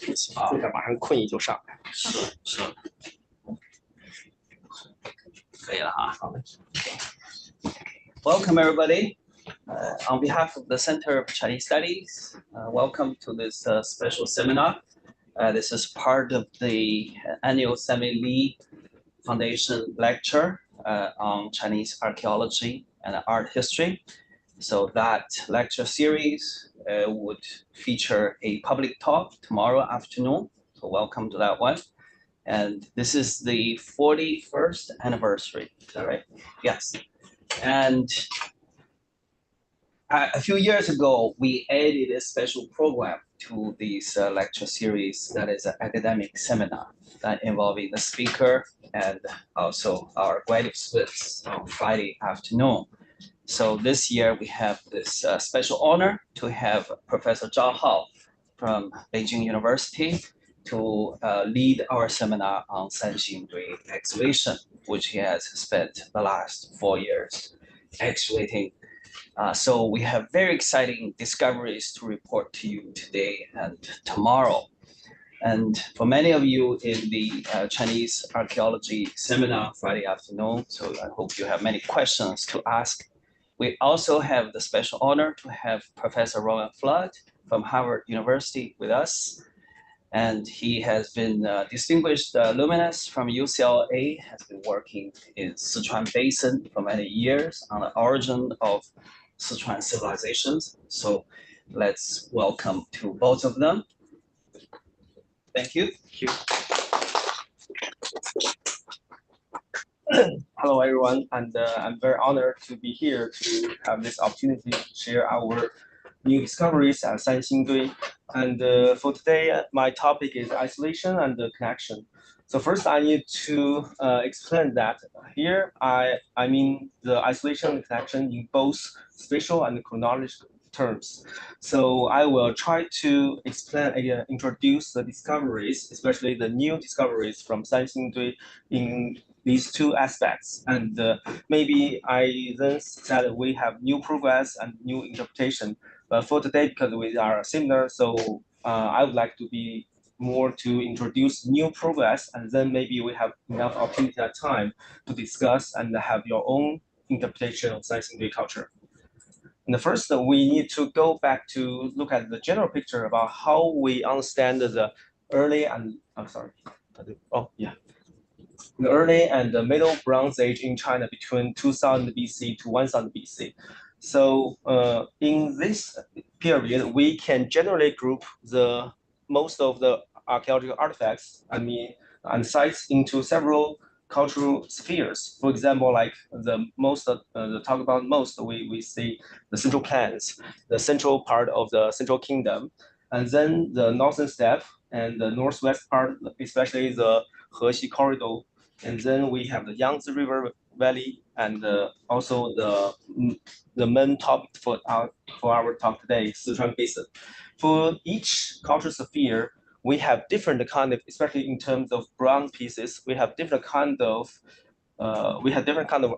坐着马上困意就上来。是，可以了啊。Welcome everybody. On behalf of the Center of Chinese Studies, welcome to this special seminar. This is part of the annual Sammy Lee Foundation lecture on Chinese archaeology and art history. So that lecture series would feature a public talk tomorrow afternoon. So welcome to that one. And this is the 41st anniversary, is that right? Yes. And a few years ago, we added a special program to this lecture series that is an academic seminar that involving the speaker and also our graduate students on Friday afternoon. So this year we have this special honor to have Professor Zhao Hao from Beijing University to lead our seminar on Sanxingdui excavation, which he has spent the last 4 years excavating. So we have very exciting discoveries to report to you today and tomorrow. And for many of you in the Chinese archaeology seminar Friday afternoon, so I hope you have many questions to ask. We also have the special honor to have Professor Rowan Flood from Harvard University with us. And he has been distinguished luminous from UCLA, has been working in Sichuan Basin for many years on the origin of Sichuan civilizations. So let's welcome to both of them. Thank you. Thank you. Hello, everyone, and I'm very honored to be here to have this opportunity to share our new discoveries at Sanxingdui. And for today, my topic is isolation and connection. So first, I need to explain that here I mean the isolation and connection in both spatial and chronological terms. So I will try to explain, introduce the discoveries, especially the new discoveries from Sanxingdui in these two aspects. And maybe I then said we have new progress and new interpretation. But for today, because we are similar, so I would like to be more to introduce new progress, and then maybe we have enough opportunity at time to discuss and have your own interpretation of Sanxingdui culture. And the first, we need to go back to look at the general picture about how we understand the early and the early and the middle Bronze Age in China between 2000 BC to 1000 BC. So in this period, we can generally group the most of the archaeological artifacts, and sites into several cultural spheres. For example, like the talk about most, we see the Central Plains, the central part of the Central Kingdom, and then the northern steppe and the northwest part, especially the Hexi corridor. And then we have the Yangtze River Valley, and also the main topic for our talk today, Sichuan Basin. For each cultural sphere, we have different kind of, especially in terms of bronze pieces, we have different kind of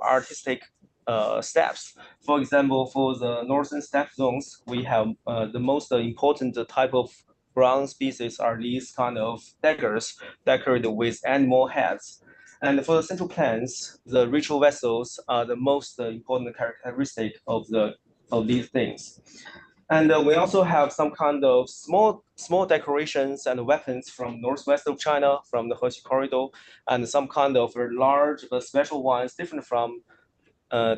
artistic steps. For example, for the northern steppe zones, we have the most important type of bronze pieces are these kind of daggers decorated with animal heads. And for the Central Plains, the ritual vessels are the most important characteristic of these things. And we also have some kind of small decorations and weapons from northwest of China, from the Hexi corridor, and some kind of large but special ones, different from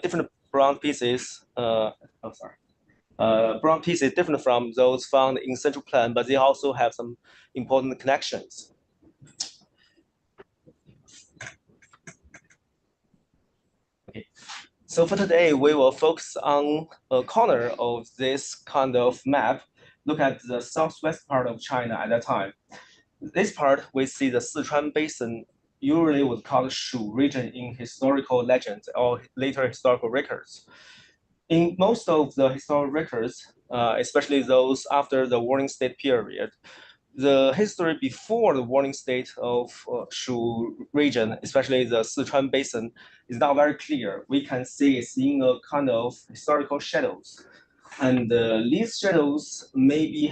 different bronze pieces. Bronze pieces different from those found in Central Plain, but they also have some important connections. So for today, we will focus on a corner of this kind of map. Look at the southwest part of China at that time. This part, we see the Sichuan Basin, usually was called Shu region in historical legends or later historical records. In most of the historical records, especially those after the warring state period, the history before the warring state of Shu region, especially the Sichuan Basin, is not very clear. We can see it's in a kind of historical shadows. And these shadows maybe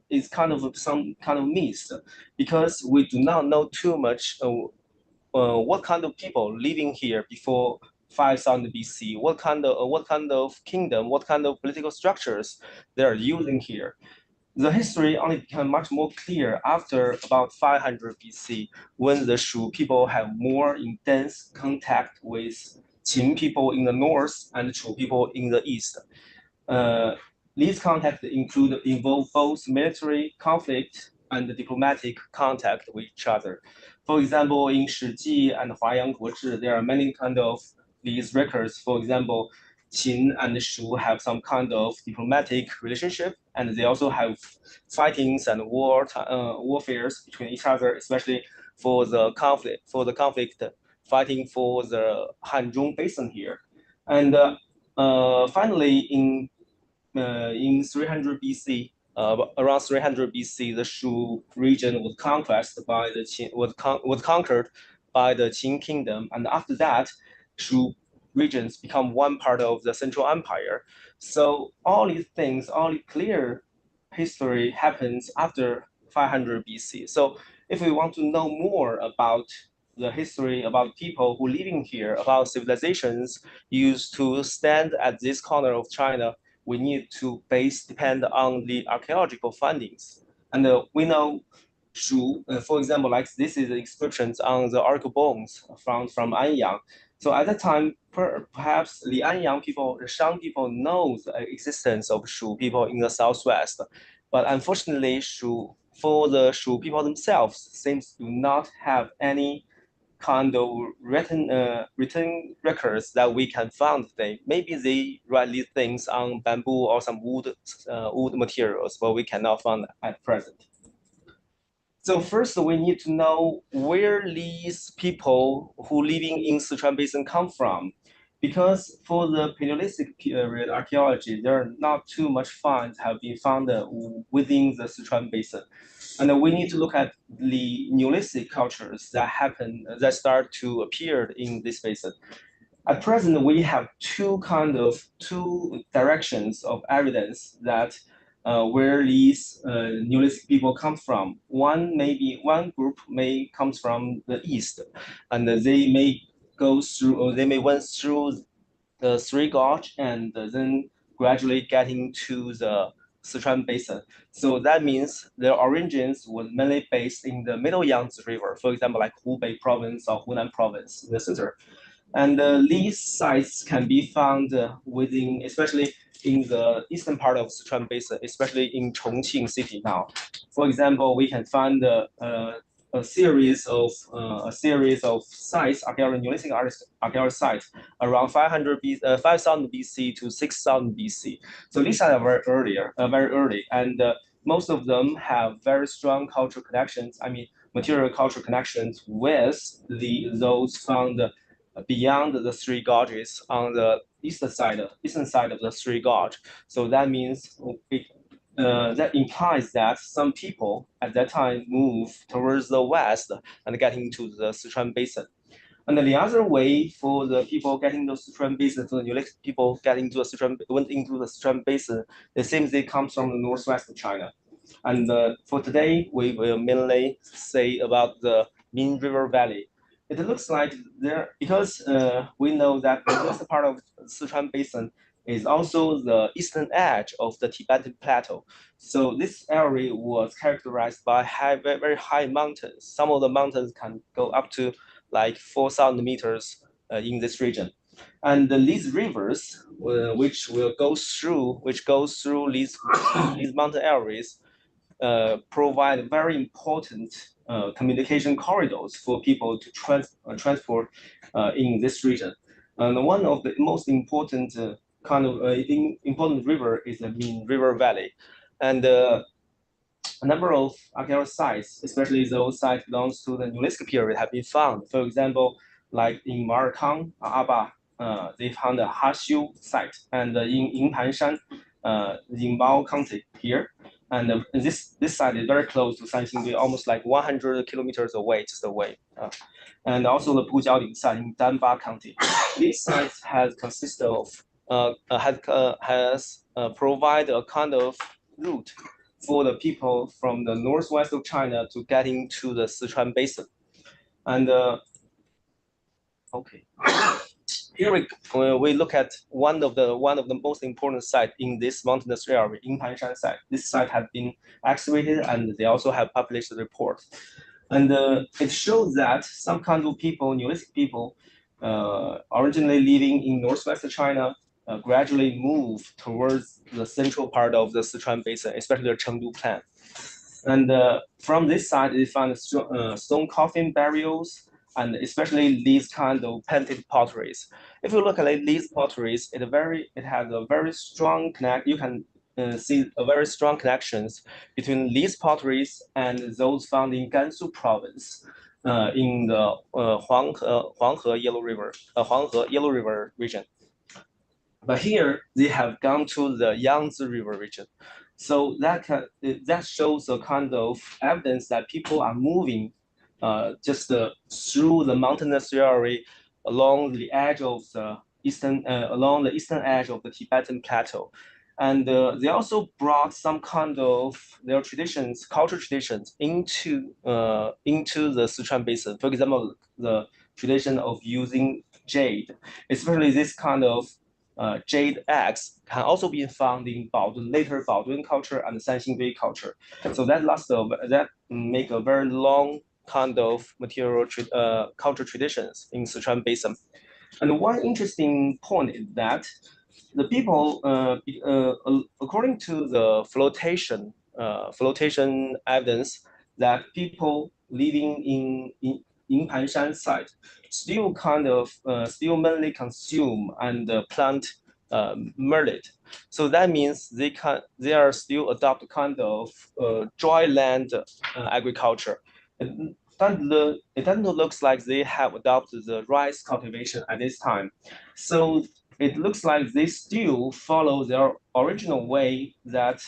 is kind of some kind of myth, because we do not know too much what kind of people living here before 5000 BC, what kind of kingdom, what kind of political structures they are using here. The history only became much more clear after about 500 BC, when the Shu people have more intense contact with Qin people in the north and Chu people in the east. Uh, these contacts involve both military conflict and diplomatic contact with each other. For example, in 史记 and 华阳国志, there are many kind of these records. For example, Qin and Shu have some kind of diplomatic relationship, and they also have fightings and warfares between each other, especially for the conflict fighting for the Hanzhong Basin here. And finally, in 300 BC, around 300 BC, the Shu region was conquered by the Qin kingdom, and after that, Shu regions become one part of the Central Empire. So all these things, all the clear history happens after 500 BC. So if we want to know more about the history, about people who living here, about civilizations used to stand at this corner of China, we need to depend on the archaeological findings. And we know Shu, for example, like this is the inscriptions on the archaeological bones from Anyang. So at that time, perhaps the Anyang people, the Shang people know the existence of Shu people in the southwest. But unfortunately, for the Shu people themselves seems to not have any kind of written records that we can find today. Maybe they write these things on bamboo or some wood materials, but we cannot find at present. So first, we need to know where these people who living in Sichuan Basin come from, because for the Paleolithic period archaeology, there are not too much finds have been found within the Sichuan Basin. And we need to look at the Neolithic cultures that start to appear in this basin. At present, we have two directions of evidence that where these Neolithic people come from. One group may comes from the east, and they may went through the Three Gorge and then gradually getting to the Sichuan Basin. So that means their origins was mainly based in the Middle Yangtze River, for example, like Hubei province or Hunan province in the center. And these sites can be found especially in the eastern part of Sichuan Basin, especially in Chongqing city now. For example, we can find a series of sites, Neolithic archaeological sites around 5000 BC to 6000 BC. So these are very early, and most of them have very strong cultural connections. I mean, material cultural connections with those found beyond the Three Gorges on the eastern side of the Three Gorge. So that means that implies that some people at that time moved towards the west and getting to the Sichuan Basin. And then the other way for the people getting to the Sichuan Basin, for the Neolithic people getting to went into the Sichuan Basin, it seems they come from the northwest of China. And for today, we will mainly say about the Min River Valley. It looks like there, because we know that the western part of Sichuan Basin is also the eastern edge of the Tibetan Plateau. So this area was characterized by very high mountains. Some of the mountains can go up to like 4,000 meters in this region. And these rivers, which goes through these mountain areas, provide very important communication corridors for people to transport in this region. And one of the most important important river is the Min River Valley. And a number of archaeological sites, especially those sites belongs to the Neolithic period, have been found. For example, like in Marakang, Aba, they found a Hashu site, and in Yingpanshan, Yingbao County here. And this site is very close to Sanxingdui, almost like 100 kilometers away, just away. And also the Pujiaoling site in Danba County. These sites has provide a kind of route for the people from the northwest of China to get into the Sichuan Basin. And okay, here we look at one of the most important sites in this mountainous area, Yingpanshan site. This site has been excavated, and they also have published a report. And it shows that some kind of people, neolithic people, originally living in northwest China, gradually move towards the central part of the Sichuan Basin, especially the Chengdu Plain. And from this side, they found stone coffin burials, and especially these kind of painted potteries. If you look at these potteries, it has a very strong connect. You can see a very strong connections between these potteries and those found in Gansu province, in the Huanghe Yellow River region. But here they have gone to the Yangtze River region. So that shows a kind of evidence that people are moving just through the mountainous area along the edge of the along the eastern edge of the Tibetan plateau. And they also brought some kind of their traditions, cultural traditions into the Sichuan Basin. For example, the tradition of using jade, especially this kind of jade eggs can also be found in later Baoduan culture and Sanxingdui culture. So that make a very long kind of cultural traditions in Sichuan Basin. And one interesting point is that the people, according to the flotation evidence, that people living in Panshan site still still mainly consume and plant millet. So that means they are still adopt kind of dry land agriculture. It doesn't look like they have adopted the rice cultivation at this time. So it looks like they still follow their original way that,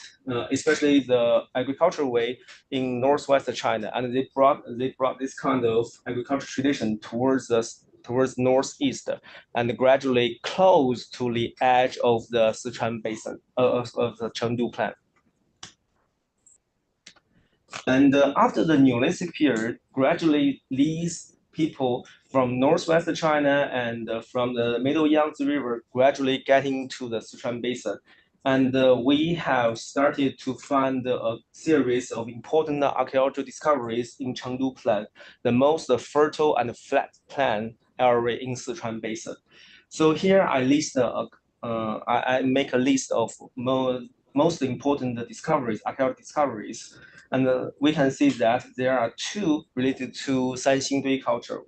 especially the agricultural way in northwest China, and they brought this kind of agricultural tradition towards northeast, and gradually close to the edge of the Sichuan Basin of the Chengdu Plain. And after the Neolithic period, gradually these people from northwest China and from the middle Yangtze River gradually getting to the Sichuan Basin. And we have started to find a series of important archaeological discoveries in Chengdu Plain, the most fertile and flat plain area in Sichuan Basin. So here I make a list of most important discoveries, archaeological discoveries. And we can see that there are two related to Sanxingdui culture.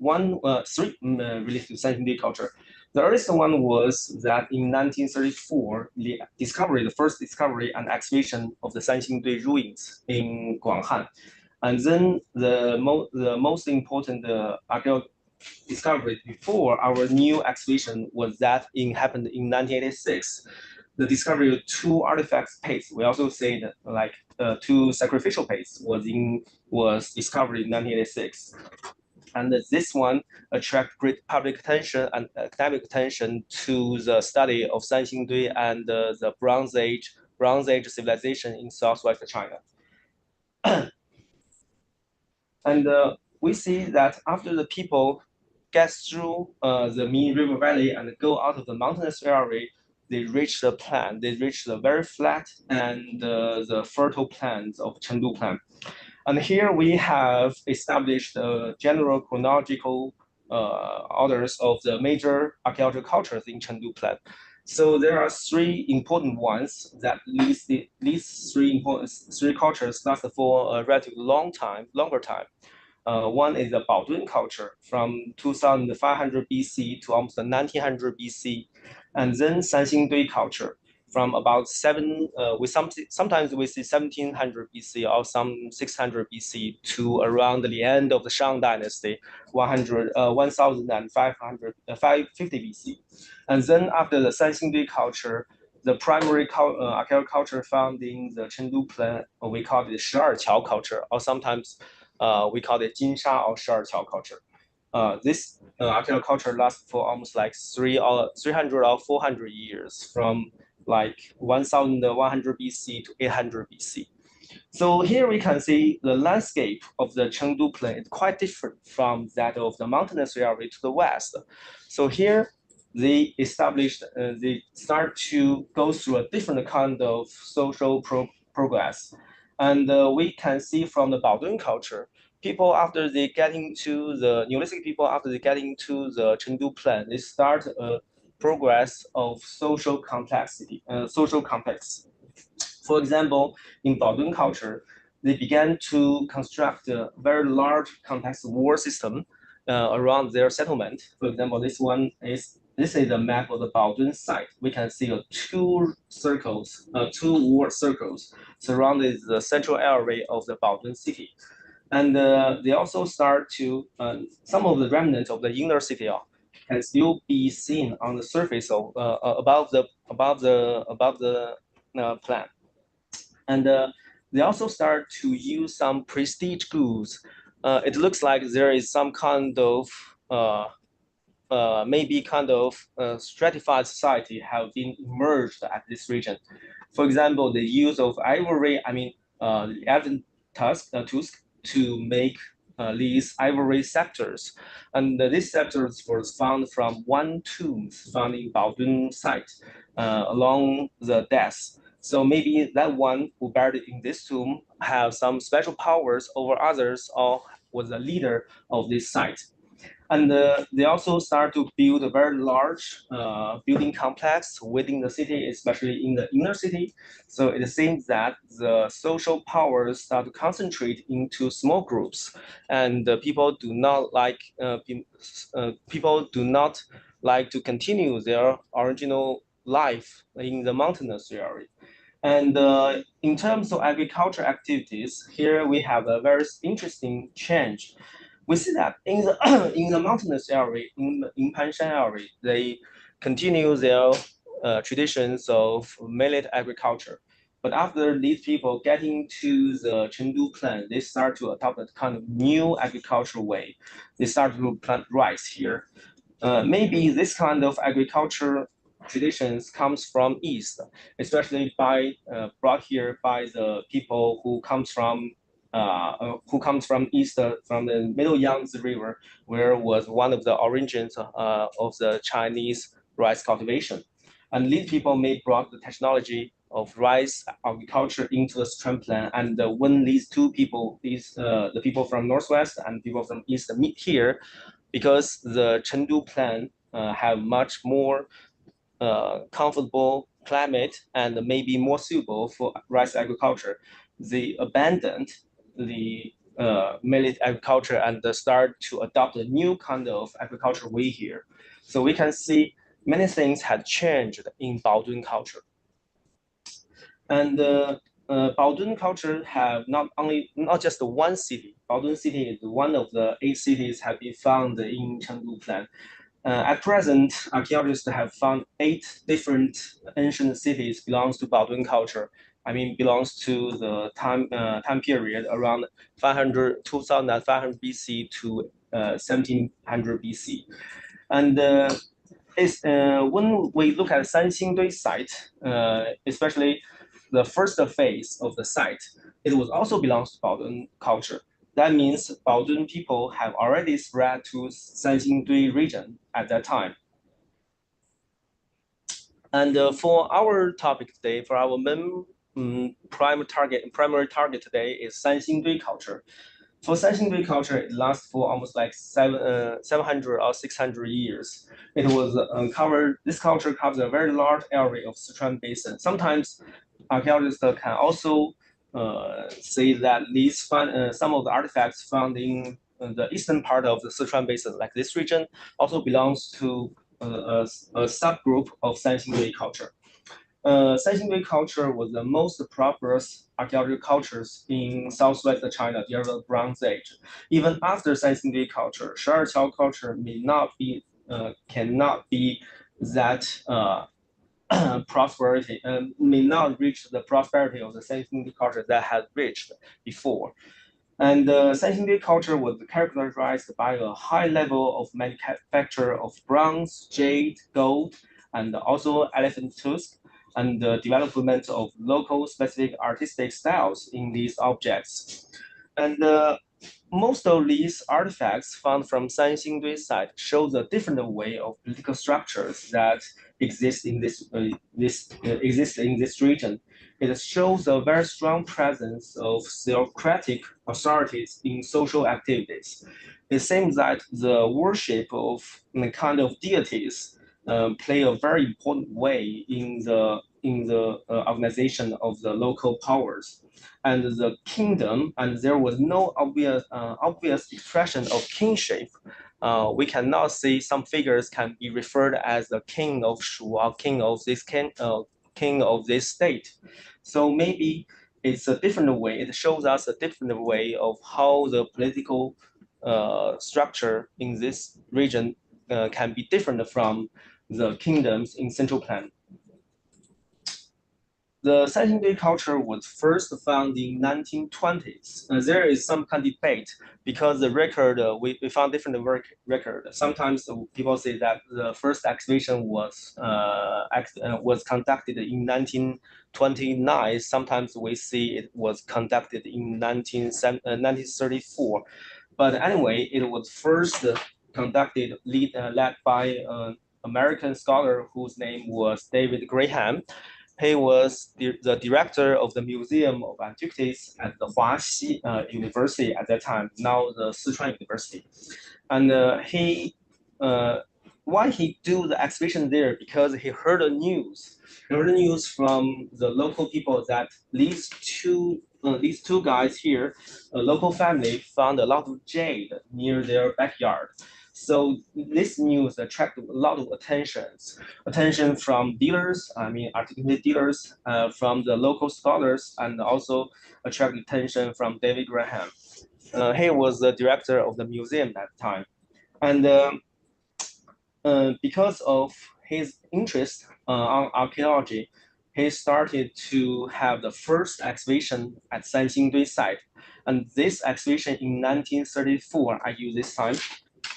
Three related to Sanxingdui culture. The earliest one was that in 1934, the first discovery and excavation of the Sanxingdui ruins in Guanghan. And then the most important archaeological discovery before our new excavation happened in 1986. The discovery of two artifacts paste. We also say that like two sacrificial paste was discovered in 1986. And this one attract great public attention and academic attention to the study of Sanxingdui and the Bronze Age civilization in southwest China. And we see that after the people get through the Min River Valley and go out of the mountainous area, they reach the plain. They reach the very flat and the fertile plains of Chengdu Plain. And here we have established the general chronological orders of the major archaeological cultures in Chengdu Plain. So there are three important ones that these three cultures last for a relatively longer time. One is the Baoduan culture from 2500 BC to almost 1900 BC, and then Sanxingdui culture from about sometimes we see 1700 BC or some 600 BC to around the end of the Shang Dynasty, 1550 BC. And then after the Sanxingdui culture, the primary archaeological culture found in the Chengdu Plain, we call it Shi'erqiao culture, or sometimes we call it Jinsha or Shi'erqiao culture. This archaeological culture lasts for almost like 300 or 400 years, from like 1100 BC to 800 BC. So here we can see the landscape of the Chengdu Plain is quite different from that of the mountainous area to the west. So here they start to go through a different kind of social progress. And we can see from the Baodun culture, people after they get into the Neolithic people after they get into the Chengdu Plain, they start a progress of social complex. For example, in Baodun culture, they began to construct a very large complex wall system around their settlement. For example, this is a map of the Baodun site. We can see two wall circles surrounded the central area of the Baodun city. And they also start to some of the remnants of the inner city can still be seen on the surface of above the plan. And they also start to use some prestige goods. It looks like there is some kind of maybe kind of stratified society have been emerged at this region. For example, the use of ivory, elephant tusk to make these ivory scepters. And these scepters were found from one tomb found in Baodun site along the deaths. So maybe that one who buried in this tomb have some special powers over others or was a leader of this site. And they also start to build a very large building complex within the city, especially in the inner city. So it seems that the social powers start to concentrate into small groups, and people do not like to continue their original life in the mountainous area. And in terms of agriculture activities, here we have a very interesting change. We see that in the in the mountainous area, in Panshan area, they continue their traditions of millet agriculture. But after these people get into the Chengdu Plain, they start to adopt a kind of new agricultural way. They start to plant rice here. Maybe this kind of agriculture traditions comes from east, especially brought here by the people who comes from east from the Middle Yangtze River, where was one of the origins of the Chinese rice cultivation. And these people may brought the technology of rice agriculture into the Sichuan Plain. And when these two people, the people from northwest and people from east meet here, because the Chengdu Plain have much more comfortable climate and maybe more suitable for rice agriculture, they abandoned the millet agriculture and start to adopt a new kind of agriculture way here. So we can see many things had changed in Baodun culture. And Baodun culture have not just one city. Baodun city is one of the 8 cities have been found in Chengdu Plain. At present, archaeologists have found 8 different ancient cities belongs to Baodun culture. Belongs to the time period around 2500 BC to 1700 BC. And when we look at Sanxingdui site, especially the first phase of the site, it was also belongs to Baodun culture. That means Baodun people have already spread to Sanxingdui region at that time. And for our topic today, for our main primary target today is Sanxingdui culture. For Sanxingdui culture, it lasts for almost like 700 or 600 years. It was covered. This culture covers a very large area of Sichuan Basin. Sometimes archaeologists can also say that some of the artifacts found in the eastern part of the Sichuan Basin, like this region, also belongs to a subgroup of Sanxingdui culture. Sanxingdui culture was the most prosperous archaeological cultures in southwest China during the Bronze Age. Even after Sanxingdui culture, Sha'erqiao culture cannot be that prosperity and may not reach the prosperity of the Sanxingdui culture that had reached before. And Sanxingdui culture was characterized by a high level of manufacture of bronze, jade, gold, and also elephant tusk. and the development of local specific artistic styles in these objects. And most of these artifacts found from Sanxingdui site show the different way of political structures that exist in exist in this region. It shows a very strong presence of theocratic authorities in social activities. It seems that the worship of the kind of deities play a very important way in the organization of the local powers and the kingdom, and there was no obvious expression of kingship. We cannot see some figures can be referred as the king of Shu or king of this state. So maybe it's a different way. It shows us a different way of how the political structure in this region can be different from the kingdoms in Central Plan. The Sanxingdui culture was first found in 1920s. There is some kind of debate because the record, we found different record. Sometimes people say that the first excavation was conducted in 1929. Sometimes we see it was conducted in 1934. But anyway, it was first conducted led by an American scholar whose name was David Graham. He was the director of the Museum of Antiquities at the Huaxi University at that time, now the Sichuan University. And why he do the excavation there? Because he heard the news. He heard the news from the local people that these two guys here, a local family, found a lot of jade near their backyard. So this news attracted a lot of attention from dealers, I mean articulate dealers, from the local scholars, and also attracted attention from David Graham. He was the director of the museum at the time. And because of his interest on archaeology, he started to have the first excavation at Sanxingdui site. And this excavation in 1934, I use this time,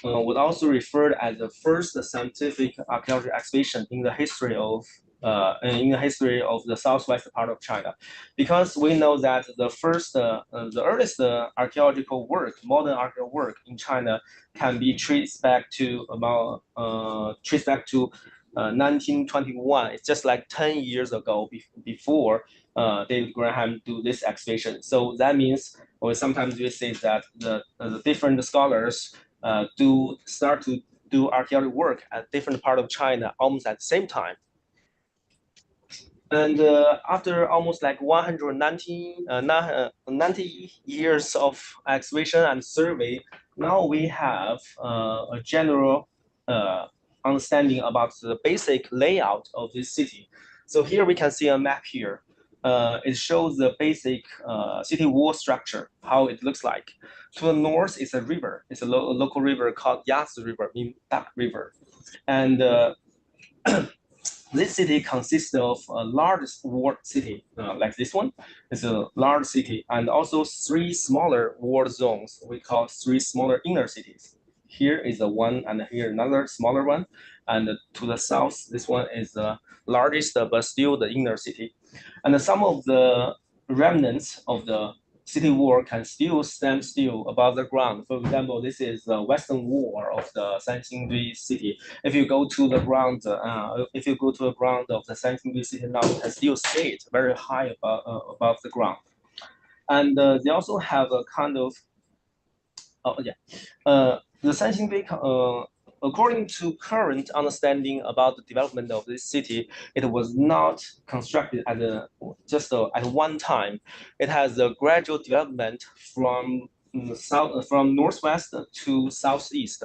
was also referred as the first scientific archaeology excavation in the history of the southwest part of China, because we know that the earliest archaeological work, modern archaeological work in China, can be traced back to 1921. It's just like 10 years ago before David Graham do this excavation. So that means, or sometimes we say that the different scholars start to do archaeology work at different part of China almost at the same time. And after almost like 90 years of excavation and survey, now we have a general understanding about the basic layout of this city. So here we can see a map here. It shows the basic city wall structure, how it looks like. To the north is a river. It's a local river called Yazi River, meaning Duck River. And this city consists of a large walled city, like this one. It's a large city, and also 3 smaller walled zones. We call 3 smaller inner cities. Here is the one, and here another smaller one. And to the south, this one is the largest, but still the inner city. And some of the remnants of the city wall can still stand still above the ground. For example, this is the western wall of the Sanxingdui city. If you go to the ground, of the Sanxingdui city now, you can still see it very high above the ground. And they also have a kind of, the Sanxingdui, according to current understanding about the development of this city, it was not constructed at one time. It has a gradual development from northwest to southeast.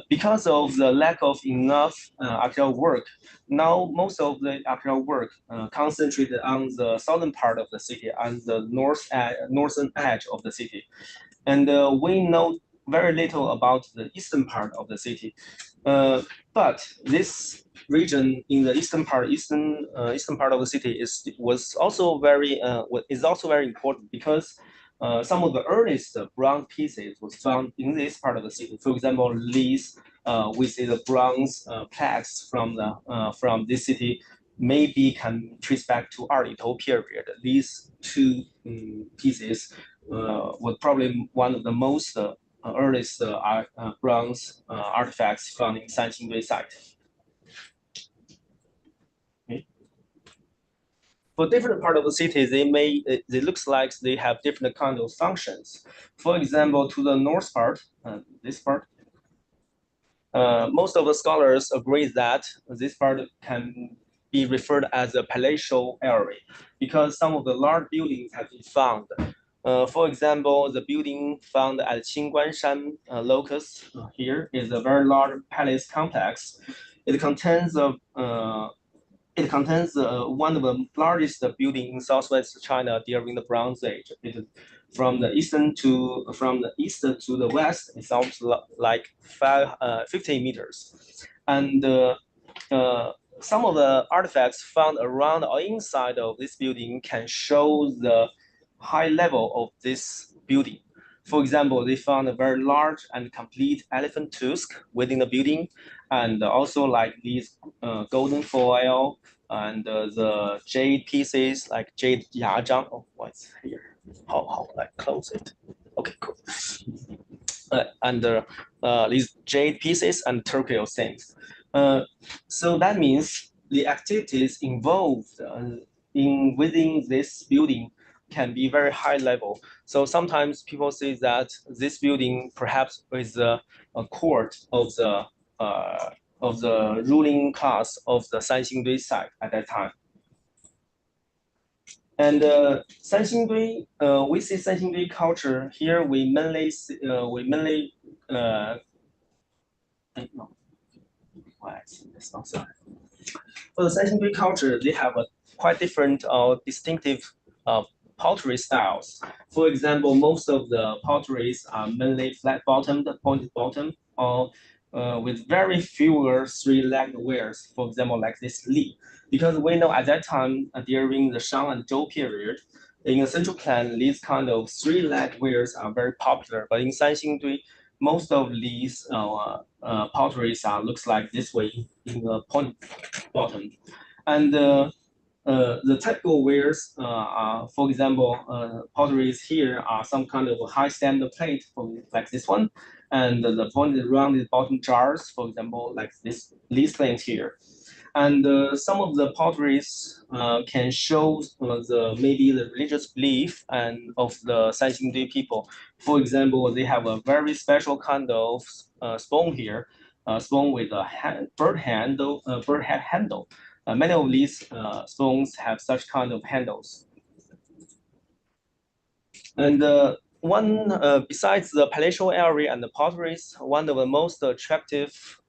Because of the lack of enough archaeological work, now most of the archaeological work concentrated on the southern part of the city and the northern edge of the city. And we know very little about the eastern part of the city. But this region in the eastern part of the city is also very important because some of the earliest bronze pieces was found in this part of the city. For example, these we see the bronze plaques from this city maybe can trace back to Erlitou period. These two pieces were probably one of the most earliest bronze artifacts found in Sanxingdui site. Okay. For different part of the city, they looks like they have different kind of functions. For example, to the north part, this part, most of the scholars agree that this part can be referred as a palatial area because some of the large buildings have been found. For example, the building found at Qingguanshan locus here is a very large palace complex. It contains one of the largest buildings in southwest China during the Bronze Age. From the east to the west, it sounds like 50 meters, and some of the artifacts found around or inside of this building can show the high level of this building. For example, they found a very large and complete elephant tusk within the building, and also like these golden foil and the jade pieces like jade yajang. Oh, what's here? How I close it? Okay, cool. And these jade pieces and turquoise things. So that means the activities involved within this building can be very high level. So sometimes people say that this building perhaps is a court of the ruling class of the Sanxingdui site at that time. And Sanxingdui, we see Sanxingdui culture here. We mainly no, why it's not sorry. For the Sanxingdui culture, they have a quite different distinctive pottery styles. For example, most of the potteries are mainly flat-bottomed, pointed bottom, or with very fewer three-legged wares. For example, like this Li, because we know at that time during the Shang and Zhou period, in the Central Clan, these kind of three-legged wares are very popular. But in Sanxingdui, most of these potteries looks like this way in the point bottom, and the typical wares are, for example, potteries here are some kind of high standard plate, like this one, and the pointed rounded bottom jars, for example, like these things here. And some of the potteries can show maybe the religious belief and of the Sanxingdui people. For example, they have a very special kind of spoon here, spoon with a bird head handle. Many of these spoons have such kind of handles. And besides the palatial area and the potteries, one of the most attractive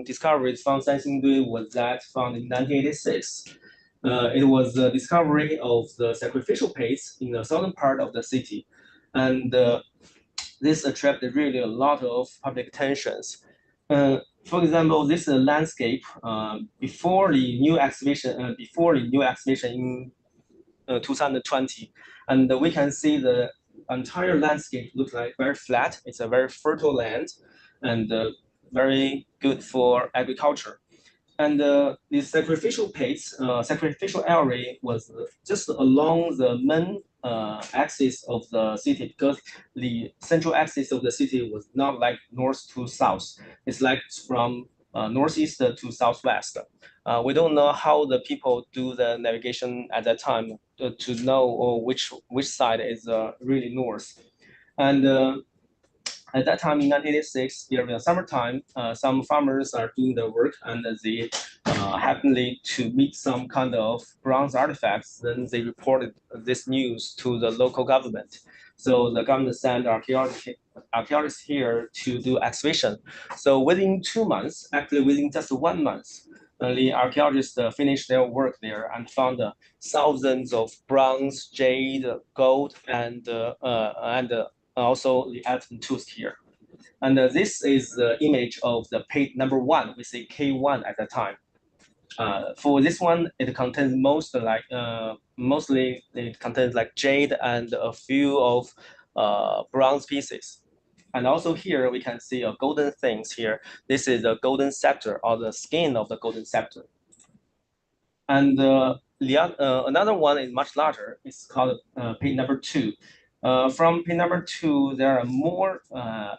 discoveries from Sanxingdui was that found in 1986. It was the discovery of the sacrificial plates in the southern part of the city. And this attracted really a lot of public attentions. For example, this is a landscape before the new excavation in 2020, and we can see the entire landscape looks like very flat. It's a very fertile land, and very good for agriculture. And the sacrificial plates, sacrificial area was just along the main axis of the city, because the central axis of the city was not like north to south. It's like from northeast to southwest. We don't know how the people do the navigation at that time to know which side is really north. And at that time in 1986, during the summertime, some farmers are doing the work and they happened to meet some kind of bronze artifacts. Then they reported this news to the local government. So the government sent archaeologists here to do excavation. So within 2 months, actually within just 1 month, the archaeologists finished their work there and found thousands of bronze, jade, gold, and also the elephant tooth here. And this is the image of the page number 1. We say K1 at the time. For this one, it contains mostly it contains like jade and a few of bronze pieces. And also here we can see a golden things here. This is the golden scepter or the skin of the golden scepter. And another one is much larger. It's called page number 2. From page number 2, there are more,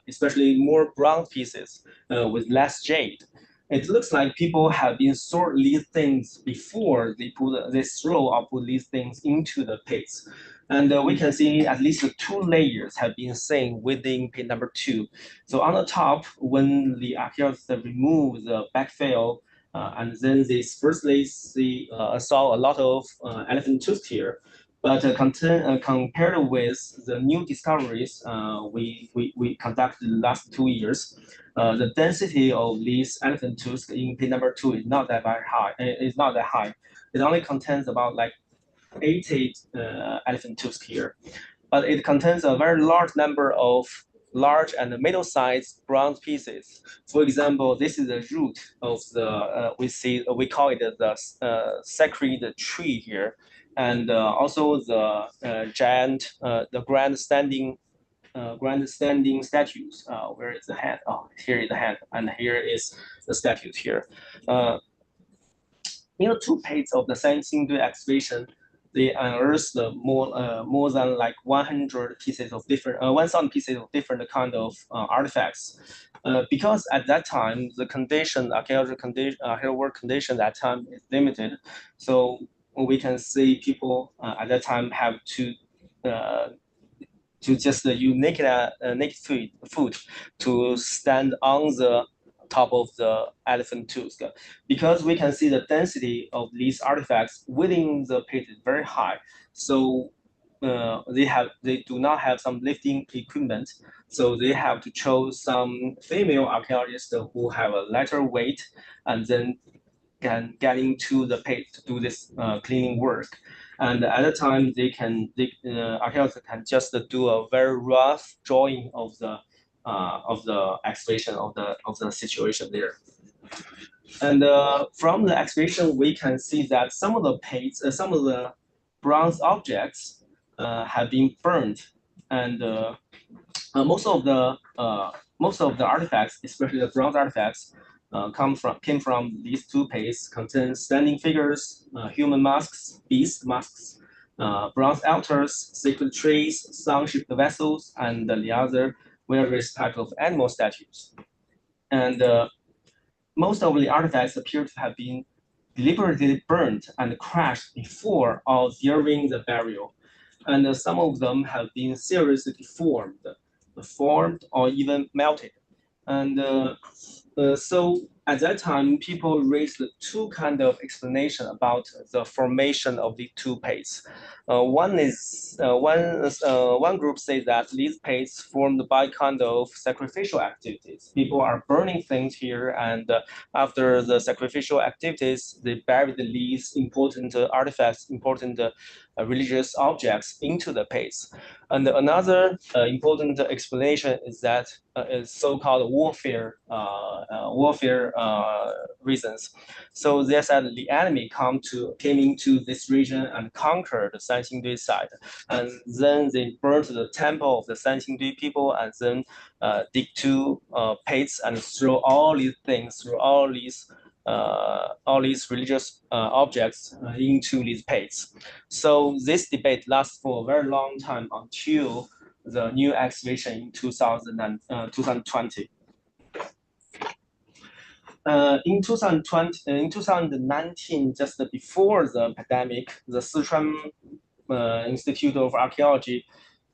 especially more bronze pieces with less jade. It looks like people have been stored these things before they throw or put these things into the pits. And we can see at least 2 layers have been seen within pit number 2. So on the top, when the archaeologists remove the backfill, and then they firstly saw a lot of elephant tooth here. But compared with the new discoveries we conducted the last 2 years, the density of these elephant tooth in pit number 2 is not that very high. It's not that high. It only contains about like 80 elephant tooth here, but it contains a very large number of large and middle-sized bronze pieces. For example, this is the root of the we call it the sacred tree here, and also the giant the grand standing statues. Where is the hand? Oh, here is the hand, and here is the statues here. In the 2 pages of the Sanxingdui excavation, they unearthed more than like 100 pieces of different 1,000 pieces of different kind of artifacts. Because at that time the archaeological work condition at that time is limited, so we can see people at that time have to just use naked foot to stand on the top of the elephant tooth, because we can see the density of these artifacts within the pit is very high. So they do not have some lifting equipment, so they have to choose some female archaeologists who have a lighter weight and then can get into the pit to do this cleaning work. And at the time, archaeologists can just do a very rough drawing of the excavation of the situation there. And from the excavation, we can see that some of the pits, some of the bronze objects have been burned, and most of the artifacts, especially the bronze artifacts, came from these 2 pits, contain standing figures, human masks, beast masks, bronze altars, sacred trees, sun-shaped vessels, and the other various types of animal statues. And most of the artifacts appear to have been deliberately burned and crushed before or during the burial. And some of them have been seriously deformed or even melted. And so at that time, people raised 2 kind of explanation about the formation of the 2 pits. One group says that these pits formed by kind of sacrificial activities. People are burning things here, and after the sacrificial activities, they buried these important artifacts, important religious objects into the pits. And another important explanation is that is so-called warfare reasons. So they said the enemy came into this region and conquered the Sanxingdui side, and then they burned the temple of the Sanxingdui people, and then dig 2 pits and throw all these things, through all these religious objects into these pits. So this debate lasts for a very long time until the new excavation in 2020. In 2019, just before the pandemic, the Sichuan Institute of Archaeology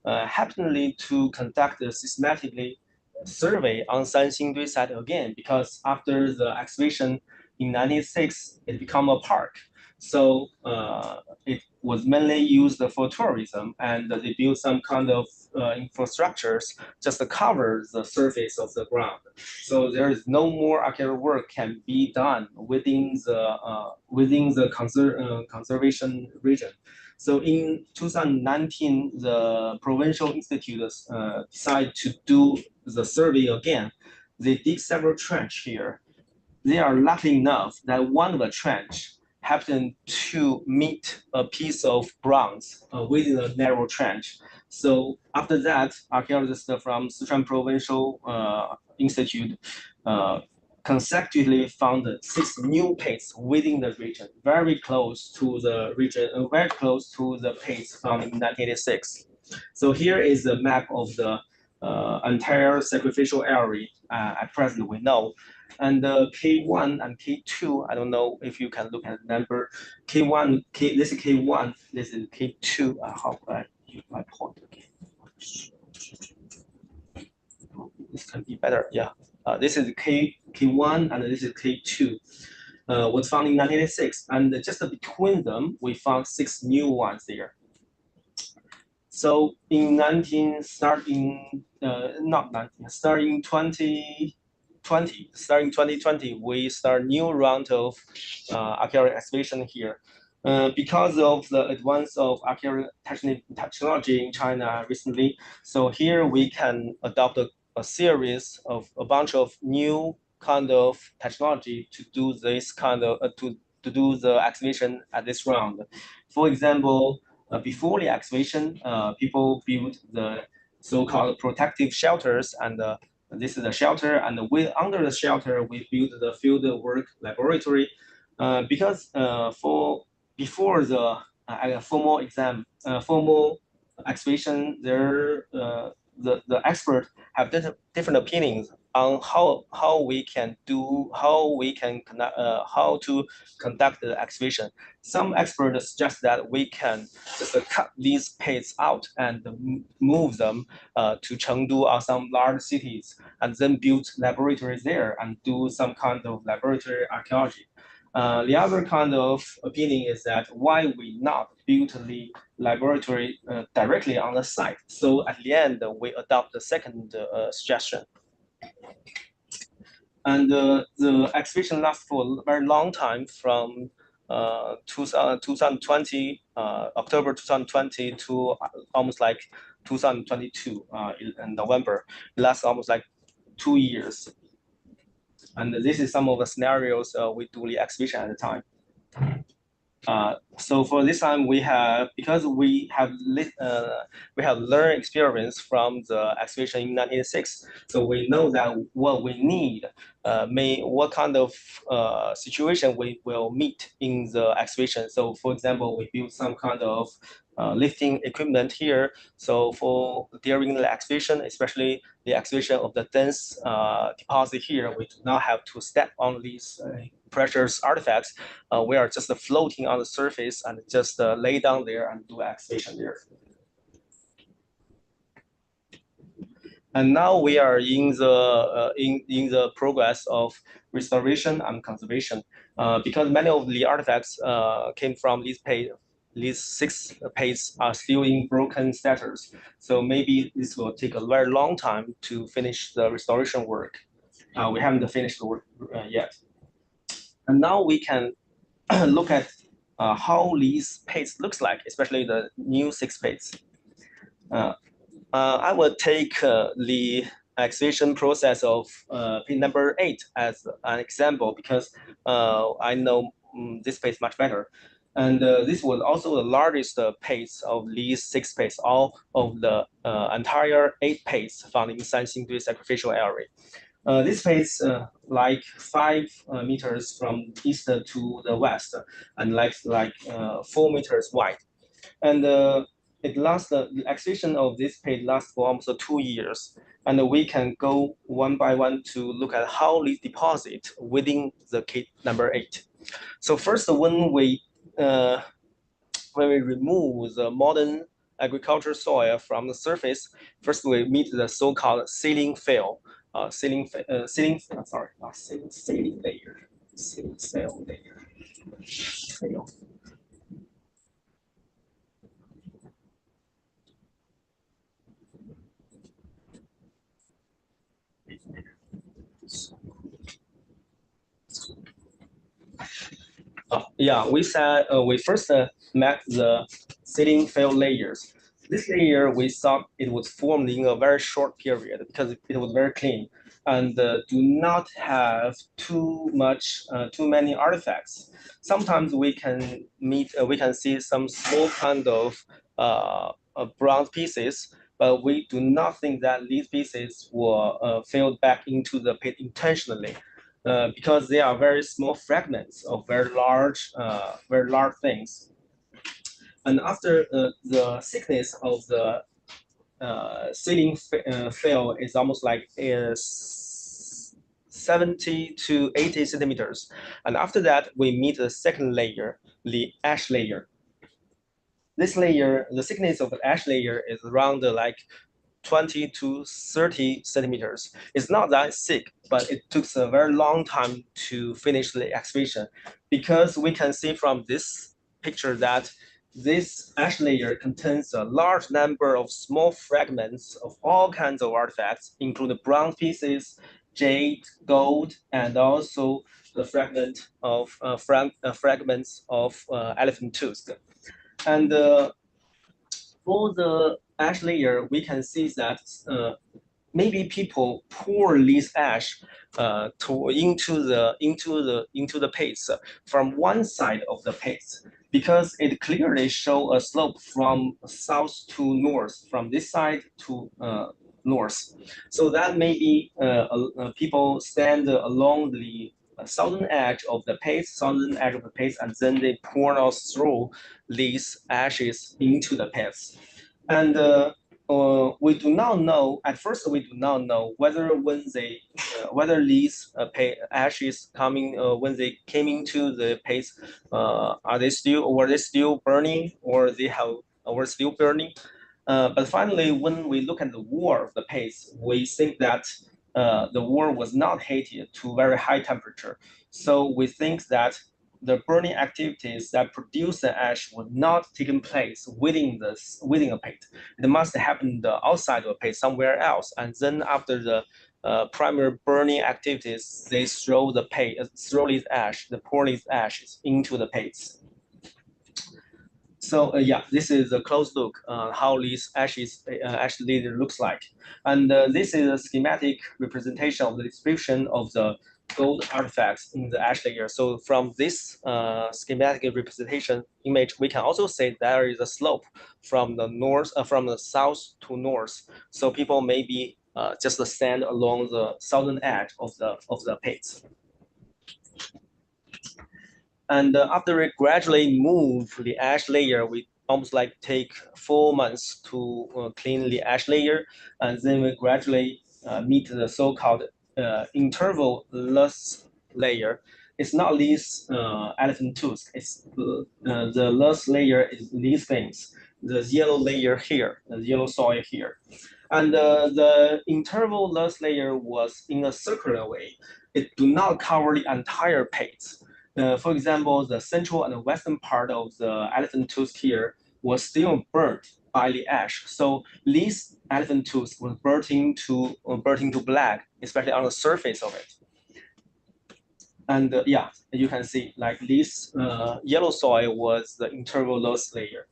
happened to conduct a systematically survey on Sanxingdui site again, because after the excavation in 1996, it became a park. So it was mainly used for tourism, and they built some kind of infrastructures just to cover the surface of the ground. So there is no more archaeological work can be done within the conservation region. So in 2019, the provincial institutes decided to do the survey again. They dig several trench here. They are lucky enough that one of the trench happened to meet a piece of bronze within a narrow trench. So after that, archaeologists from Sichuan Provincial Institute consecutively found 6 new pits within the region, very close to the region, very close to the pits found in 1986. So here is the map of the entire sacrificial area at present we know. And K1 and K2, I don't know if you can look at the number. K1, this is K1, this is K2. How can I use my point again? This can be better, yeah. This is K1 and this is K2. Was found in 1986, and just between them, we found 6 new ones there. So in 2020, we start new round of archaeology excavation here. Because of the advance of archaeology technology in China recently, so here we can adopt a series of a bunch of new kind of technology to do this kind of to do the excavation at this round. For example, before the excavation, people built the so-called protective shelters, and this is a shelter, and under the shelter, we built the field work laboratory, because for before the formal excavation, the expert have different opinions on how we can conduct the excavation. Some experts suggest that we can just cut these pits out and move them to Chengdu or some large cities, and then build laboratories there and do some kind of laboratory archaeology. The other kind of opinion is that why we not build the laboratory directly on the site. So at the end, we adopt the second suggestion. And the excavation lasts for a very long time, from 2020, October 2020 to almost like 2022 in November. It lasts almost like 2 years. And this is some of the scenarios we do the excavation at the time. So for this time, because we have learned experience from the excavation in 1986, so we know that what we need, what kind of situation we will meet in the excavation. So for example, we build some kind of lifting equipment here. So during the excavation, especially the excavation of the dense deposit here, we do not have to step on these precious artifacts. We are just floating on the surface and just lay down there and do excavation there. And now we are in the progress of restoration and conservation, because many of the artifacts came from these 6 pits are still in broken status. So maybe this will take a very long time to finish the restoration work. We haven't finished the work yet. And now we can look at how these pits looks like, especially the new 6 pits. I will take the excavation process of pit number 8 as an example, because I know this pit much better. And this was also the largest pits of these 6 pits, all of the entire 8 pits found in Sanxingdui sacrificial area. This pits like 5 meters from east to the west, and like 4 meters wide. And the excavation of this pit lasts for almost 2 years. And we can go one by one to look at how these deposit within the pit number 8. So first, when we remove the modern agricultural soil from the surface, first we meet the so-called sealing fail. Sealing layer. Sealing fail layer. Fail. Yeah, we first met the sealing fail layers. This layer, we thought it was formed in a very short period because it was very clean. and do not have too many artifacts. Sometimes we can see some small kind of bronze pieces, but we do not think that these pieces were filled back into the pit intentionally. Because they are very small fragments of very large things. And after the thickness of the ceiling fill is almost like 70 to 80 centimeters. And after that, we meet the second layer, the ash layer. This layer, the thickness of the ash layer is around like 20 to 30 centimeters. It's not that thick, but it took a very long time to finish the excavation, because we can see from this picture that this ash layer contains a large number of small fragments of all kinds of artifacts, including bronze pieces, jade, gold, and also the fragments of elephant tooth. And for the ash layer, we can see that maybe people pour this ash into the pits from one side of the pits, because it clearly shows a slope from south to north, from this side to north. So that maybe people stand along the southern edge of the pits, and then they pour out through these ashes into the pits. And we do not know, at first we do not know whether these ashes coming when they came into the pits, were they still burning, or they were still burning. But finally, when we look at the wall of the pits, we think that the wall was not heated to very high temperature. So we think that the burning activities that produce the ash were not taking place within a pit. It must happen outside of a pit somewhere else. And then after the primary burning activities, they throw these pour these ashes into the pits. So yeah, this is a close look how these ash layer looks like. And this is a schematic representation of the description of the gold artifacts in the ash layer. So from this schematic representation image, we can also say there is a slope from the south to north. So people maybe just stand along the southern edge of the pits. And after we gradually move the ash layer, we almost like take 4 months to clean the ash layer, and then we gradually meet the so-called interval-less layer. It's not these elephant tooth. It's the less layer is these things. The yellow layer here, the yellow soil here. And the interval-less layer was in a circular way. It do not cover the entire pit. For example, the central and the western part of the elephant tooth here was still burnt by the ash. So these elephant tooth was burning to black, especially on the surface of it. And yeah, you can see like this yellow soil was the interval-less layer.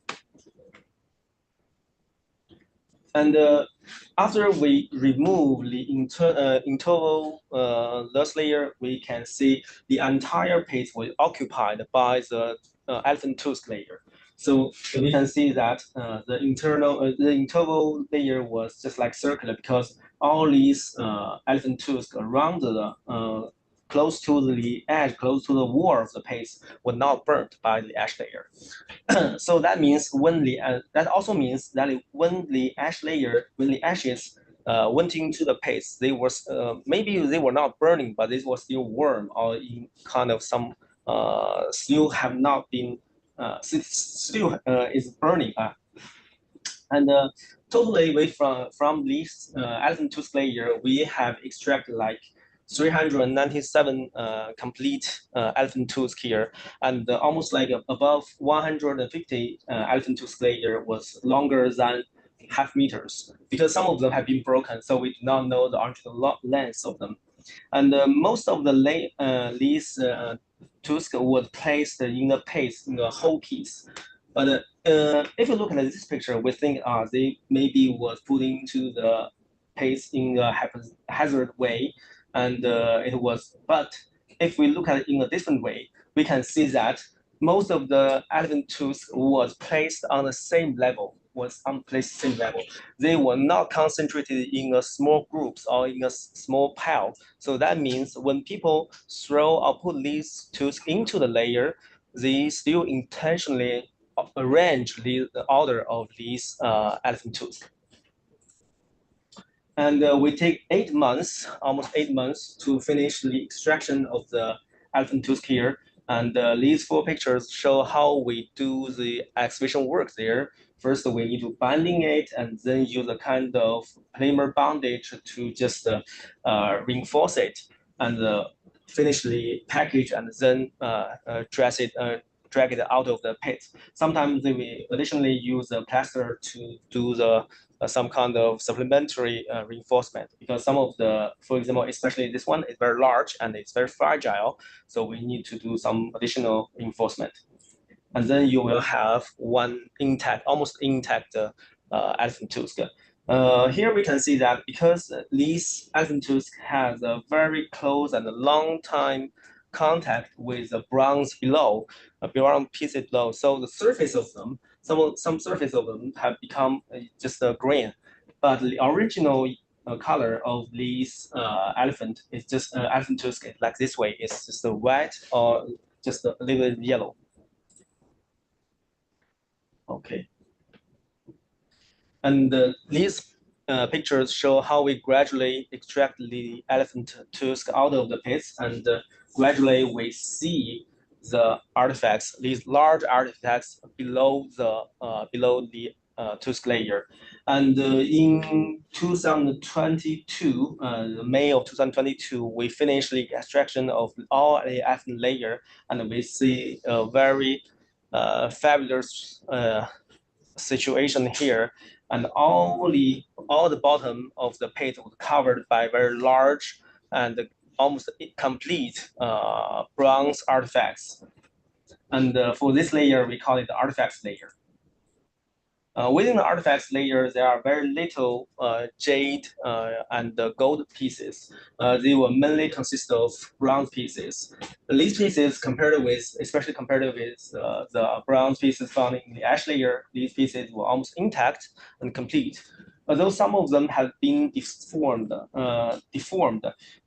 And after we remove the interval-less layer, we can see the entire pit was occupied by the elephant tooth layer. So we can see that the interval layer was just like circular, because all these elephant tooth around the close to the edge, close to the wall of the pit, were not burnt by the ash layer. So that also means that when the ashes went into the paste, they were maybe they were not burning, but they were still warm, or in kind of some still have not been still is burning. And totally away from this elephant tooth layer, we have extracted like 397 complete elephant tooth here, and almost like above 150 elephant tooth layer was longer than half meters, because some of them have been broken, so we do not know the original length of them. And most of these tooths were placed in the paste in the whole piece. But if you look at this picture, we think they maybe was put into the paste in a haphazard way, and but if we look at it in a different way, we can see that most of the elephant tools was placed on the same level, They were not concentrated in a small groups or in a small pile. So that means when people throw or put these tools into the layer, they still intentionally arrange the order of these elephant tools. And we take 8 months, almost 8 months, to finish the extraction of the elephant tooth here. And these 4 pictures show how we do the excavation work there. First, we need to binding it, and then use a kind of polymer bondage to just reinforce it, and finish the package, and then drag it out of the pit. Sometimes we additionally use a plaster to do the some kind of supplementary reinforcement, because some of the, for example, especially this one is very large and it's very fragile, so we need to do some additional reinforcement. And then you will have one intact, almost intact elephant tooth. Here we can see that because these elephant tooths has a very close and a long time contact with the bronze below, bronze pieces below. So the surface of them, some surface of them have become just green, but the original color of these elephant is just elephant tooth like this way. It's just a white or just a little yellow. Okay. And these pictures show how we gradually extract the elephant tooth out of the pits, and gradually we see the artifacts, these large artifacts below the tooth layer. And in 2022, May of 2022, we finished the extraction of all the elephant layer, and we see a very fabulous situation here, and all the bottom of the pit was covered by very large and almost complete bronze artifacts. And for this layer, we call it the artifacts layer. Within the artifacts layer, there are very little jade and gold pieces. They will mainly consist of bronze pieces. These pieces, especially compared with the bronze pieces found in the ash layer, these pieces were almost intact and complete. Although some of them have been deformed,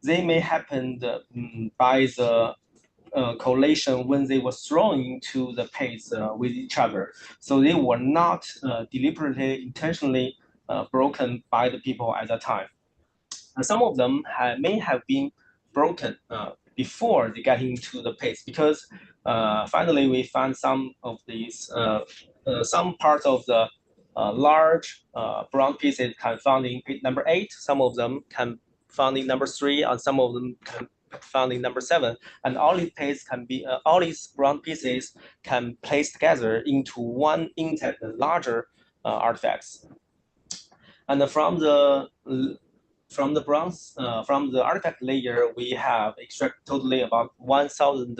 they may happen by the collation when they were thrown into the pits with each other. So they were not deliberately, intentionally broken by the people at that time. And some of them may have been broken before they got into the pits, because finally we found some of these, some parts of the large bronze pieces can found in pit number 8. Some of them can found in number 3, and some of them can found in number 7. And all these pieces can be, all these bronze pieces can place together into one intact larger artifacts. And from the bronze, from the artifact layer, we have extracted totally about 1,000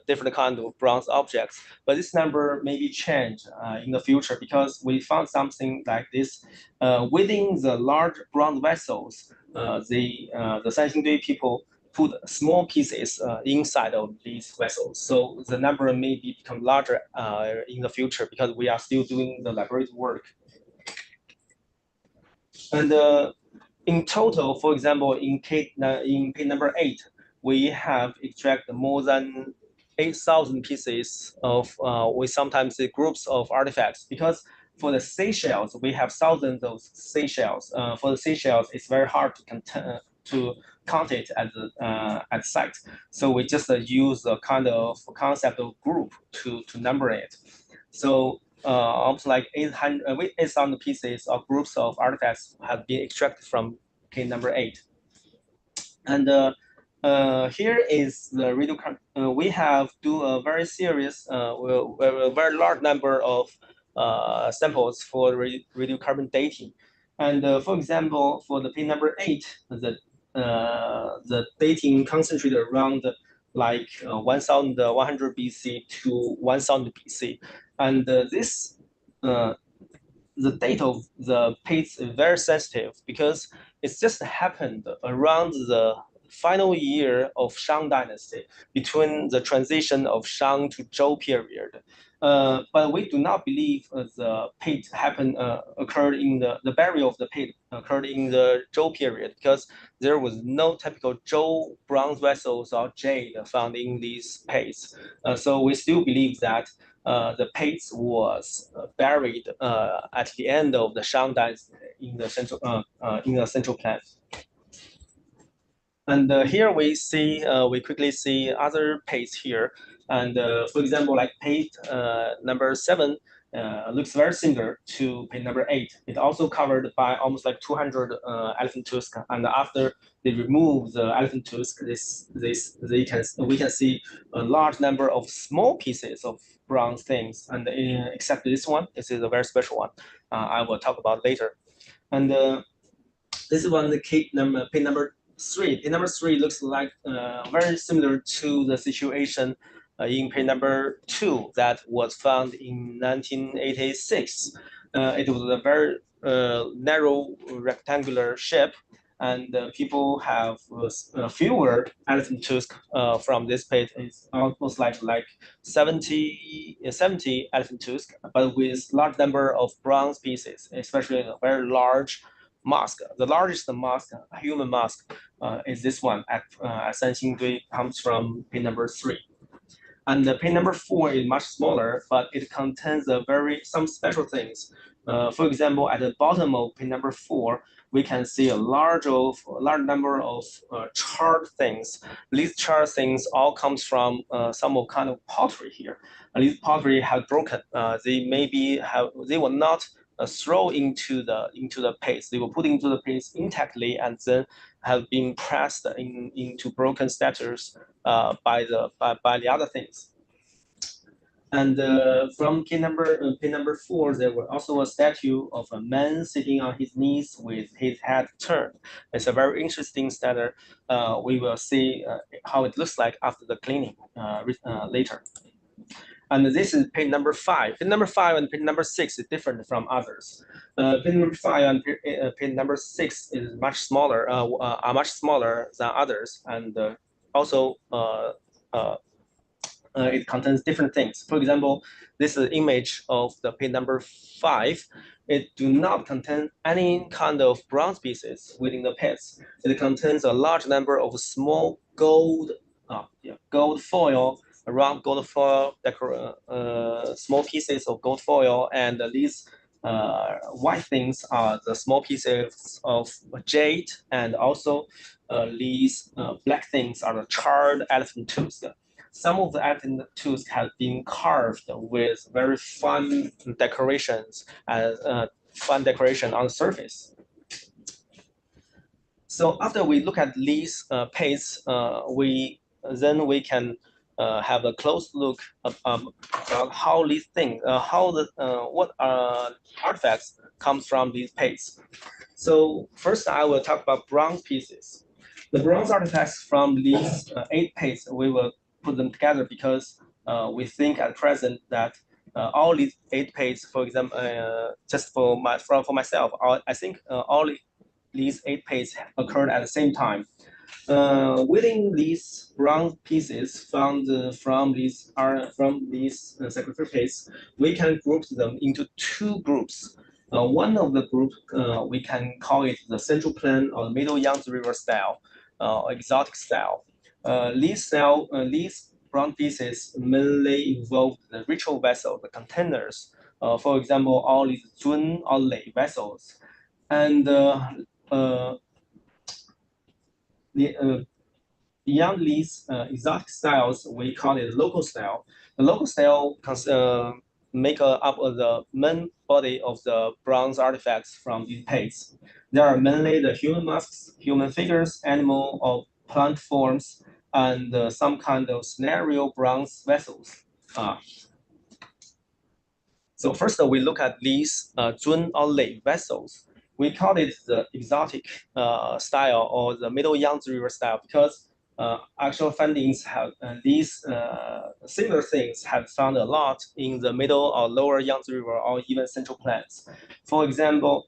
different kinds of bronze objects. But this number may be changed in the future, because we found something like this within the large bronze vessels. The Sanxingdui people put small pieces inside of these vessels. So the number may become larger in the future, because we are still doing the laboratory work. And in total, for example, in pit number 8, we have extracted more than 8,000 pieces of, we sometimes say groups of artifacts, because for the seashells, we have thousands of seashells. For the seashells, it's very hard to count it at site. So we just use a kind of concept of group to number it. So almost like 8,000 pieces or groups of artifacts have been extracted from K number 8. And here is the radiocarbon. We have do a very serious, a very large number of samples for radiocarbon dating. And for example, for the P number 8, the dating concentrated around like 1,100 BC to 1,000 BC. And this the date of the pates is very sensitive because it's just happened around the final year of Shang Dynasty, between the transition of Shang to Zhou period. But we do not believe the pit happened occurred in the burial of the pit occurred in the Zhou period, because there was no typical Zhou bronze vessels or jade found in these pits. So we still believe that the pit was buried at the end of the Shang Dynasty in the central plain. And here we quickly see other page here. And for example, like page number 7 looks very similar to page number 8. It's also covered by almost like 200 elephant tusk. And after they remove the elephant tusk, we can see a large number of small pieces of bronze things. And except this one, this is a very special one. I will talk about later. And this is one the page number 3. Page number 3 looks like very similar to the situation in page number 2 that was found in 1986. It was a very narrow rectangular shape, and people have fewer elephant tusk from this page. It's almost like 70 elephant tusk, but with large number of bronze pieces, especially a very large mask. The largest mask, human mask, is this one at Sanxingdui, comes from pin number 3. And the pin number 4 is much smaller, but it contains some special things. For example, at the bottom of pin number 4, we can see a large number of charred things. These charred things all comes from some kind of pottery here. And these pottery have broken. They will not throw into the paste. They were put into the paste intactly and then have been pressed into broken statues by the other things. And from pin number 4, there was also a statue of a man sitting on his knees with his head turned. It's a very interesting statue. We will see how it looks like after the cleaning later. And this is pin number 5. Pin number 5 and pin number 6 is different from others. Pin number 5 and pin number 6 is are much smaller than others, and also it contains different things. For example, this is an image of the pin number 5. It do not contain any kind of bronze pieces within the pits. It contains a large number of small gold foil, around gold foil, small pieces of gold foil, and these white things are the small pieces of jade, and also these black things are the charred elephant tooth. Some of the elephant tooth have been carved with very fun decorations and fun decoration on the surface. So after we look at these paints, we can have a close look about how these things, what artifacts comes from these paints. So first, I will talk about bronze pieces. The bronze artifacts from these 8 paints, we will put them together because we think at present that all these 8 paints, for example, just for myself, I think all these 8 paints occurred at the same time. Within these bronze pieces found from these sacrificial paints, we can group them into 2 groups. One of the group we can call it the Central Plain or the Middle Yangtze River style, exotic style. These bronze pieces mainly involve the ritual vessel, the containers. For example, all these zun or lei vessels, and beyond these exotic styles, we call it local style. The local style make up of the main body of the bronze artifacts from these paints. There are mainly the human masks, human figures, animal or plant forms, and some kind of scenario bronze vessels. So first, we look at these zun or lei vessels. We call it the exotic style or the Middle Yangtze River style because actual findings have these similar things have found a lot in the middle or lower Yangtze River or even central plains. For example,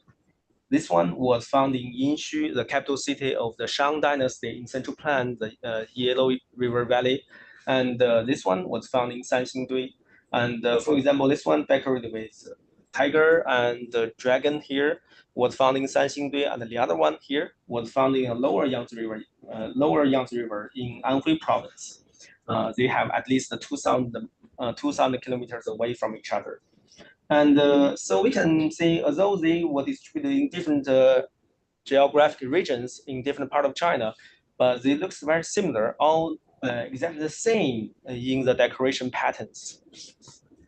this one was found in Jinsha, the capital city of the Shang dynasty in central plain, the Yellow River Valley. And this one was found in Sanxingdui. And for example, this one decorated with tiger and the dragon here was found in Sanxingdui, and the other one here was found in a lower Yangtze River in Anhui province. They have at least 2,000 kilometers away from each other. And so we can see, although they were distributed in different geographic regions in different part of China, but they look very similar, all exactly the same in the decoration patterns.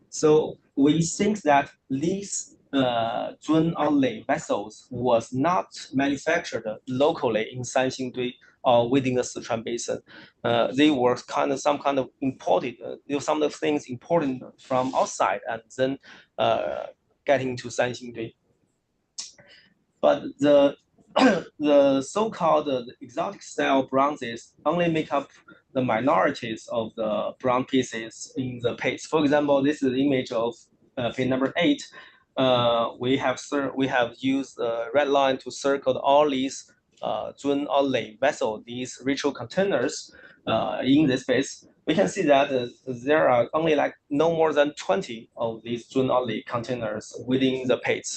So we think that these Zun or Lei vessels was not manufactured locally in Sanxingdui or within the Sichuan Basin. They were some kind of imported, some of the things imported from outside and then getting to Sanxingdui. But the the so-called exotic style bronzes only make up the minorities of the bronze pieces in the page. For example, this is the image of page number 8. We have used the red line to circle all these Zun or Lei vessel, these ritual containers in this space. We can see that there are only like no more than 20 of these Zun or Lei containers within the page.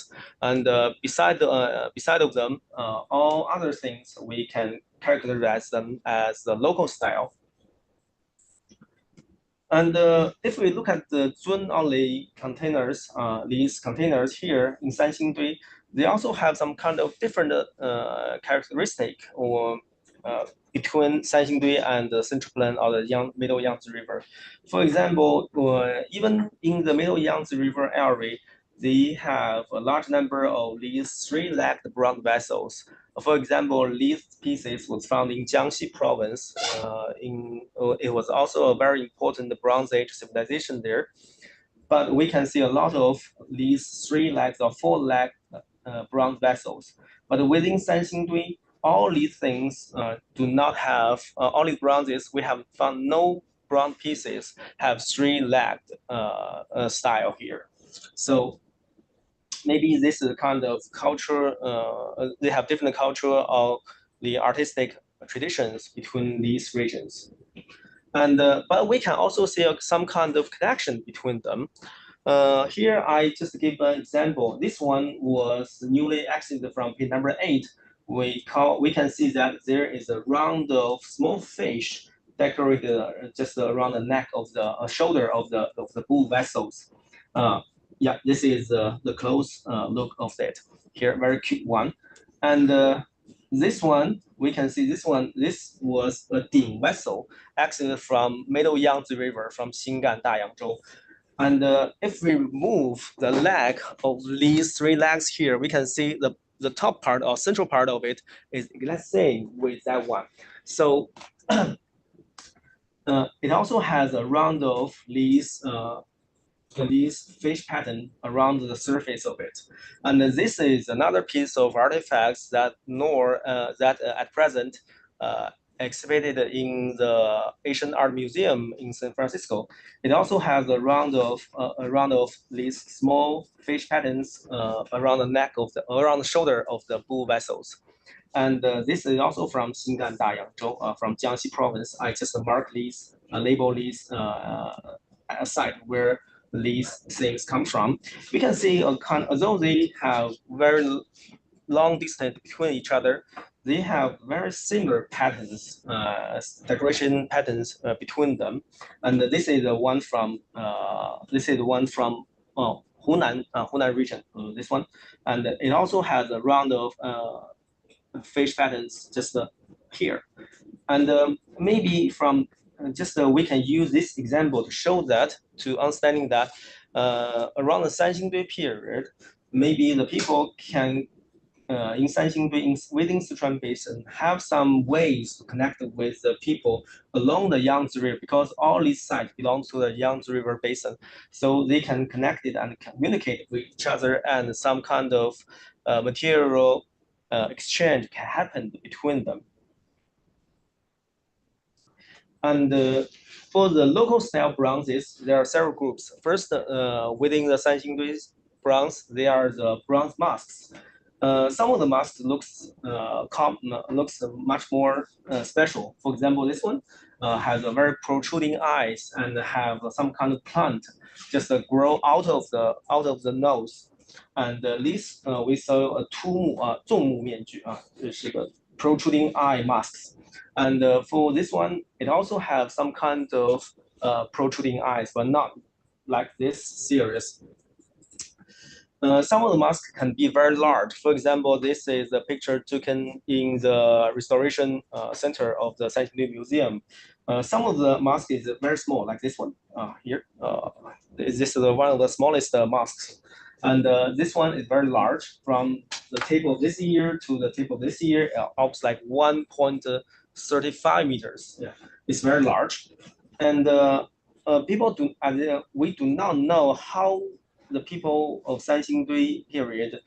And beside of them, all other things we can characterize them as the local style. And if we look at the Zun only containers, these containers here in Sanxingdui, they also have some kind of different characteristic or between Sanxingdui and the Central Plain or the Middle Yangtze River. For example, even in the Middle Yangtze River area, they have a large number of these three-legged bronze vessels. For example, these pieces was found in Jiangxi province. It was also a very important Bronze Age civilization there. But we can see a lot of these three legs or four leg bronze vessels. But within Sanxingdui, all these things do not have all these bronzes. We have found no bronze pieces have three-legged style here. So maybe this is a kind of culture, they have different culture or the artistic traditions between these regions. And but we can also see some kind of connection between them. Here I just give an example. This one was newly exited from page number 8. We can see that there is a round of small fish decorated just around the neck of the shoulder of the bull vessels. Yeah, this is the close look of it. Here, very cute one. And this one, we can see this one, this was a Ding vessel exited from Middle Yangtze River from Xingan, Dayangzhou. And if we remove the leg of these three legs here, we can see the top part or central part of it is exactly same with that one. So it also has a round of these fish pattern around the surface of it. And this is another piece of artifacts that at present excavated in the Asian Art Museum in San Francisco. It also has a round of these small fish patterns around the neck of around the shoulder of the bull vessels. And this is also from Xingan Dayangzhou, from Jiangxi province. I just mark these, label these site where these things come from. We can see, although they have very long distance between each other, they have very similar patterns, decoration patterns between them. And this is the one from Hunan region. This one, and it also has a round of fish patterns just here. And maybe from we can use this example to show that, to understanding that around the Sanxingdui period, maybe the people can in Sanxingdui, within Sichuan Basin, have some ways to connect with the people along the Yangtze River, because all these sites belong to the Yangtze River Basin. So they can connect it and communicate with each other, and some kind of material exchange can happen between them. And for the local style bronzes, there are several groups. First, within the Sanxingdui bronze, they are the bronze masks. Some of the masks looks much more special. For example, this one has a very protruding eyes and have some kind of plant just grow out of the nose. And this we saw a 纵目面具是个 protruding eye masks. And for this one, it also have some kind of protruding eyes, but not like this series. Some of the masks can be very large. For example, this is a picture taken in the restoration center of the Sanxingdui Museum. Some of the masks is very small, like this one here. This is one of the smallest masks. And this one is very large. From the tip of this ear to the tip of this ear, up like 1.35 meters. Yeah, it's very large. And we do not know how the people of Sanxingdui period,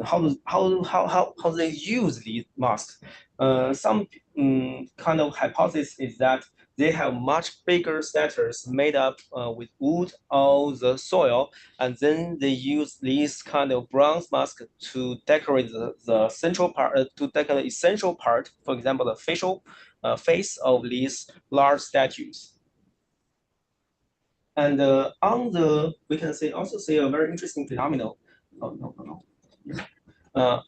how they use these masks. Some kind of hypothesis is that they have much bigger statues made up with wood or the soil, and then they use these kind of bronze masks to decorate the central part, to decorate the essential part, for example, the facial face of these large statues. And we can also see a very interesting phenomenon. Oh, no, no, no.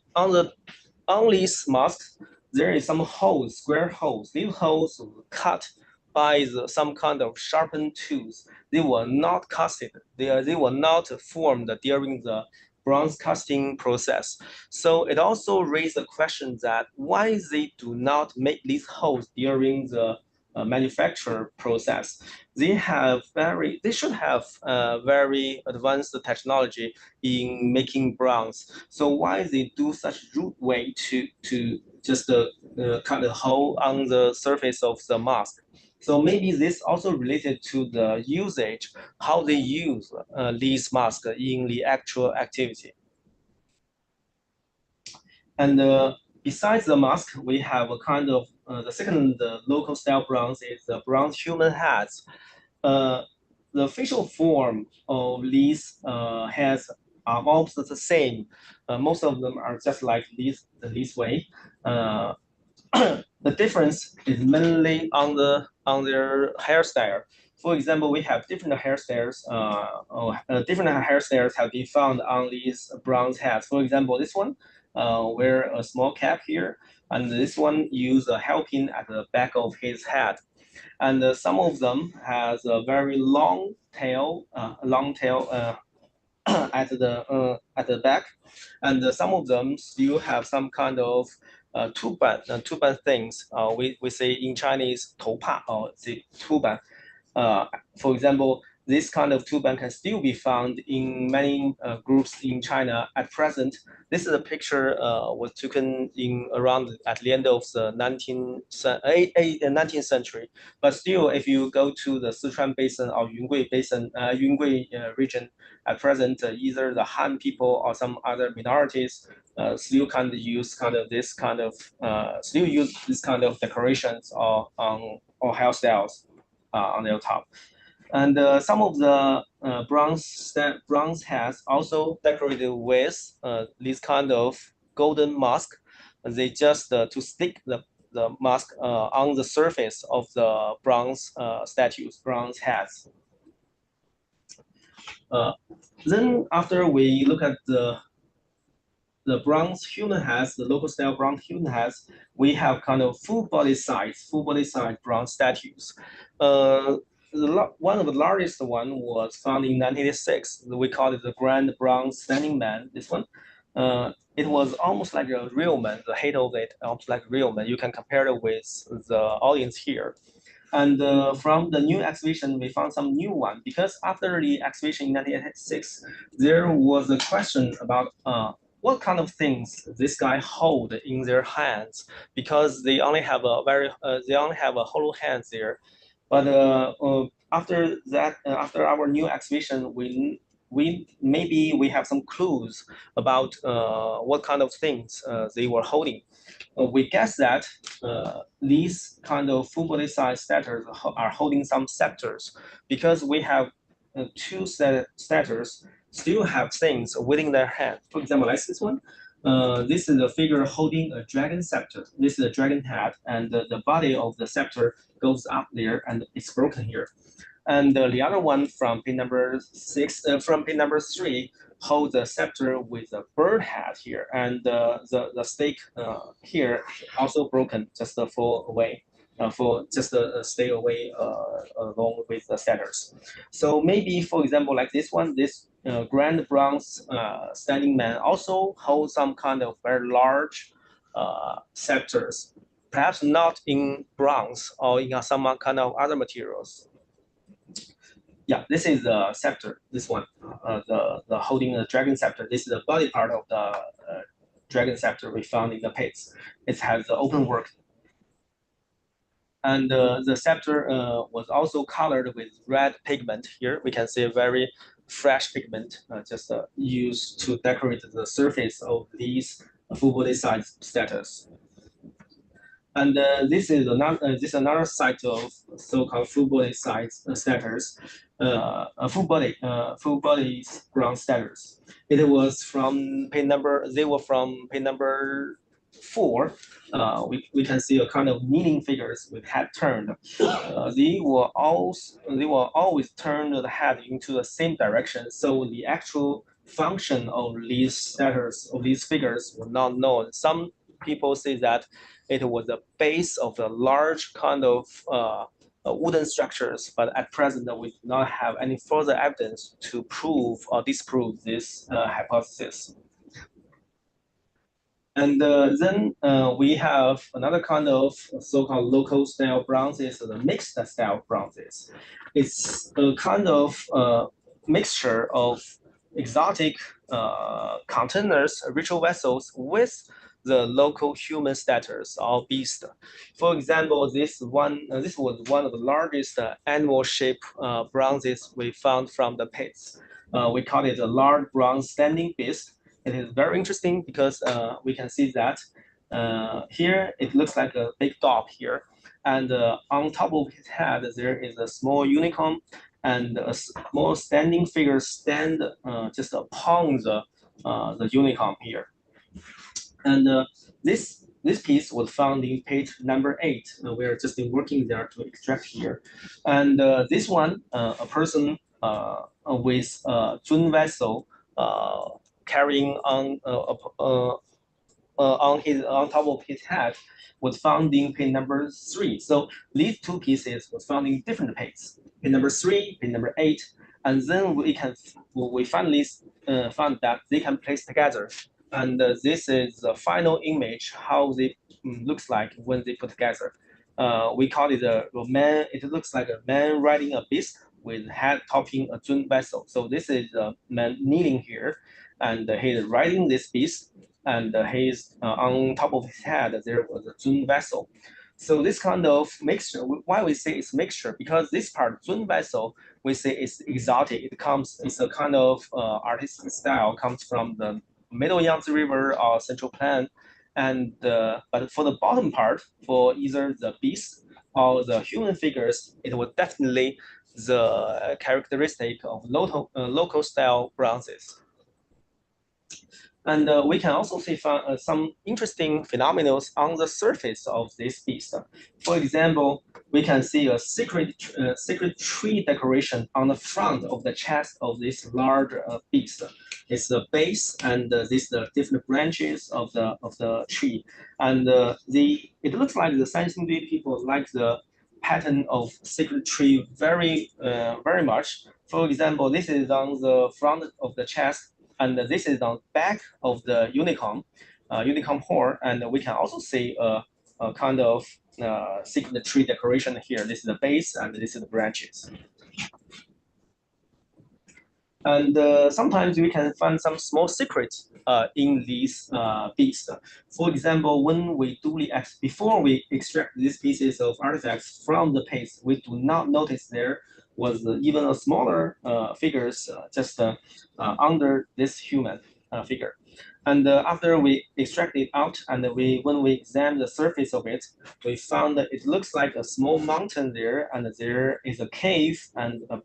On these masks, there is some holes, square holes. These holes were cut by some kind of sharpened tools. They were not casted. They were not formed during the bronze casting process. So it also raised the question that why they do not make these holes during the manufacture process. They should have very advanced technology in making bronze. So why they do such rude way to just cut a hole on the surface of the mask? So maybe this also related to the usage, how they use these masks in the actual activity. And besides the mask, we have a kind of the second local style bronze is the bronze human heads. The facial form of these heads are almost the same. Most of them are just like this way. The difference is mainly on their hairstyle. For example, we have different hairstyles. Different hairstyles have been found on these bronze heads. For example, this one wear a small cap here, and this one use a hairpin at the back of his head. And some of them has a very long tail, at the back, and some of them still have some kind of tuban things. We say in Chinese 头帕 or the tuban. For example, this kind of tuban can still be found in many groups in China at present. This is a picture was taken in around at the end of the 19th century. But still, if you go to the Sichuan Basin or Yunnan Basin, Yunnan region at present, either the Han people or some other minorities still kind of use still use this kind of decorations or hairstyles on their top. And some of the bronze heads also decorated with this kind of golden mask. They just to stick the mask on the surface of the bronze statues, bronze heads. Then after we look at the bronze human heads, the local style bronze human heads, we have kind of full body size bronze statues. One of the largest one was found in 1986. We call it the Grand Bronze Standing Man. This one, it was almost like a real man. The height of it almost like a real man. You can compare it with the audience here. And from the new excavation, we found some new one because after the excavation in 1986, there was a question about what kind of things this guy hold in their hands because they only have a hollow hands there. But after that, after our new excavation, maybe we have some clues about what kind of things they were holding. We guess that these kind of full body size statues are holding some scepters because we have two statues still have things within their hand. For example, like this one. This is a figure holding a dragon scepter. This is a dragon head, and the body of the scepter goes up there, and it's broken here. And the other one from pin number 6, from pin number 3, holds a scepter with a bird head here, and the stake here also broken, just to fall away, for just to stay away along with the setters. So maybe, for example, like this one, this grand bronze standing man also holds some kind of very large scepters, perhaps not in bronze or in some kind of other materials. Yeah, this is the scepter. This one, the holding a dragon scepter. This is the body part of the dragon scepter we found in the pits. It has the open work, and the scepter was also colored with red pigment. Here we can see a very fresh pigment, just used to decorate the surface of these full body size statues. And this is another site of so-called full body size statues, full body ground statues. It was from pin number. They were from pin number 4. We can see a kind of kneeling figures with head turned. They were always turned the head into the same direction. So the actual function of these statues, of these figures, were not known. Some people say that it was the base of a large kind of wooden structures, but at present we do not have any further evidence to prove or disprove this hypothesis. And then we have another kind of so-called local style bronzes, the mixed style bronzes. It's a kind of mixture of exotic containers, ritual vessels with the local human statues or beast. For example, this was one of the largest animal-shaped bronzes we found from the pits. We call it a large bronze standing beast. It is very interesting because we can see that here it looks like a big dog here, and on top of his head there is a small unicorn, and a small standing figure stand just upon the unicorn here. And this piece was found in page number 8. We are just working there to extract here. And this one, a person with a Zun vessel carrying on top of his head was found in pin number 3. So these two pieces was found in different pages. Pin number 3, pin number 8, and then we finally found that they can place together. And this is the final image, how they looks like when they put together. We call it a man. It looks like a man riding a beast with head topping a Zun vessel. So this is a man kneeling here, and he is riding this beast, and he's on top of his head there was a Zun vessel. So this kind of mixture, why we say it's mixture, because this part Zun vessel we say it's exotic. It's a kind of artistic style, comes from the Middle Yangtze River or Central Plain, and but for the bottom part, for either the beast or the human figures, it was definitely the characteristic of local style bronzes. And we can also see some interesting phenomena on the surface of this beast. For example, we can see a secret tree decoration on the front of the chest of this large beast. It's the base, and these the different branches of the tree, and it looks like the Sanxingdui people like the pattern of secret tree very much. For example, this is on the front of the chest, and this is on the back of the unicorn horn, and we can also see a kind of secret tree decoration here. This is the base, and this is the branches. And sometimes we can find some small secrets in these beasts. For example, when we before we extract these pieces of artifacts from the pits, we do not notice their was even a smaller figures, just under this human figure. And after we extract it out, and when we examine the surface of it, we found that it looks like a small mountain there, and there is a cave and a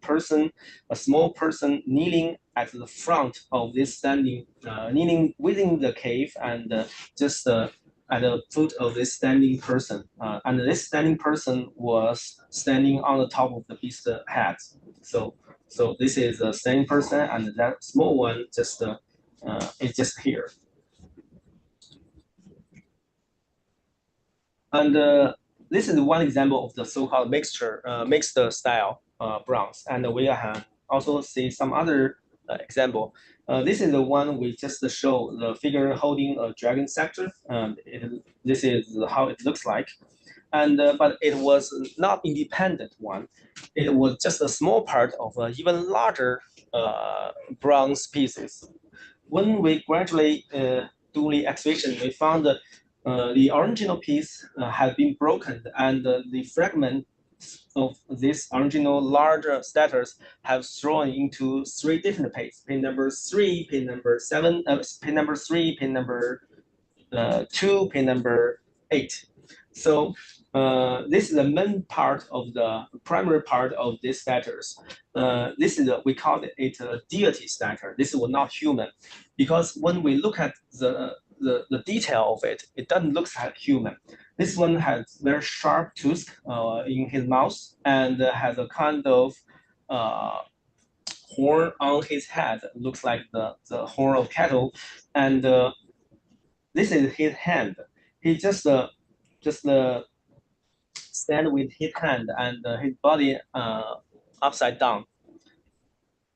small person kneeling at the front of this kneeling within the cave, and just at the foot of this standing person. And this standing person was standing on the top of the beast's head. So this is a standing person, and that small one just is just here. And this is one example of the so-called mixed style bronze. And we have also see some other example. This is the one we just show the figure holding a dragon scepter. This is how it looks like. And but it was not independent one. It was just a small part of even larger bronze pieces. When we gradually do the excavation, we found that the original piece had been broken, and the fragments of this original larger statues have thrown into three different pits: pin number 3, pin number 7, pin number 3, pin number 2, pin number 8. So this is the main part of the primary part of this statues. This is we call it a deity statue. This was not human, because when we look at the detail of it, it doesn't look like human. This one has very sharp tooth in his mouth, and has a kind of horn on his head. Looks like the horn of cattle, and this is his hand. He just stand with his hand and his body upside down.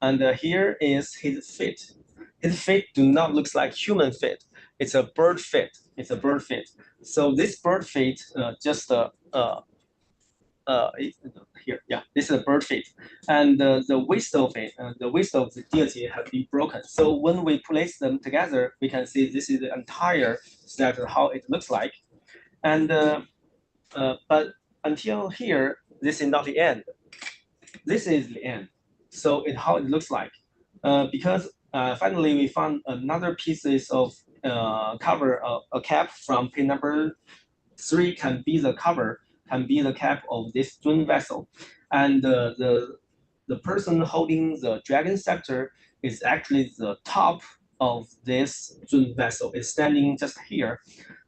And here is his feet. His feet do not look like human feet. It's a bird feet. It's a bird feet. So this bird feet just here, yeah, this is a bird feet, and the waist of it, the waist of the deity has been broken. So when we place them together, we can see this is the entire statue, how it looks like. And but until here, this is not the end. This is the end. So how it looks like. Because finally we found another pieces of cover, a cap from pin number 3 can be the cover, can be the cap of this twin vessel. And the person holding the dragon scepter is actually the top of this twin vessel. It's standing just here.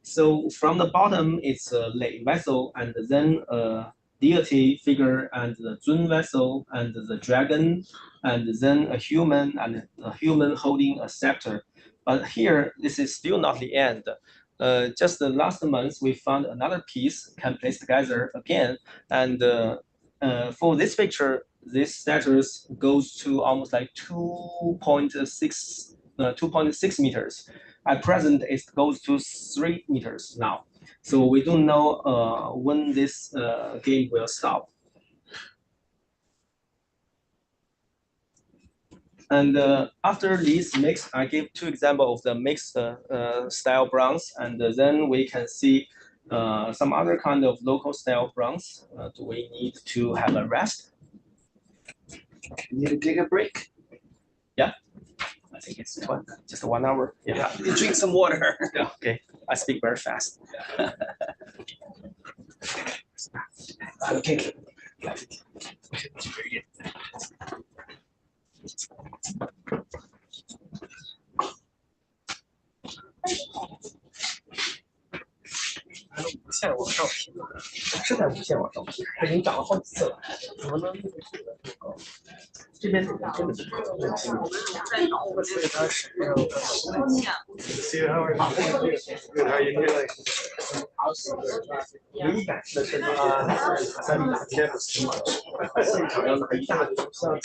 So from the bottom, it's a lay vessel, and then a deity figure, and the twin vessel, and the dragon, and then a human, and a human holding a scepter. But here, this is still not the end. Just the last month, we found another piece can place together again, and for this picture, this status goes to almost like 2.6 meters. At present, it goes to 3 meters now. So we don't know when this game will stop. And after this mix, I give 2 examples of the mixed style bronze, and then we can see some other kind of local style bronze. Do we need to have a rest? You need to take a break. Yeah, I think it's just 1 hour. Yeah, you drink some water. Yeah, okay. I speak very fast. Okay. 无限往上提的，是在无限往上提，它已经涨了好几次了，怎么能一直提的这么高？这边这个真的是这个问题，所以它是要的。See how are you? Good. How are you feeling? 唯一感知的是三米打天不行，现场要拿一大堆像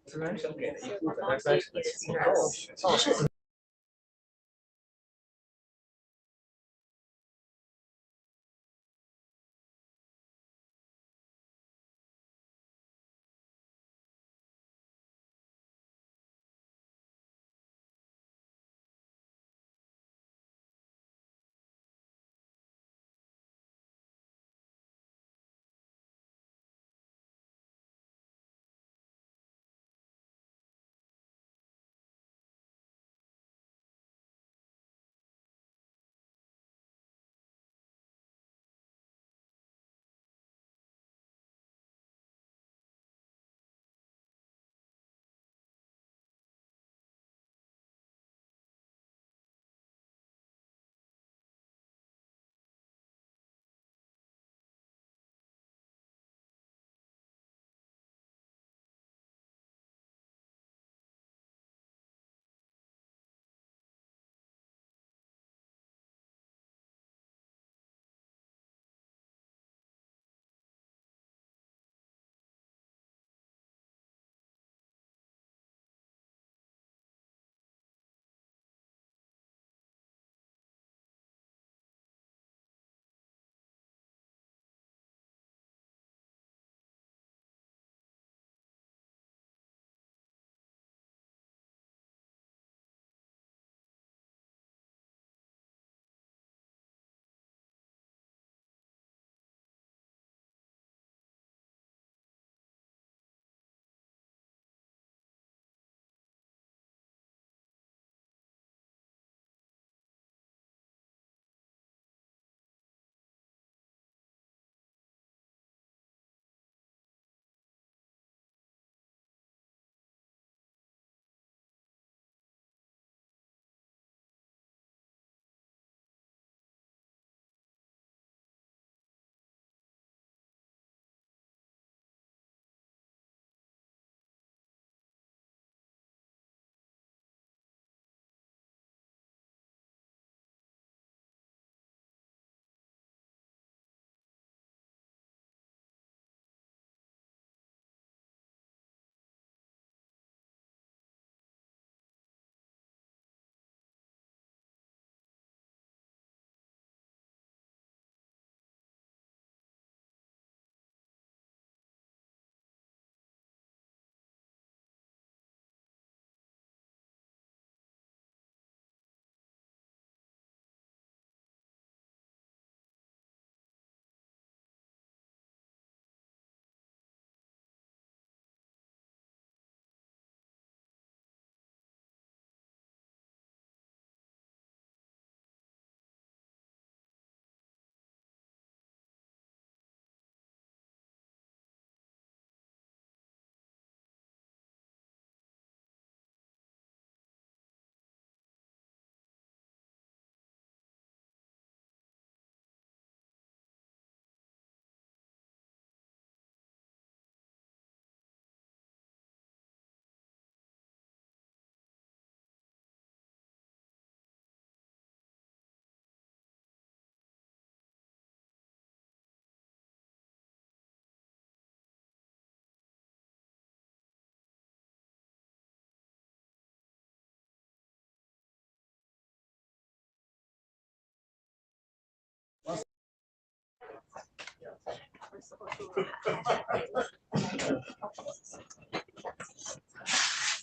自然省给了一部分，但自然省的钱不够。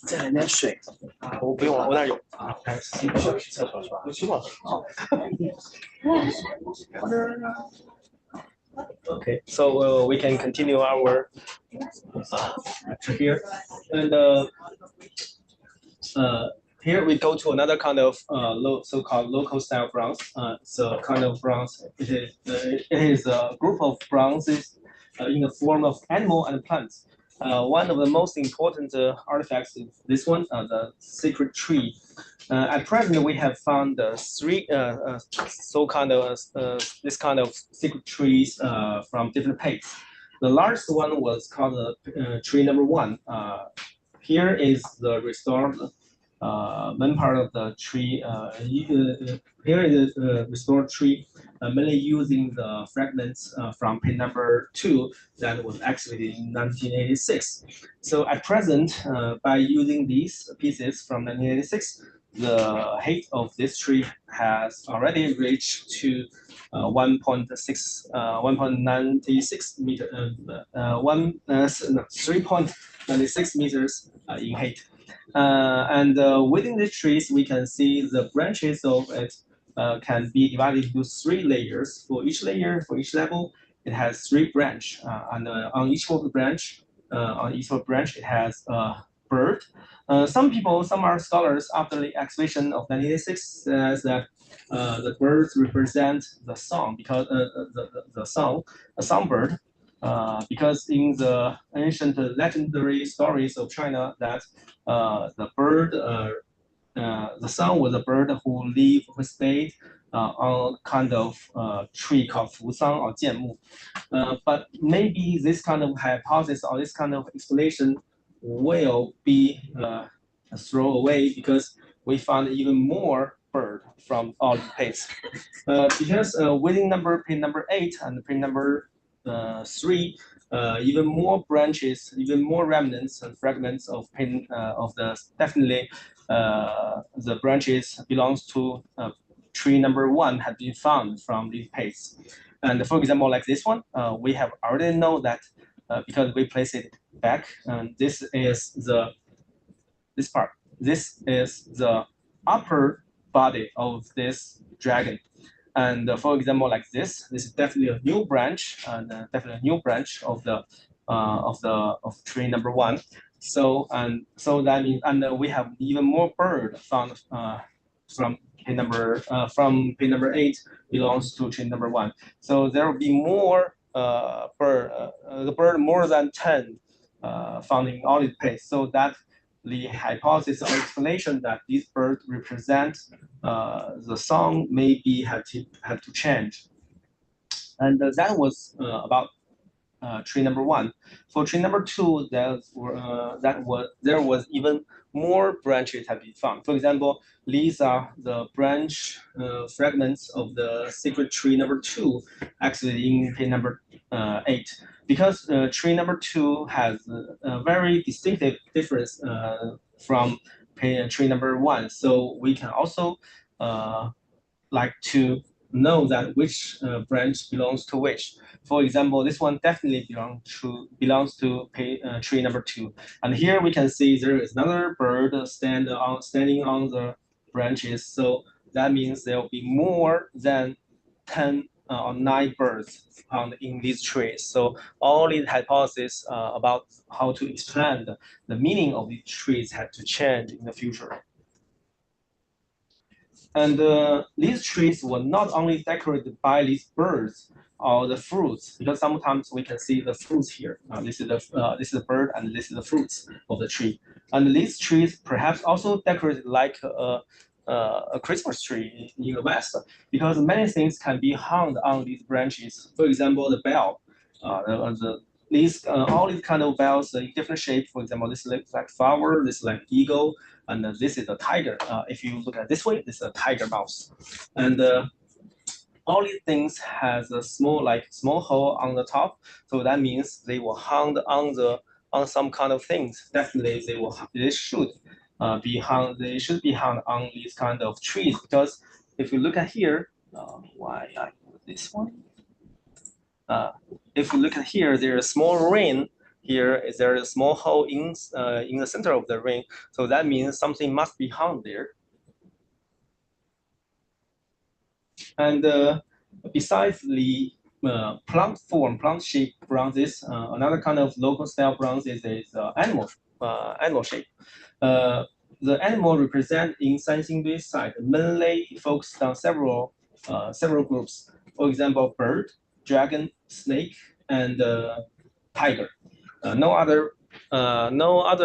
再来点水。我不用了，我那儿有。啊，去厕所是吧？我去过。Okay, so we can continue our lecture here, and here we go to another kind of so-called local style bronze. So kind of bronze. It is a group of bronzes in the form of animal and plants. One of the most important artifacts is this one, the sacred tree. At present, we have found three this kind of secret trees from different pates. The largest one was called tree number one. Here is the restored main part of the tree. Here is a restored tree, mainly using the fragments from pin number 2 that was excavated in 1986. So at present, by using these pieces from 1986, the height of this tree has already reached to 1.96 meter, 3.96 meters in height. And within the trees, we can see the branches of it can be divided into 3 layers. For each layer, for each level, it has 3 branches, and on each of the branch, it has a bird. Some are scholars after the excavation of 1986 says that the birds represent the sun because the sun, a songbird, because in the ancient legendary stories of China that the sun was a bird who stayed on kind of tree called Fusang or Jianmu. But maybe this kind of hypothesis or this kind of explanation will be thrown away because we found even more bird from all the pits. Because within pin number 8 and pin number 3, even more branches, even more remnants and fragments of pin of the definitely the branches belongs to tree number 1 had been found from these pits. And for example, like this one, we have already know that because we place it back, and this is this part. This is the upper body of this dragon. And for example, like this is definitely a new branch, and definitely a new branch of tree number 1. So that means, and we have even more bird found from pin number 8 belongs to tree number 1. So there will be more the bird more than 10 found in all these places. So that the hypothesis or explanation that these birds represent the song maybe had to change. And that was about tree number 1. For tree number 2, there was even more branches have been found. For example, these are the branch fragments of the secret tree number 2, actually in pin number 8. Because tree number 2 has a very distinctive difference from tree number 1, so we can also like to know that which branch belongs to which. For example, this one definitely belongs to tree number 2. And here we can see there is another bird standing on the branches. So that means there will be more than 10 or 9 birds found in these trees. So all these hypotheses about how to explain the meaning of these trees had to change in the future. And these trees were not only decorated by these birds or the fruits, because sometimes we can see the fruits here. This is the bird, and this is the fruits of the tree. And these trees perhaps also decorated like a Christmas tree in the West, because many things can be hung on these branches. For example, the bell, all these kind of bells in different shapes. For example, this looks like flower, this is like eagle, and this is a tiger. If you look at this way, this is a tiger mouse. And all these things has a small hole on the top, so that means they were hung on some kind of things. Definitely, they should be hung. They should be hung on these kind of trees, because if you look at here, why I put this one? If you look at here, there's a small ring. Here is there a small hole in the center of the ring, so that means something must be hung there. And besides the plant-shaped bronzes, another kind of local style bronzes is animal shape. The animal represent in Sanxingdui site mainly focused on several groups. For example, bird, dragon, snake, and tiger. No other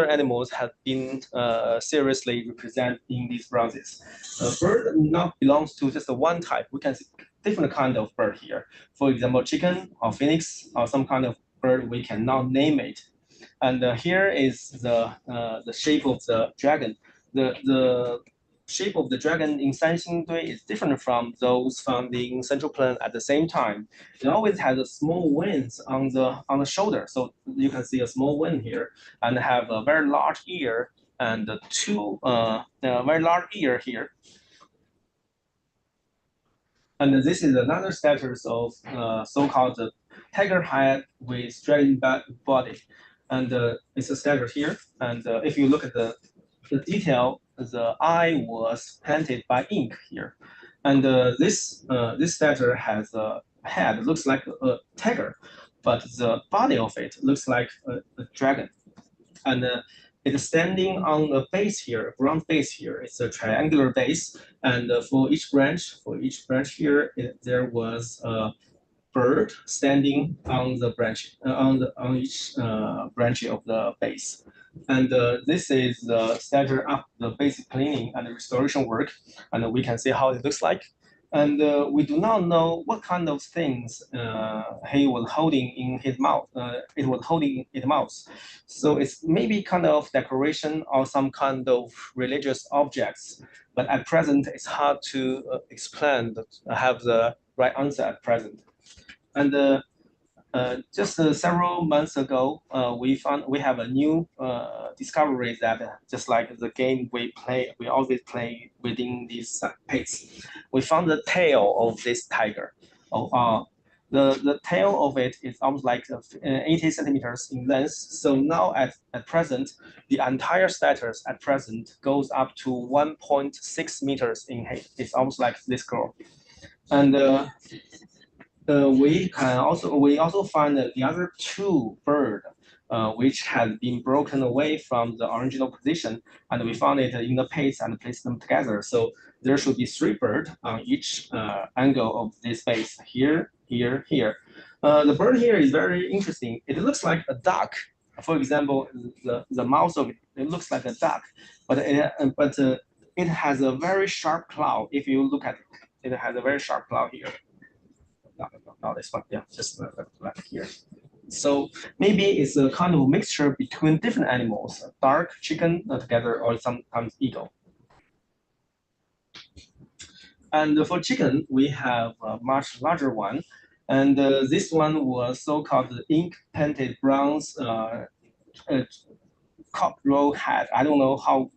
animals have been seriously represented in these bronzes. Bird not belongs to just one type. We can see different kind of bird here. For example, chicken or phoenix or some kind of bird we cannot name it. And here is the shape of the dragon. the shape of the dragon in Sanxingdui is different from those found in Central Plain at the same time. It always has a small wings on the shoulder, so you can see a small wing here, and have a very large ear and two very large ear here. And this is another status of so-called tiger head with dragon body, and it's a status here. And if you look at the detail, the eye was painted by ink here, and this statue has a head looks like a tiger, but the body of it looks like a dragon, and it's standing on a base here, ground base here. It's a triangular base, and for each branch here, there was a bird standing on the branch on each branch of the base. And this is the statue of the basic cleaning and restoration work, and we can see how it looks like. And we do not know what kind of things he was holding in his mouth. It was holding in his mouth, so it's maybe kind of decoration or some kind of religious objects. But at present, it's hard to explain, have the right answer at present. And just several months ago, we have a new discovery that just like the game we always play within these pits. We found the tail of this tiger. The tail of it is almost like 80 centimeters in length. So now at present, the entire status at present goes up to 1.6 meters in height. It's almost like this girl. And we also find that the other two bird, which had been broken away from the original position, and we found it in the pits and placed them together. So there should be three birds on each angle of this base, here, here, here. The bird here is very interesting. It looks like a duck. For example, the mouth of it looks like a duck, but it has a very sharp claw. If you look at it, it has a very sharp claw here. Not this one, yeah, just like here. So maybe it's a kind of mixture between different animals, duck, chicken together, or sometimes eagle. And for chicken, we have a much larger one. And this one was so-called ink painted bronze cockroach head. I don't know how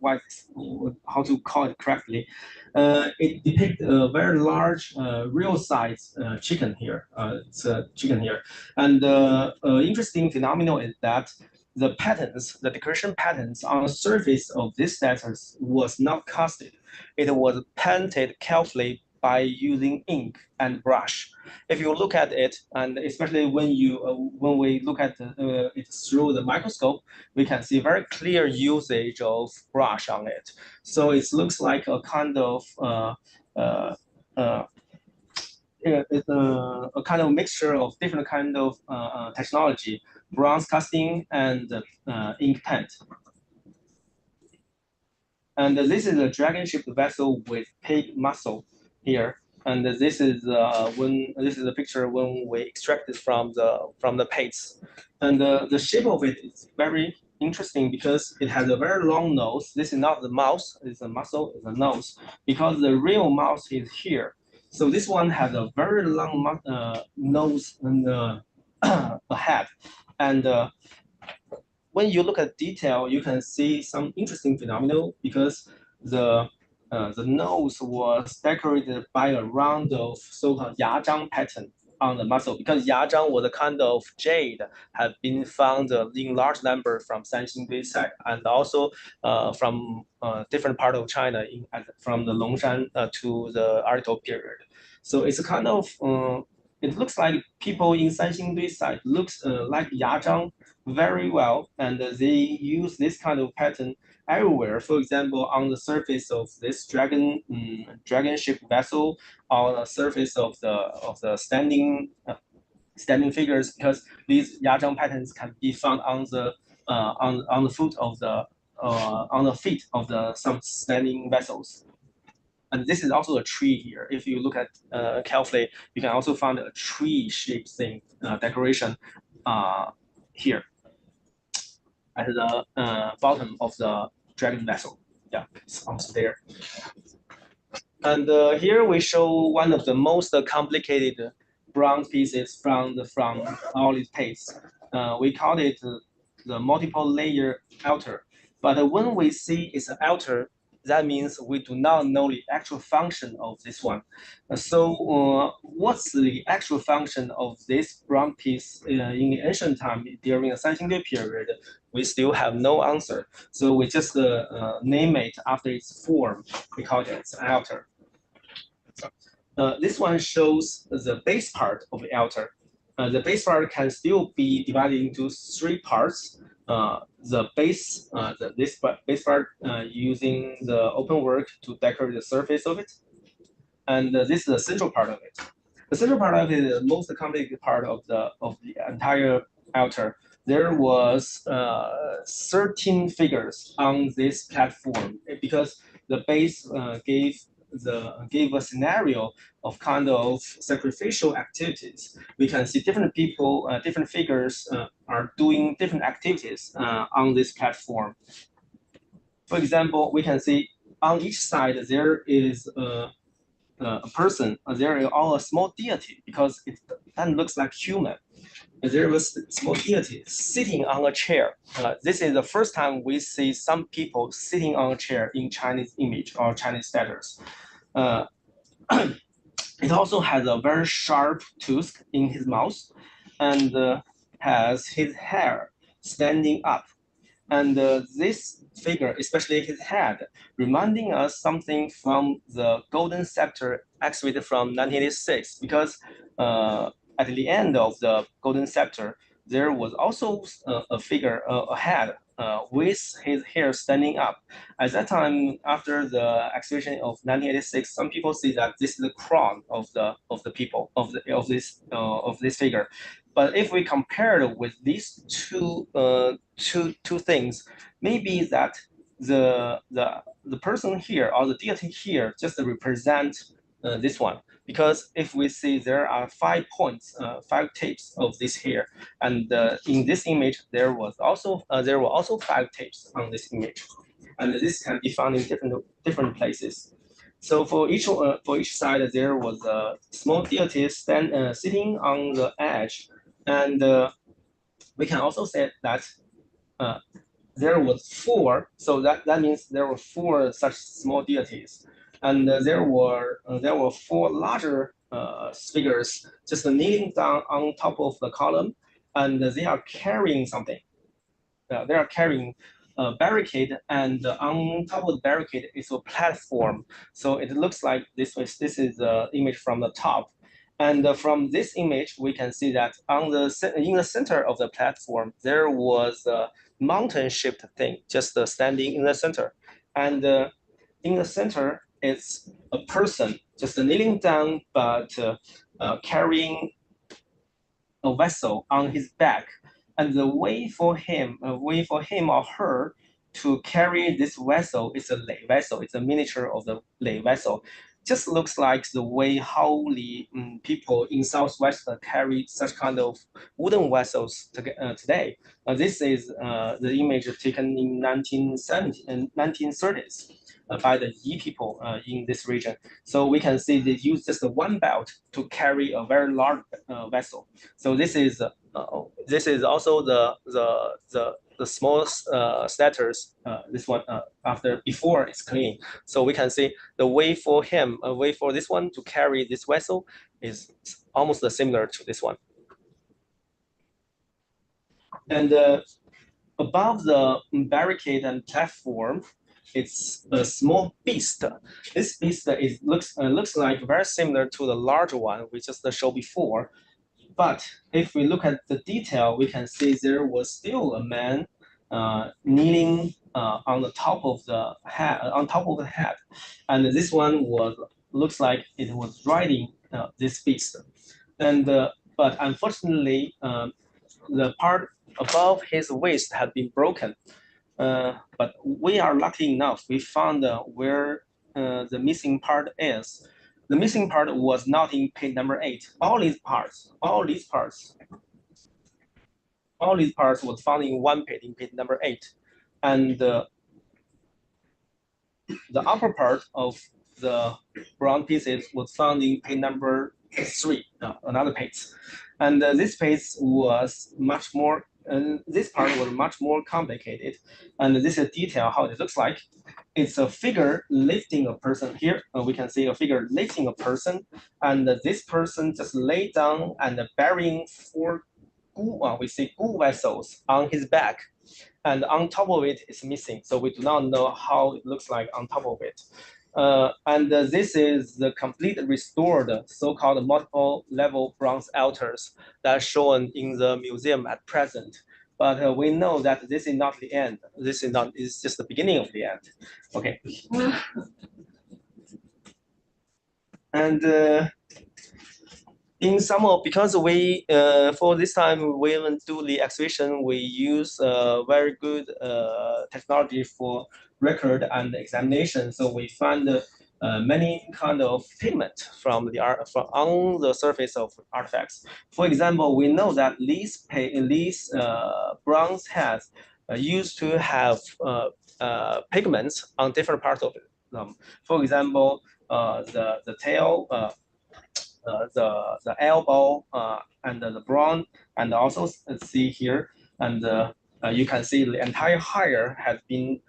to call it correctly. It depicts a very large, real size chicken here. It's a chicken here, and interesting phenomenon is that the patterns, the decoration patterns on the surface of this status was not casted. It was painted carefully by using ink and brush. If you look at it, and especially when we look at it through the microscope, we can see very clear usage of brush on it. So it looks like a kind of it's a kind of mixture of different kind of technology, bronze casting and ink paint. And this is a dragon-shaped vessel with pig muscle here. And this is a picture when we extract it from the pits. And the shape of it is very interesting because it has a very long nose. This is not the mouth, it's a muscle, it's a nose, because the real mouth is here. So this one has a very long nose and a head. And when you look at detail, you can see some interesting phenomena because the nose was decorated by a round of so-called yazhang pattern on the muscle, because yazhang was a kind of jade had been found in large number from Sanxingdui side, and also from different part of China, from the Longshan to the Arito period. So it's a kind of it looks like people in Sanxingdui side looks like yazhang very well, and they use this kind of pattern everywhere. For example, on the surface of this dragon-shaped vessel, on the surface of the standing figures, because these yazhang patterns can be found on the foot of the on the feet of some standing vessels. And this is also a tree here. If you look at carefully, you can also find a tree-shaped thing decoration here at the bottom of the dragon vessel. Yeah, it's also there. And here we show one of the most complicated bronze pieces from all these paste. We call it the multiple layer altar. But when we see it's an altar, that means we do not know the actual function of this one. So what's the actual function of this bronze piece in the ancient time during the Sanxingdui period? We still have no answer. So we just name it after its form. We call it an altar. This one shows the base part of the altar. The base part can still be divided into three parts. This base part using the open work to decorate the surface of it, and this is the central part of it. The central part of it is the most complicated part of the entire altar. There was 13 figures on this platform because the base gave a scenario of kind of sacrificial activities. We can see different people, different figures are doing different activities on this platform. For example, we can see on each side there is a person, there is all a small deity because it then looks like human. There was a small deity sitting on a chair. This is the first time we see some people sitting on a chair in Chinese image or Chinese statues. It also has a very sharp tooth in his mouth and has his hair standing up. And this figure, especially his head, reminding us something from the golden scepter excavated from 1986, because at the end of the golden scepter, there was also a figure, a head with his hair standing up. At that time, after the excavation of 1986, some people see that this is the crown of the people of this figure. But if we compare it with these two things, maybe that the person here or the deity here just represent this one. Because if we see there are 5 points, 5 tips of this hair, and in this image there were also 5 tips on this image, and this can be found in different places. So for each side there was a small deity sitting on the edge, and we can also say that there was 4. So that means there were 4 such small deities, and there were 4 larger figures just kneeling down on top of the column, and they are carrying something. They are carrying a barricade, and on top of the barricade is a platform. So it looks like this is the image from the top. And from this image, we can see that in the center of the platform, there was a mountain-shaped thing just standing in the center. And in the center, it's a person just kneeling down, but carrying a vessel on his back. And the way for him or her to carry this vessel is a lei vessel. It's a miniature of the lei vessel. Just looks like the way how the people in Southwest carry such kind of wooden vessels today. This is the image taken in 1970 and 1930s by the Yi people in this region. So we can see they use just one belt to carry a very large vessel. So this is also the small status. This one before it's clean. So we can see the way for this one to carry this vessel is almost similar to this one. And above the barricade and platform, it's a small beast. This beast looks like very similar to the larger one we just showed before. But if we look at the detail, we can see there was still a man kneeling on the top of the head, and this one looks like it was riding this beast. And but unfortunately, the part above his waist had been broken. But we are lucky enough. We found where the missing part is. The missing part was not in page number 8. All these parts was found in one page, in page number 8. And the upper part of the bronze pieces was found in page number 3, another page. And this page was much more, this part was much more complicated. And this is a detail how it looks like. It's a figure lifting a person. Here we can see a figure lifting a person, and this person just lay down and burying 4 we see gu vessels on his back, and on top of it is missing. So we do not know how it looks like on top of it. And this is the complete restored so-called multiple level bronze altars that are shown in the museum at present. But we know that this is not the end. This is not, it's just the beginning of the end. Okay. And in some of, because we, for this time, we even do the excavation, we use very good technology for record and examination. So we find many kind of pigment from the art from on the surface of artifacts. For example, we know that these bronze heads used to have pigments on different parts of them. For example, the tail, the elbow, and the brawn, and also see here, and you can see the entire hair has been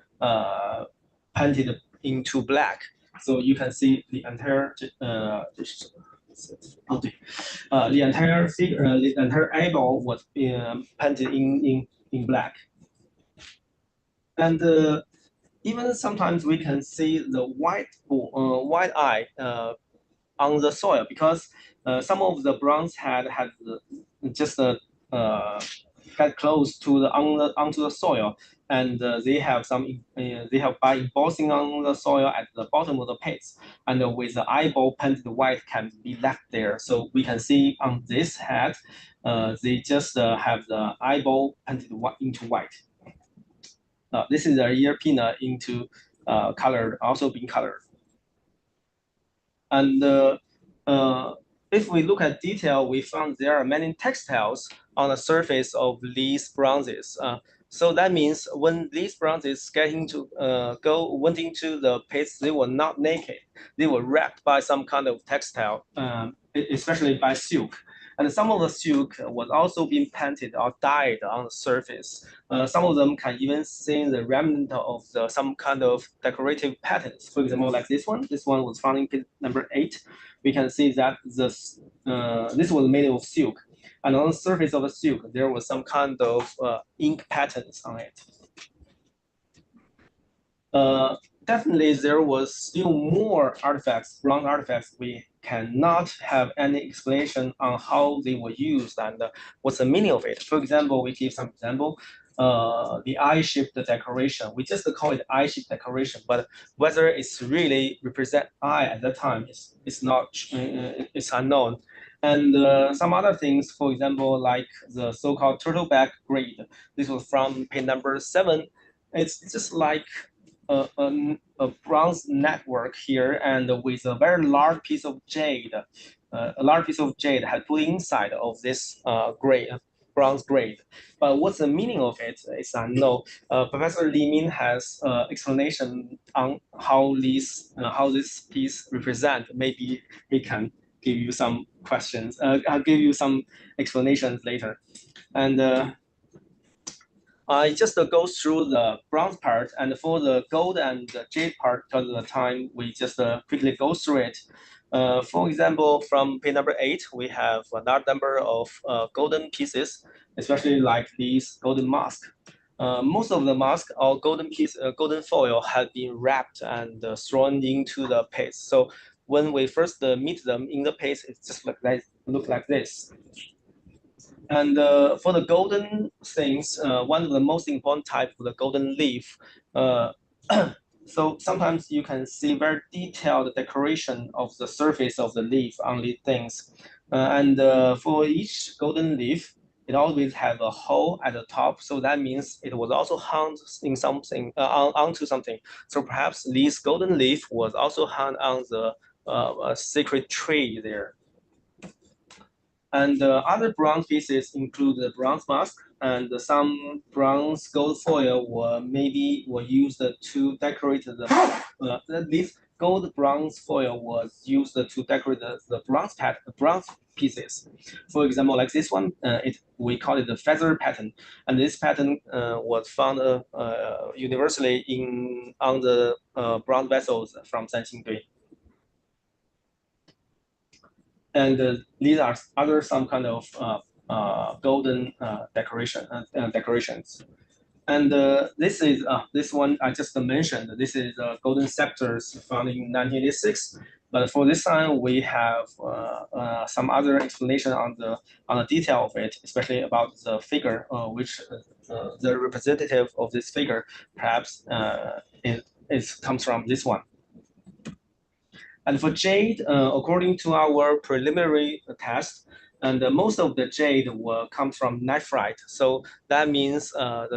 painted into black. So you can see the entire the entire figure, the entire eyeball was painted in black. And even sometimes we can see the white eye on the soil, because some of the bronze had just get close to the onto the soil, and they have by embossing on the soil at the bottom of the pits, and with the eyeball painted white can be left there. So we can see on this head, they just have the eyeball painted into white. This is a ear pinna into colored, also being colored. And if we look at detail, we found there are many textiles on the surface of these bronzes. So that means when these bronzes went into the pits, they were not naked. They were wrapped by some kind of textile, especially by silk. And some of the silk was also being painted or dyed on the surface. Some of them can even see the remnant of some kind of decorative patterns. For example, like this one. This one was found in page number 8. We can see that this was made of silk. And on the surface of the silk, there was some kind of ink patterns on it. Definitely, there was still more artifacts, bronze artifacts. We cannot have any explanation on how they were used and what's the meaning of it. For example, we give some example. The eye-shaped decoration. We just call it eye-shaped decoration, but whether it's really represent eye at that time is not, it's unknown. And some other things, for example, like the so-called turtleback grade. This was from page number 7. It's just like a bronze network here, and with a very large piece of jade, a large piece of jade had put inside of this bronze grade. But what's the meaning of it is unknown. Professor Li Min has explanation on how this piece represent. Maybe he can give you some questions. I'll give you some explanations later. And I just go through the bronze part, and for the gold and the jade part, because of the time, we just quickly go through it. For example, from page number 8, we have a large number of golden pieces, especially like these golden masks. Most of the masks or golden foil had been wrapped and thrown into the paste. So when we first meet them in the paste, it's just look like this. And for the golden things, one of the most important type of the golden leaf. So sometimes you can see very detailed decoration of the surface of the leaf on these things. And for each golden leaf, it always have a hole at the top. So that means it was also hung in something, onto something. So perhaps this golden leaf was also hung on the sacred tree there. And other bronze pieces include the bronze mask, and some bronze gold foil were used to decorate this gold bronze foil was used to decorate the bronze pieces. For example, like this one, we call it the feather pattern, and this pattern was found universally on the bronze vessels from Sanxingdui. And these are some kind of golden decorations. And this one I just mentioned. This is golden scepters found in 1986. But for this time, we have some other explanation on the detail of it, especially about the figure, which the representative of this figure perhaps comes from this one. And for jade, according to our preliminary test, and most of the jade will come from nephrite. So that means at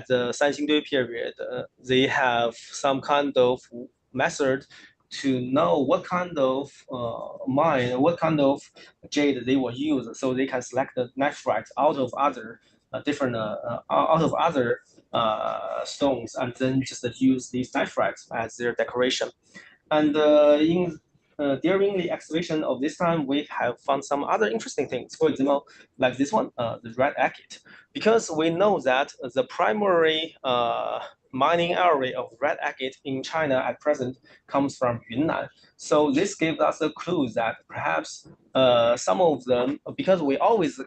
the Sanxingdui period, they have some kind of method to know what kind of mine, what kind of jade they will use, so they can select the nephrite out of other stones, and then just use these nephrites as their decoration. And during the excavation of this time, we have found some other interesting things. For example, like this one, the red agate, because we know that the primary mining area of red agate in China at present comes from Yunnan. So this gives us a clue that perhaps some of them, because we always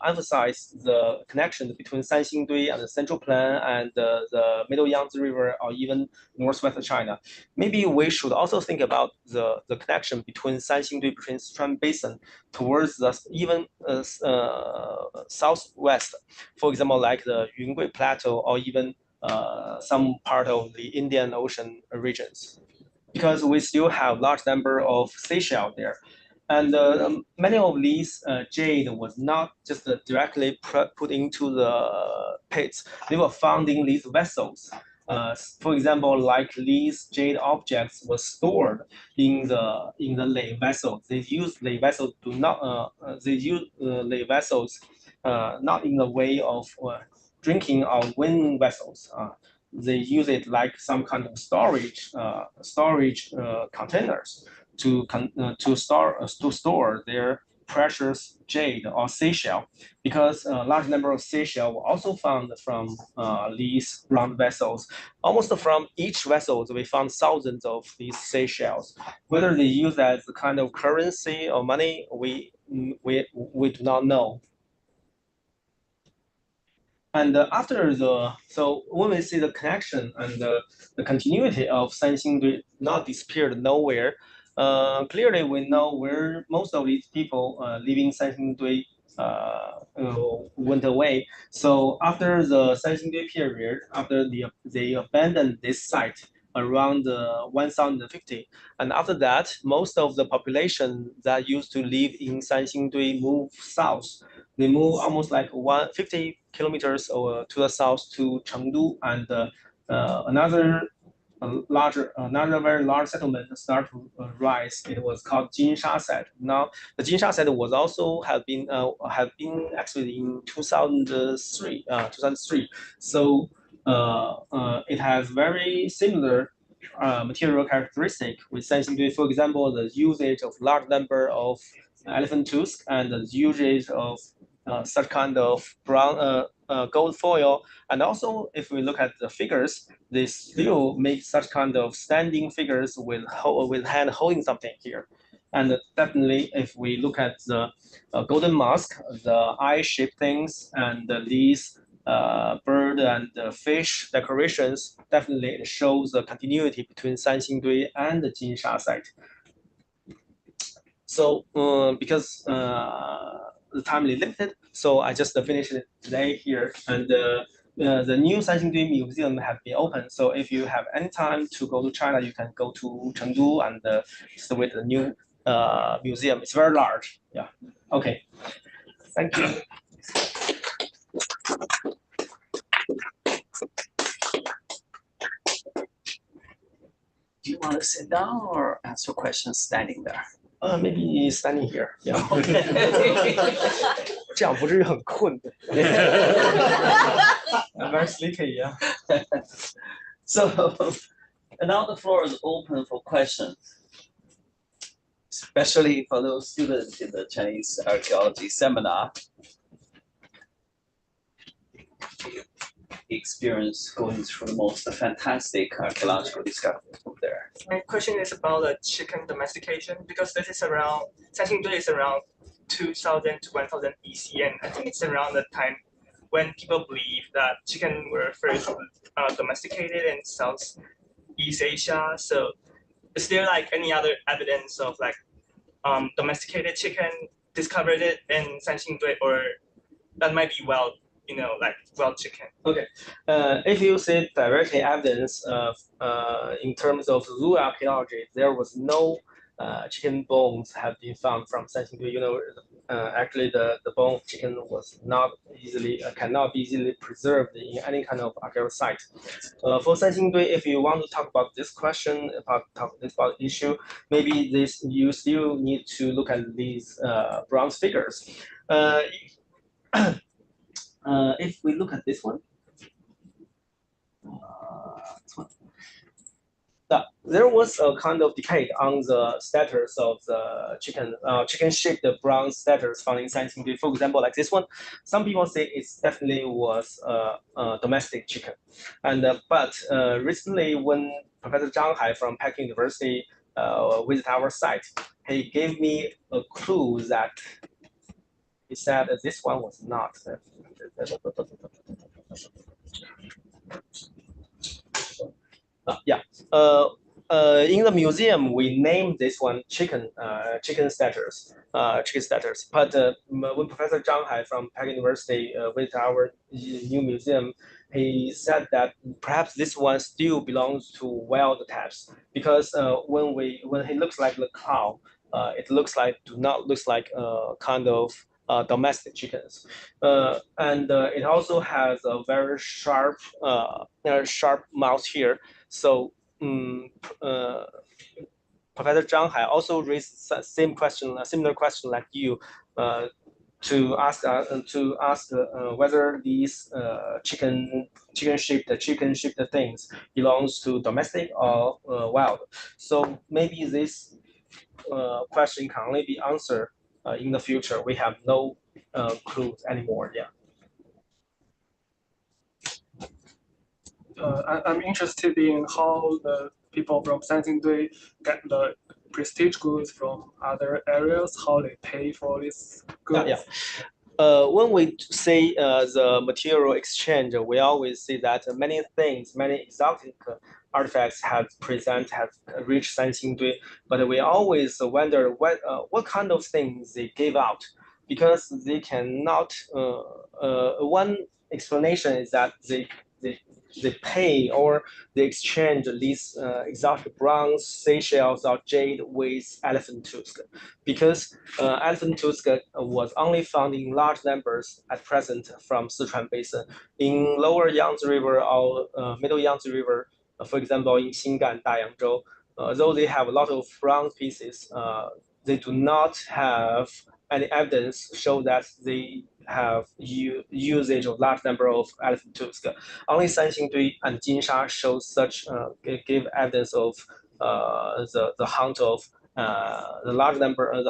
emphasize the connection between Sanxingdui and the Central Plain and the Middle Yangtze River, or even northwest China, maybe we should also think about the connection between Sanxingdui, between Sichuan Basin, towards the even southwest. For example, like the Yungui Plateau, or even some part of the Indian Ocean regions, because we still have large number of seashell there. And many of these jade was not just directly put into the pits. They were found in these vessels. For example, like these jade objects were stored in the lay vessels. They use lay vessels not in the way of drinking or wind vessels. They use it like some kind of storage containers to store their precious jade or seashell, because a large number of seashell were also found from these round vessels. Almost from each vessel, we found thousands of these seashells. Whether they use as a kind of currency or money, we do not know. And so when we see the connection and the continuity of Sanxingdui not disappeared nowhere, clearly we know where most of these people living Sanxingdui went away. So after the Sanxingdui period, after they abandoned this site around 1050, and after that, most of the population that used to live in Sanxingdui moved south. They move almost like 150 kilometers to the south to Chengdu, and another very large settlement started to rise. It was called Jinsha site. Now the Jinsha site was also have been actually in 2003. So it has very similar material characteristic with Sanxingdui. For example, the usage of large number of elephant tooth, and the usage of such kind of brown gold foil. And also, if we look at the figures, they still make such kind of standing figures with hand holding something here. And definitely, if we look at the golden mask, the eye-shaped things, and these bird and fish decorations, definitely it shows the continuity between Sanxingdui and the Jinsha site. So because the time is limited, so I just finished it today here. And the new Sanxingdui Museum have been open. So if you have any time to go to China, you can go to Chengdu and visit the new museum. It's very large. Yeah. Okay. Thank you. Do you want to sit down or answer questions standing there? Maybe standing here. Yeah. Okay. 这样不至于很困。I'm very sleepy, yeah. So now the floor is open for questions, especially for those students in the Chinese archaeology seminar. Experience going through the most fantastic archaeological discoveries over there. My question is about the chicken domestication because this is around Sanxingdui is around 2000 to 1000 BC, and I think it's around the time when people believe that chicken were first domesticated in Southeast Asia. So, is there like any other evidence of like domesticated chicken discovered it in Sanxingdui, or that might be wild, like wild chicken? Okay, if you say directly evidence of in terms of zoo archaeology, there was no chicken bones have been found from Sanxingdui. Actually the bone of chicken was not easily cannot be easily preserved in any kind of archaeological site. For Sanxingdui, if you want to talk about this question about issue, maybe you still need to look at these bronze figures. If we look at this one. There was a kind of debate on the status of the chicken-shaped bronze statues found in Sanxingdui. For example, like this one, some people say it definitely was a domestic chicken, and but recently when Professor Zhang Hai from Peking University visited our site, he gave me a clue that he said that this one was not. In the museum, we named this one chicken statues. But when Professor Zhang Hai from Peking University visited our new museum, he said that perhaps this one still belongs to wild types because when he looks like the cow, it do not looks like kind of domestic chickens, and it also has a very sharp mouth here. So Professor Zhang Hai also raised similar question like you, to ask whether these chicken-shaped things belongs to domestic or wild. So maybe this question can only be answered in the future. We have no clues anymore. Yeah. I'm interested in how the people from Sanxingdui get the prestige goods from other areas, how they pay for these goods. Yeah. When we say the material exchange, we always say that many exotic artifacts have reached Sanxingdui, but we always wonder what kind of things they gave out, because they cannot. One explanation is that they pay or they exchange these exotic bronze, seashells, or jade with elephant tusk, because elephant tusk was only found in large numbers at present from Sichuan Basin. In lower Yangtze River or middle Yangtze River, for example, in Xingan, Dayangzhou, though they have a lot of bronze pieces, they do not have any evidence show that they have usage of large number of elephant tusk. Only Sanxingdui and Jinsha show such give evidence of the hunt of large number of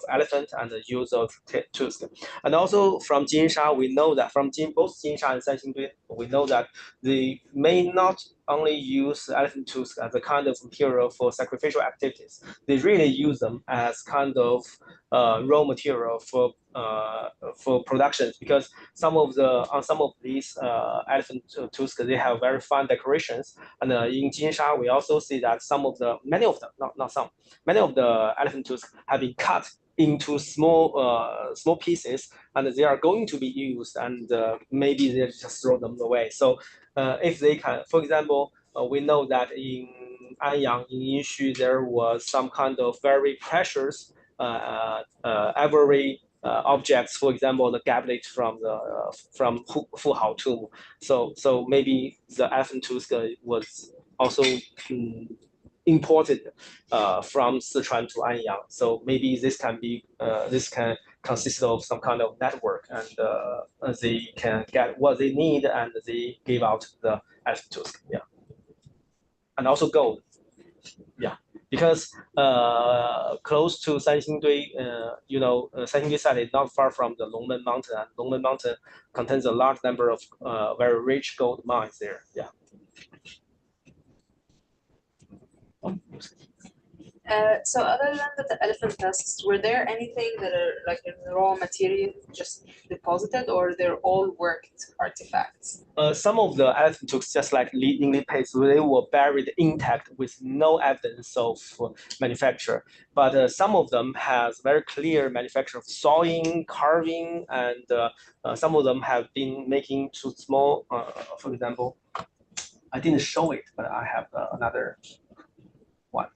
elephant and the use of tusk. And also from Jinsha, we know that both Jinsha and Sanxingdui, we know that they may not only use elephant tusk as a kind of material for sacrificial activities. They really use them as kind of raw material for productions, because some of these elephant tusk, they have very fine decorations. And in Jinsha, we also see that many of the elephant tusk have been cut into small pieces, and they are going to be used, and maybe they just throw them away. So if they can, for example, we know that in Anyang, in Yinxu, there was some kind of very precious ivory objects. For example, the goblet from Fuhao tomb. So maybe the elephant tusk was also imported from Sichuan to Anyang. So maybe this can consists of some kind of network, and they can get what they need, and they give out the elephant tusk. Yeah, and also gold. Yeah, because close to Sanxingdui, Sanxingdui site is not far from the Longmen Mountain, and Longmen Mountain contains a large number of very rich gold mines there. Yeah. So other than the elephant tusks, were there anything that are like in raw material just deposited, or they're all worked artifacts? Some of the elephant tusks, just like in the past, they were buried intact with no evidence of manufacture. But some of them has very clear manufacture of sawing, carving, and some of them have been making to small. For example, I didn't show it, but I have another one.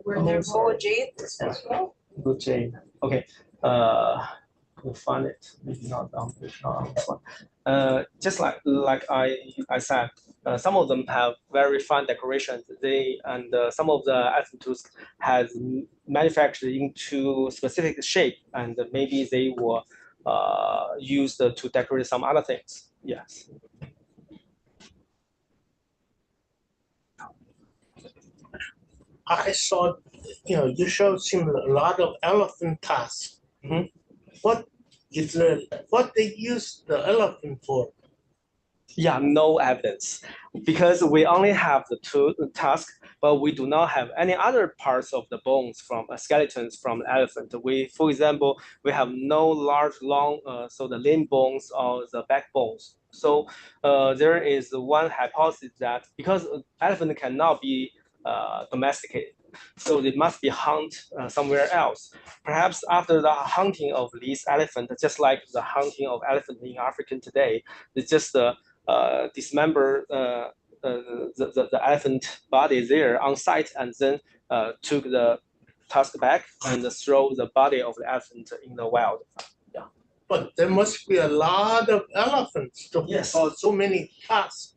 Were there raw jade as well? Good jade. Okay. We'll find it. Maybe not on this one. Just like I said, some of them have very fine decorations. Some of the elephant tusks has manufactured into specific shape, and maybe they were used to decorate some other things. Yes. I saw, you showed a lot of elephant tusks. Mm-hmm. What they use the elephant for? Yeah, no evidence, because we only have the two tusks, but we do not have any other parts of the bones from skeletons from the elephant. For example, we have no large, long, so the limb bones or the back bones. So there is one hypothesis that because elephant cannot be domesticated, so they must be hunted somewhere else. Perhaps after the hunting of these elephants, just like the hunting of elephant in Africa today, it's just dismember the elephant body there on site, and then took the tusk back and throw the body of the elephant in the wild. Yeah. But there must be a lot of elephants to Yes. for so many tusks.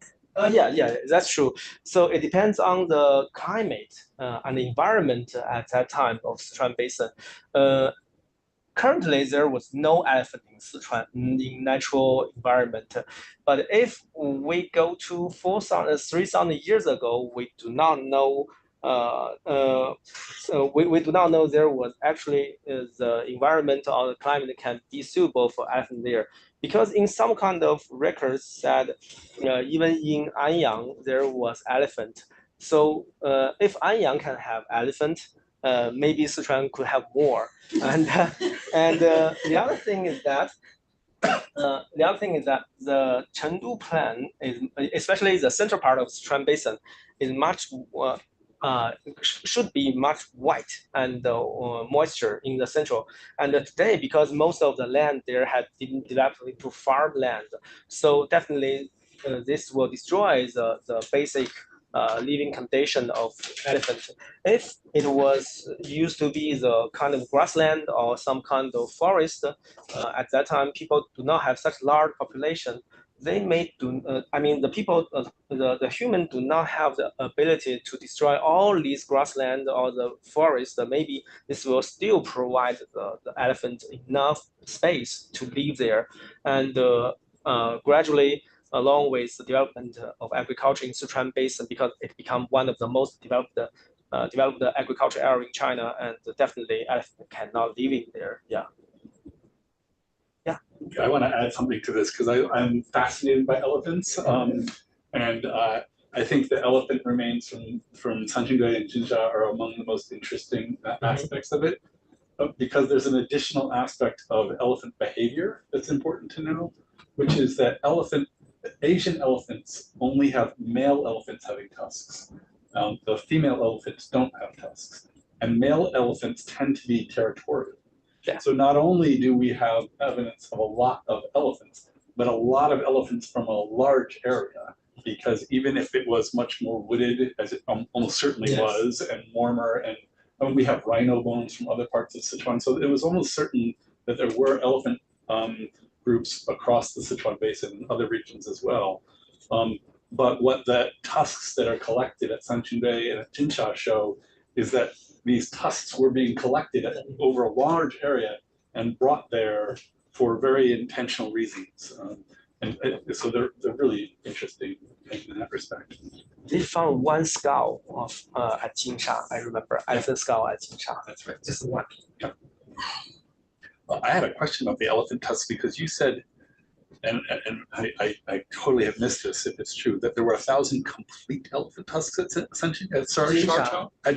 Yeah, that's true. So it depends on the climate and the environment at that time of Sichuan Basin. Currently, there was no elephant in Sichuan in natural environment. But if we go to 3,000 years ago, we do not know. So we do not know there was actually the environment or the climate can be suitable for elephant there, because in some kind of records said even in Anyang there was elephant. So if Anyang can have elephant, maybe Sichuan could have more. And the other thing is that the Chengdu Plain is, especially the central part of Sichuan Basin, is much should be much white and moisture in the central. And today, because most of the land there has been developed into farmland, so definitely this will destroy the basic living condition of elephant. If it was used to be the kind of grassland or some kind of forest, at that time people do not have such large population. They may do. The people, the human, do not have the ability to destroy all these grassland or the forest. Maybe this will still provide the elephant enough space to live there, and gradually, along with the development of agriculture in Sichuan Basin, because it become one of the most developed agriculture area in China, and definitely elephant cannot live in there. Yeah. Yeah. I want to add something to this because I'm fascinated by elephants, and I think the elephant remains from Sanxingdui and Jinsha are among the most interesting aspects of it, because there's an additional aspect of elephant behavior that's important to know, which is that Asian elephants only have male elephants having tusks. The female elephants don't have tusks. and male elephants tend to be territorial. Yeah. So not only do we have evidence of a lot of elephants, but a lot of elephants from a large area, because even if it was much more wooded, as it almost certainly Yes. was, and warmer, and we have rhino bones from other parts of Sichuan, so it was almost certain that there were elephant groups across the Sichuan Basin and other regions as well. But what the tusks that are collected at Sanxingdui and at Jinsha show is that these tusks were being collected over a large area and brought there for very intentional reasons. So they're really interesting in that respect. They found one skull of at Jinsha. I remember elephant skull at Jinsha. That's right. Just one. I had a question about the elephant tusks because you said, and I totally have missed this if it's true, that there were 1,000 complete elephant tusks at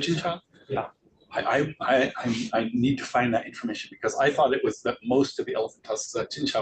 Jinsha. Yeah. I need to find that information because I thought it was that most of the elephant tusks at Jinsha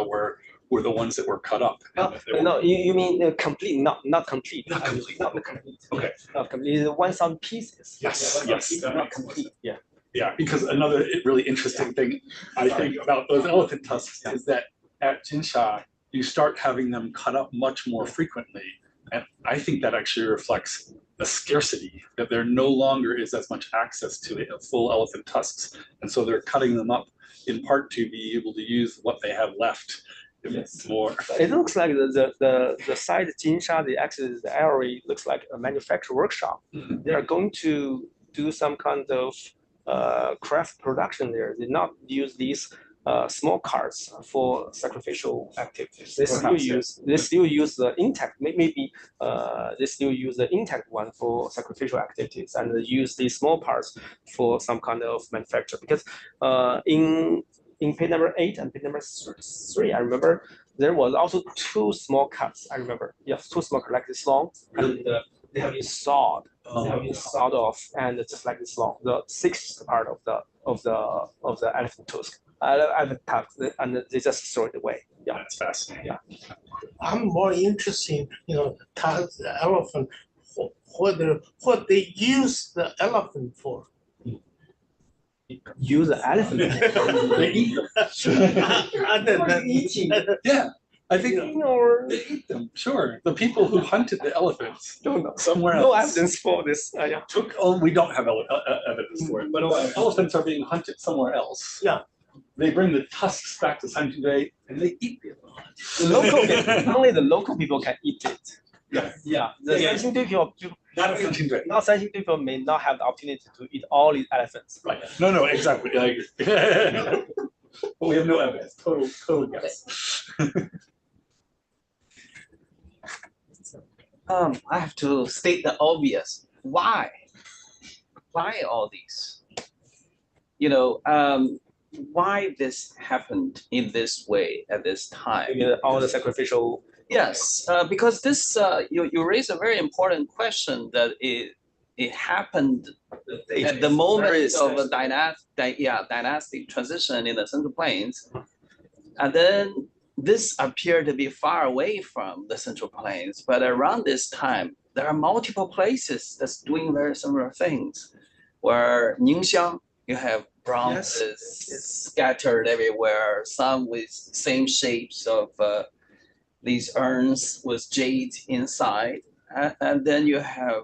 were the ones that were cut up. No, you mean complete, not complete. Not complete. Not complete. Okay. Not complete. 1,000 pieces. Yes. Yes. Not complete. Yeah. Yeah, because another really interesting thing I think about those elephant tusks is that at Jinsha, you start having them cut up much more frequently. And I think that actually reflects a scarcity, that there no longer is as much access to full elephant tusks. And so they're cutting them up in part to be able to use what they have left. Yes. More. It looks like the site Jinsha, the access the area looks like a manufacturing workshop. Mhm. They are going to do some kind of craft production there. They not use these small carts for sacrificial activities. They still use the intact, maybe they still use the intact one for sacrificial activities and use these small parts for some kind of manufacture. Because in page number 8 and page number 3, I remember there was also 2 small cuts. I remember, yes, 2 small cuts like this long, and they have been sawed. They have been sawed off, and just like this long, the 6th part of the elephant tusk. Elephant tusk, and they just throw it away. Yeah, That's fascinating. Yeah. I'm more interested, tusk the elephant, what they use the elephant for. Use the elephant. They eat them. Other than eating. Yeah, I think Or they eat them. Sure, the people who hunted the elephants don't know. somewhere else. No evidence for this. Yeah. We don't have evidence for it, but elephants are being hunted somewhere else. Yeah. They bring the tusks back to Sanxingdui and they eat the elephant. The local, only the local people can eat it. Yeah. Yeah. The Yeah. Sanxingdui people, Not at Sanxingdui. not Sanxingdui people may not have the opportunity to eat all these elephants. Right. No, exactly. I agree. But we have no evidence. Total guess. I have to state the obvious. Why? Why all these? Why this happened in this way at this time? All the sacrificial. Yes, because this you raise a very important question that it happened at the moment of a dynastic transition in the Central Plains, and then this appeared to be far away from the Central Plains. But around this time, there are multiple places that's doing very similar things. Where Ningxiang, you have bronzes scattered everywhere, some with same shapes of these urns with jade inside. And then you have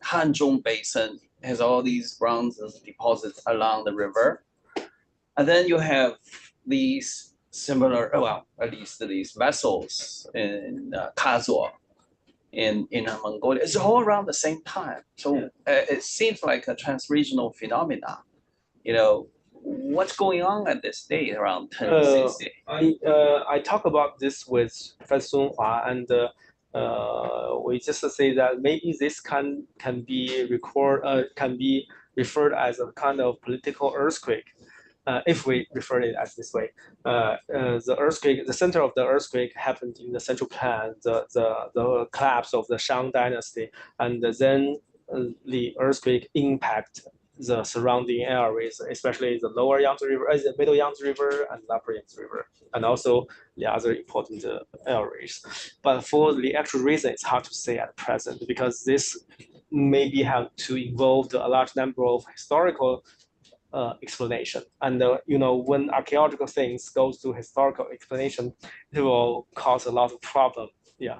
Hanzhong Basin has all these bronze deposits along the river. And then you have these similar, at least these vessels in Kazuo in Mongolia. It's all around the same time. So it seems like a transregional phenomenon. What's going on at this date around 1060? I talk about this with Professor Sun Hua, and we just say that maybe this can be referred as a kind of political earthquake, if we refer it as this way. The earthquake, the center of the earthquake happened in the Central Plain, the collapse of the Shang Dynasty, and then the earthquake impact the surrounding areas, especially the lower Yangtze River, the middle Yangtze River, and the upper Yangtze River, and also the other important areas. But for the actual reason, it's hard to say at present, because this maybe have to involve a large number of historical explanation. And when archaeological things goes to historical explanation, it will cause a lot of problem. Yeah.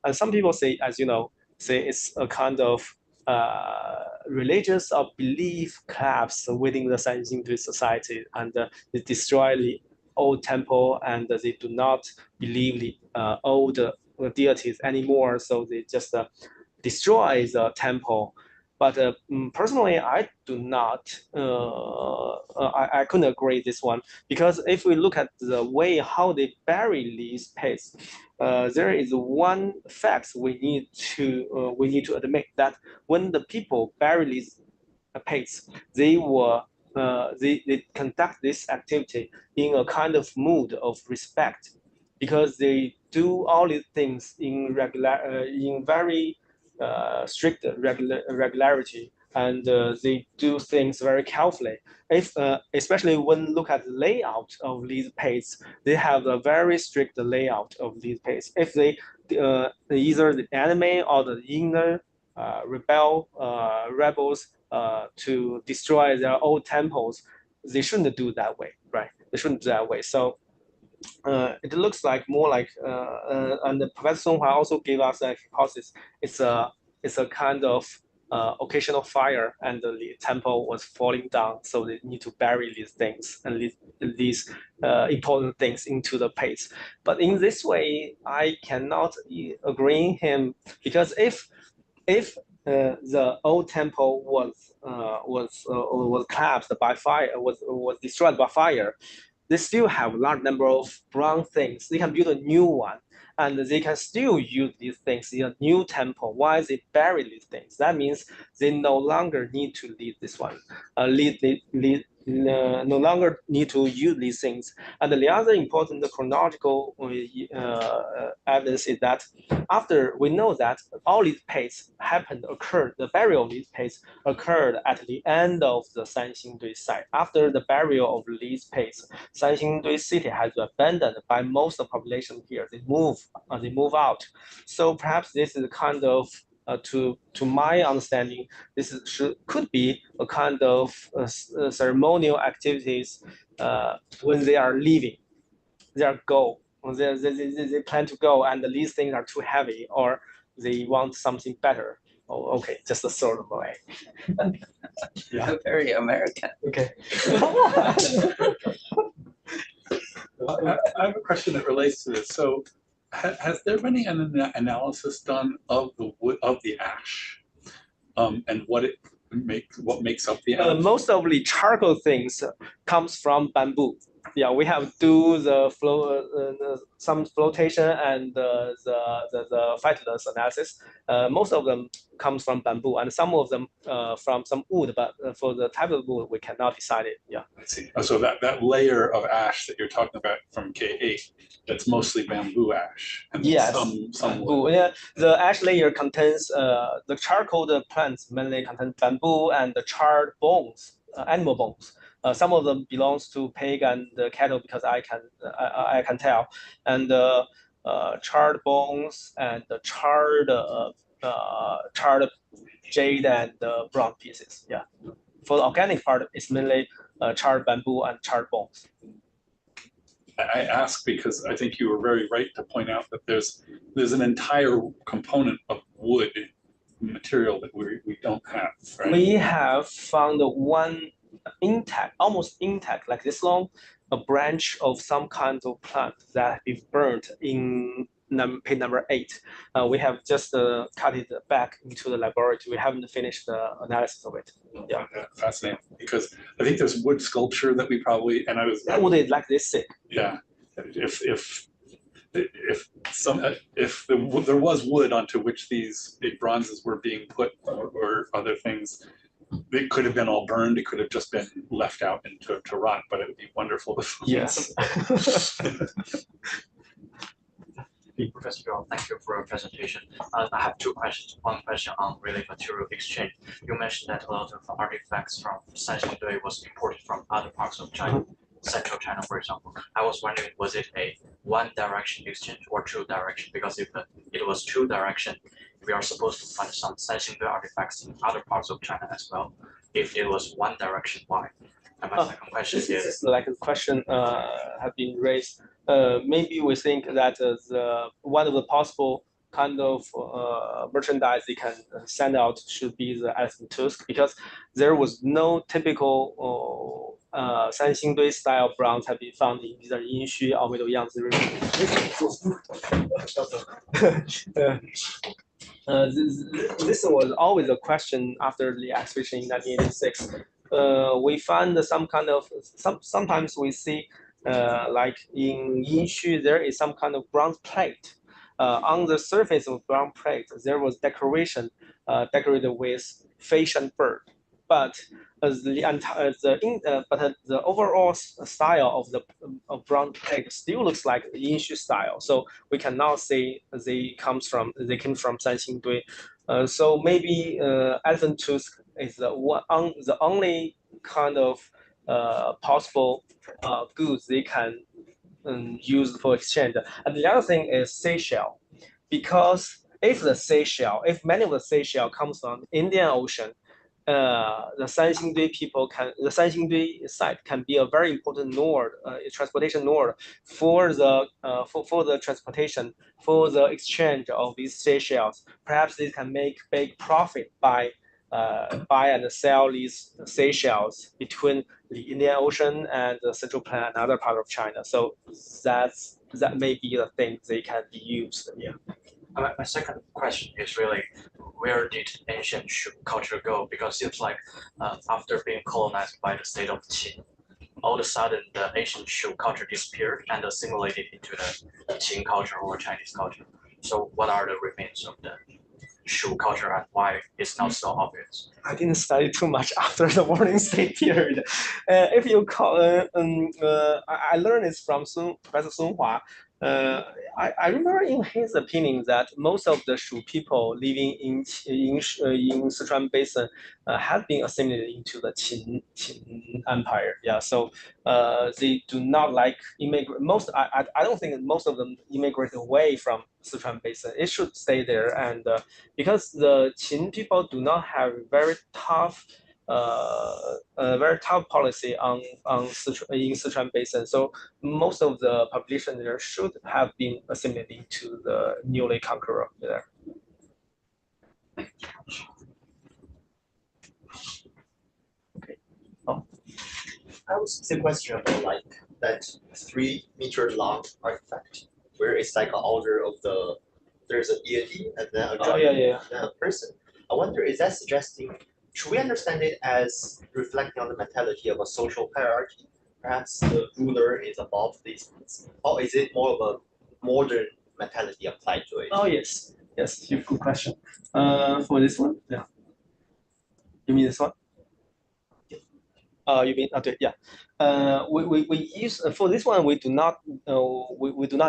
And some people say, as say it's a kind of religious or belief collapse within the Sanxingdui society, and they destroy the old temple, and they do not believe the old deities anymore, so they just destroy the temple. But personally, I do not. I couldn't agree this one, because if we look at the way how they bury these pits, there is one fact we need to admit, that when the people bury these pits, they conduct this activity in a kind of mood of respect, because they do all these things in very strict regularity, and they do things very carefully. If especially when look at the layout of these pits, they have a very strict layout of these pits. If they either the enemy or the inner rebels to destroy their old temples, they shouldn't do that way, right? They shouldn't do that way. So it looks like more like, and Professor Songhua also gave us a hypothesis. It's a kind of occasional fire, and the temple was falling down, so they need to bury these things and these important things into the pits. But in this way, I cannot agree him, because if the old temple was collapsed by fire, was destroyed by fire, they still have a large number of brown things. They can build a new one, and they can still use these things in a new temple. Why they bury these things? That means they no longer need to lead this one, no longer need to use these things. And the other important chronological evidence is that after we know that all these pits occurred, the burial of these pits occurred at the end of the Sanxingdui site. After the burial of these pits, Sanxingdui city has been abandoned by most of the population here. They move out. So perhaps this is kind of to my understanding, could be a kind of ceremonial activities when they are leaving their goal. They plan to go, and these things are too heavy, or they want something better. Oh, okay, just a sort of way. Yeah. Very American. Okay. I have a question that relates to this. So, has there been an analysis done of the wood, of the ash, and what makes up the ash? Most of the charcoal things comes from bamboo. Yeah, we have do the some flotation and the flightless analysis. Most of them comes from bamboo, and some of them from some wood. But for the type of wood, we cannot decide it. Yeah. I see. So that layer of ash that you're talking about from K8, that's mostly bamboo ash. And yes. Some bamboo. wood. Yeah. The ash layer contains the charcoal plants mainly contain bamboo and the charred bones, animal bones. Some of them belongs to pig and cattle, because I can tell, and charred bones and the charred jade and brown pieces. Yeah, for the organic part, it's mainly charred bamboo and charred bones. I ask because I think you were very right to point out that there's an entire component of wood material that we don't have. Right? We have found one intact, almost intact, like this long, a branch of some kind of plant that is burnt in page number 8. We have just cut it back into the laboratory. We haven't finished the analysis of it. Yeah, fascinating, because I think there's wood sculpture that we probably, and I was that wood is like this thick. Yeah, if there was wood onto which these big bronzes were being put, or other things, it could have been all burned. It could have just been left out to rot. But it would be wonderful to find. Yes. Professor Zhou, thank you for your presentation. I have 2 questions. One question on relic material exchange. You mentioned that a lot of artifacts from Sanxingdui was imported from other parts of China, central China, for example. I was wondering, was it a one-direction exchange or 2-direction? Because if it was 2-direction, we are supposed to find some Sanxingdui artifacts in other parts of China as well. If it was one direction, why? And my second question This is is like a question have been raised. Maybe we think that the one of the possible kind of merchandise they can send out should be the elephant tusk, because there was no typical Sanxingdui style bronze have been found in either Yinxu or Middle-Yangtze region. This was always a question after the excavation in 1986. We find some kind of sometimes we see like in Yinxu there is some kind of bronze plate. On the surface of bronze plate there was decoration decorated with fish and bird, but the overall style of the bronze plate still looks like the Yinxu style. So we can now say they came from Sanxingdui. So maybe elephant tooth is the only kind of possible goods they can use for exchange. And the other thing is seashell, because if many of the seashell comes from Indian Ocean, the Sanxingdui site can be a very important node, transportation node for the transportation, for the exchange of these seashells. Perhaps they can make big profit by buy and sell these seashells between the Indian Ocean and the Central Plain and other part of China. So that may be the thing they can be used. Yeah. My second question is really, where did ancient Shu culture go? Because it seems like after being colonized by the state of Qin, all of a sudden the ancient Shu culture disappeared and assimilated into the Qin culture or Chinese culture. So what are the remains of the Shu culture and why it's not so obvious? I didn't study too much after the warning state period. If you call, I learned this from Professor Sun Hua. I remember in his opinion that most of the Shu people living in Sichuan Basin have been assimilated into the Qin Empire. Yeah, so they do not like immigrate. I don't think most of them immigrated away from Sichuan Basin. It should stay there, and because the Qin people do not have very tough policy in Sichuan Basin. So most of the population there should have been assimilated to the newly conqueror there. Okay. Oh. I was the question about like that 3 meter long artifact where it's like an altar of there's a deity and then a yeah. then a person. I wonder, is that suggesting, should we understand it as reflecting on the mentality of a social hierarchy? Perhaps the ruler is above these things, or is it more of a modern mentality applied to it? Oh yes, good question. For this one, yeah. You mean this one? You mean okay, yeah. We use for this one we do not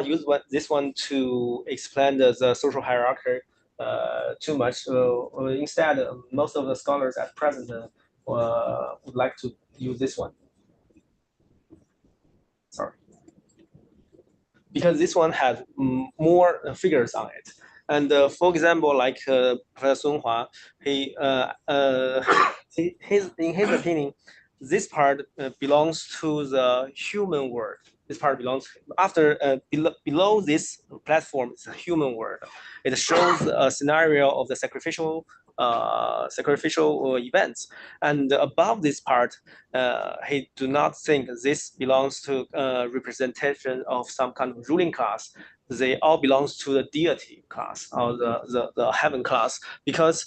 use this one to explain the social hierarchy too much. Instead, most of the scholars at present would like to use this one. Sorry, because this one has more figures on it. And for example, like Professor Sun Hua, in his opinion, this part belongs to the human world. This part belongs after below this platform is a human world. It shows a scenario of the sacrificial events, and above this part, he do not think this belongs to representation of some kind of ruling class. They all belongs to the deity class or the heaven class, because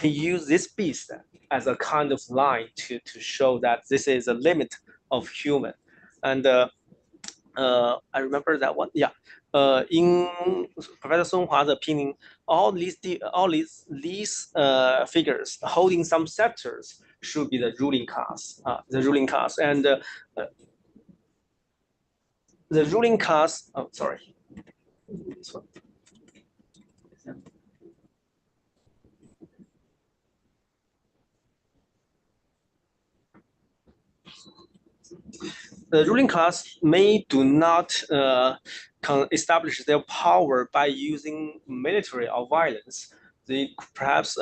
he used this beast as a kind of line to show that this is a limit of human. And I remember that one. Yeah. In Professor Sun Hua's opinion, all these figures holding some scepters should be the ruling class. And the ruling class. Oh, sorry. This one. the ruling class may do not establish their power by using military or violence. They perhaps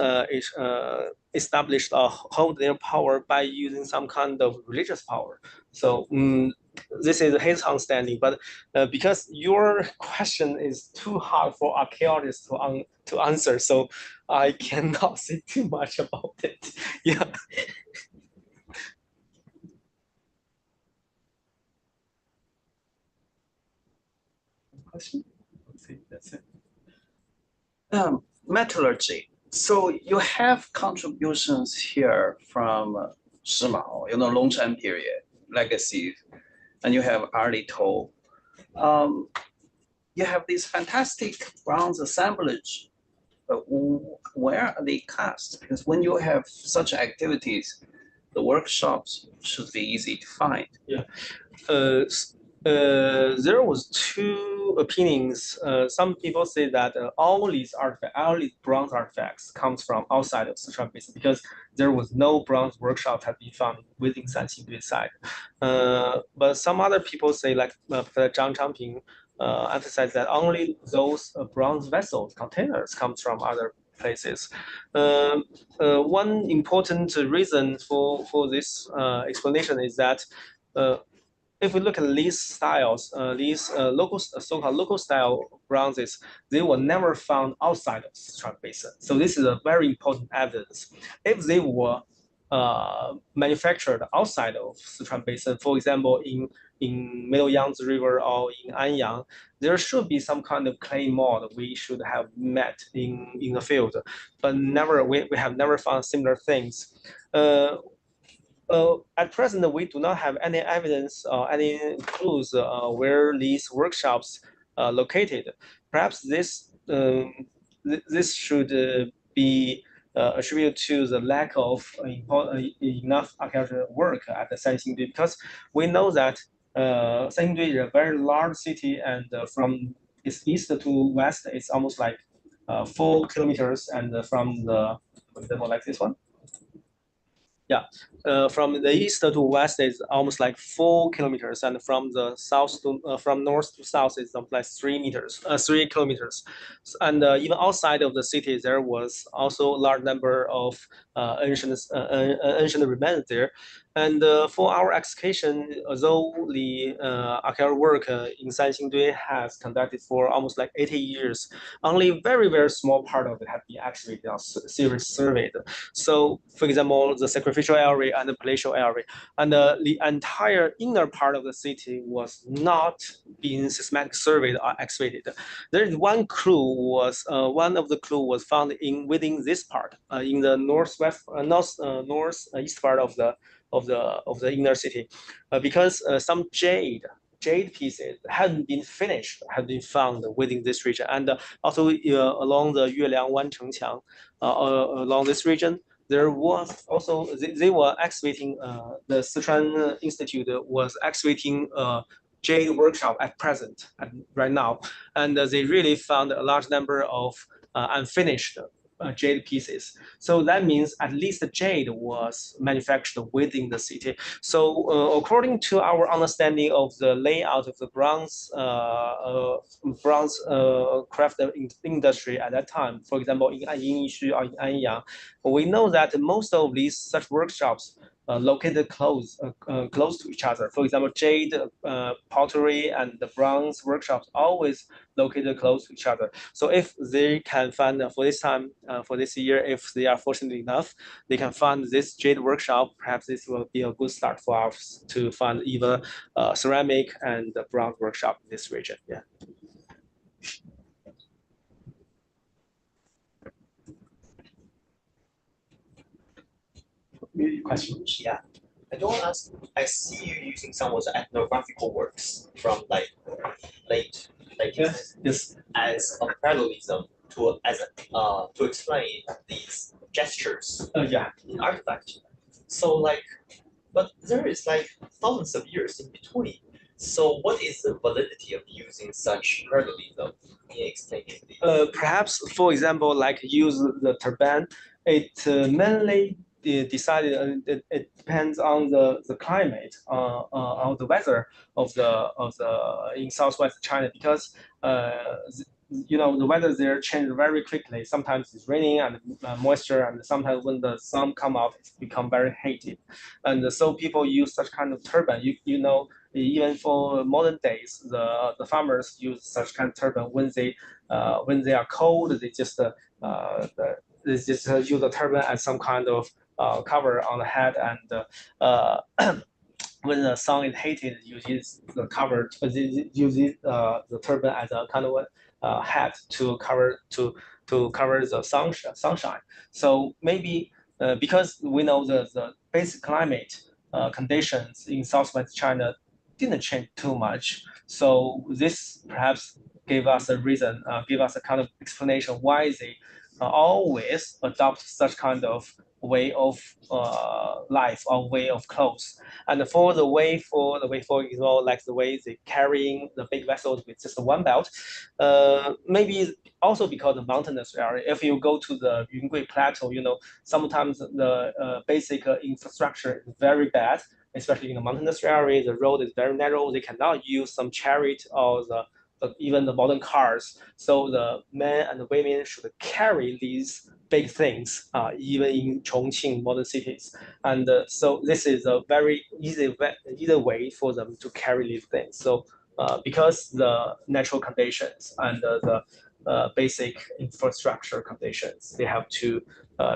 establish or hold their power by using some kind of religious power. So this is his understanding, but because your question is too hard for archaeologists to answer, so I cannot say too much about it. Yeah. Question? Let's see, that's it. Metallurgy. So you have contributions here from Shimao, Longshan period, legacy, and you have early toll. You have these fantastic bronze assemblage, but where are they cast? Because when you have such activities, the workshops should be easy to find. Yeah. There was two opinions. Some people say that all these bronze artifacts comes from outside of Sichuan Basin because there was no bronze workshop had been found within Sanxingdui side. But some other people say, like Professor Zhang Changping, emphasize that only those bronze vessels, containers, comes from other places. One important reason for this explanation is that if we look at these styles, these local, so-called local style bronzes, they were never found outside of Sichuan Basin. So this is a very important evidence. If they were manufactured outside of Sichuan Basin, for example, in Middle Yangtze River or in Anyang, there should be some kind of clay mold we should have met in the field, but we have never found similar things. At present, we do not have any evidence or any clues where these workshops are located. Perhaps this should be attributed to the lack of enough archaeological work at the Sanxingdui, because we know that Sanxingdui is a very large city, and from its east to west, it's almost like 4 kilometers, and from the, for example, like this one. Yeah, from the east to west is almost like 4 kilometers, and from the south to from north to south is like 3 kilometers, and even outside of the city there was also a large number of ancient remains there. And for our excavation, although the archaeological work in Sanxingdui has conducted for almost like 80 years, only very small part of it has been excavated or surveyed. So, for example, the sacrificial area and the palatial area, and the entire inner part of the city was not being systematic surveyed or excavated. There is one of the clue was found within this part, in the northeast part of the inner city, because some jade pieces hadn't been finished, had been found within this region, and also along the Yueliang Wanchengqiang, along this region. There was also they were excavating. The Sichuan Institute was excavating jade workshop at present, right now, and they really found a large number of unfinished jade pieces. So that means at least the jade was manufactured within the city. So according to our understanding of the layout of the bronze craft industry at that time, for example, in Yingxu or in Anyang, we know that most of these such workshops located close to each other. For example, jade pottery and the bronze workshops always located close to each other. So if they can find for this time, for this year, if they are fortunate enough, they can find this jade workshop. Perhaps this will be a good start for us to find either ceramic and the bronze workshop in this region. Yeah. Questions? Yeah. I don't ask. I see you using some of the ethnographical works from like late Yes. as a parallelism to explain these gestures Yeah. in artifact. So like, but there is like thousands of years in between. So what is the validity of using such parallelism in explaining these? Perhaps, for example, like use the turban, it mainly decided it depends on the climate, on the weather of the in southwest China, because the weather there changes very quickly. Sometimes it's raining and moisture, and sometimes when the sun come out, it's become very heated, and so people use such kind of turbine. Even for modern days, the farmers use such kind of turbine when they are cold. They just use the turbine as some kind of cover on the head, and when the sun is heated, uses the cover, uses the turbine as a kind of hat to cover the sunshine. So maybe because we know the basic climate conditions in southwest China didn't change too much, so this perhaps gave us a reason, give us a kind of explanation why they always adopt such kind of way of life or way of clothes. And for the way for example, like the way they carrying the big vessels with just one belt, maybe also because of mountainous area. If you go to the Yungui Plateau, sometimes the basic infrastructure is very bad, especially in the mountainous area. The road is very narrow. They cannot use some chariot or even the modern cars. So the men and the women should carry these big things, even in Chongqing modern cities. And so this is a very easy way for them to carry these things. So because the natural conditions and the basic infrastructure conditions, they have to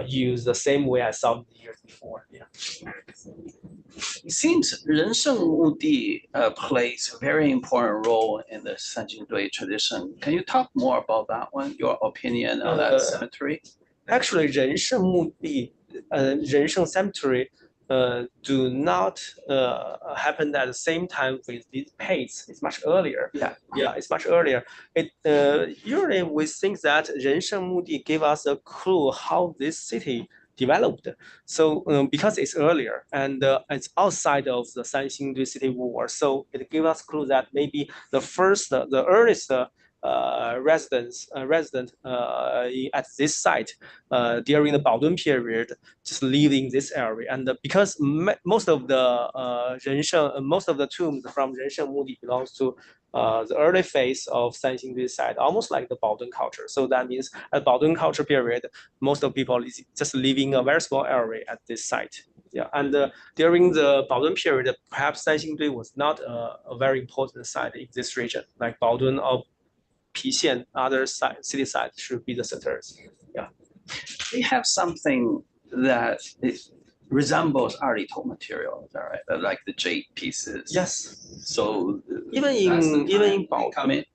use the same way as 1,000 years before. Yeah. It seems 人圣墓地 plays a very important role in the Sanxingdui tradition. Can you talk more about that one? Your opinion on that cemetery? Actually, 人圣墓地, 人圣 cemetery, do not happen at the same time with these pates. It's much earlier. Yeah, it's much earlier. It usually we think that 人圣墓地 give us a clue how this city developed. So because it's earlier and it's outside of the Sanxingdui city war, so it gives us clue that maybe the earliest resident at this site during the Baodun period just living this area. And because most of the tombs from 人圣墓地 belongs to the early phase of Sanxingdui site, almost like the Baodun culture. So that means at Baodun culture period, most of people is just living a very small area at this site. Yeah, and during the Baodun period, perhaps Sanxingdui was not a very important site in this region, like Baodun or Pixian, other city sites should be the centers. Yeah. They have something that resembles Arito material, right? Like the jade pieces. Yes. So even in Baodun,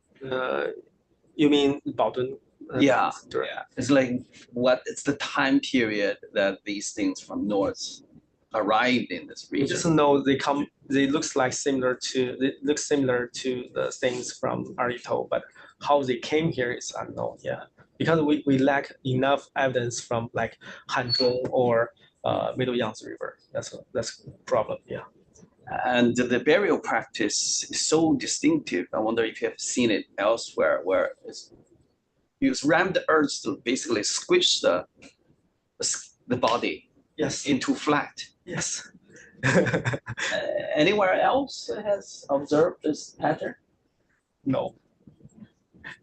you mean Baodun? Yeah. It's like it's the time period that these things from north arrived in this region. You just know they look similar to the things from Arito, but how they came here is unknown. Yeah, because we lack enough evidence from like Hanzhong or Middle Yangtze River. That's a problem. Yeah. And the burial practice is so distinctive. I wonder if you have seen it elsewhere, where use rammed earth to basically squish the body into flat. Yes. Anywhere else has observed this pattern? No.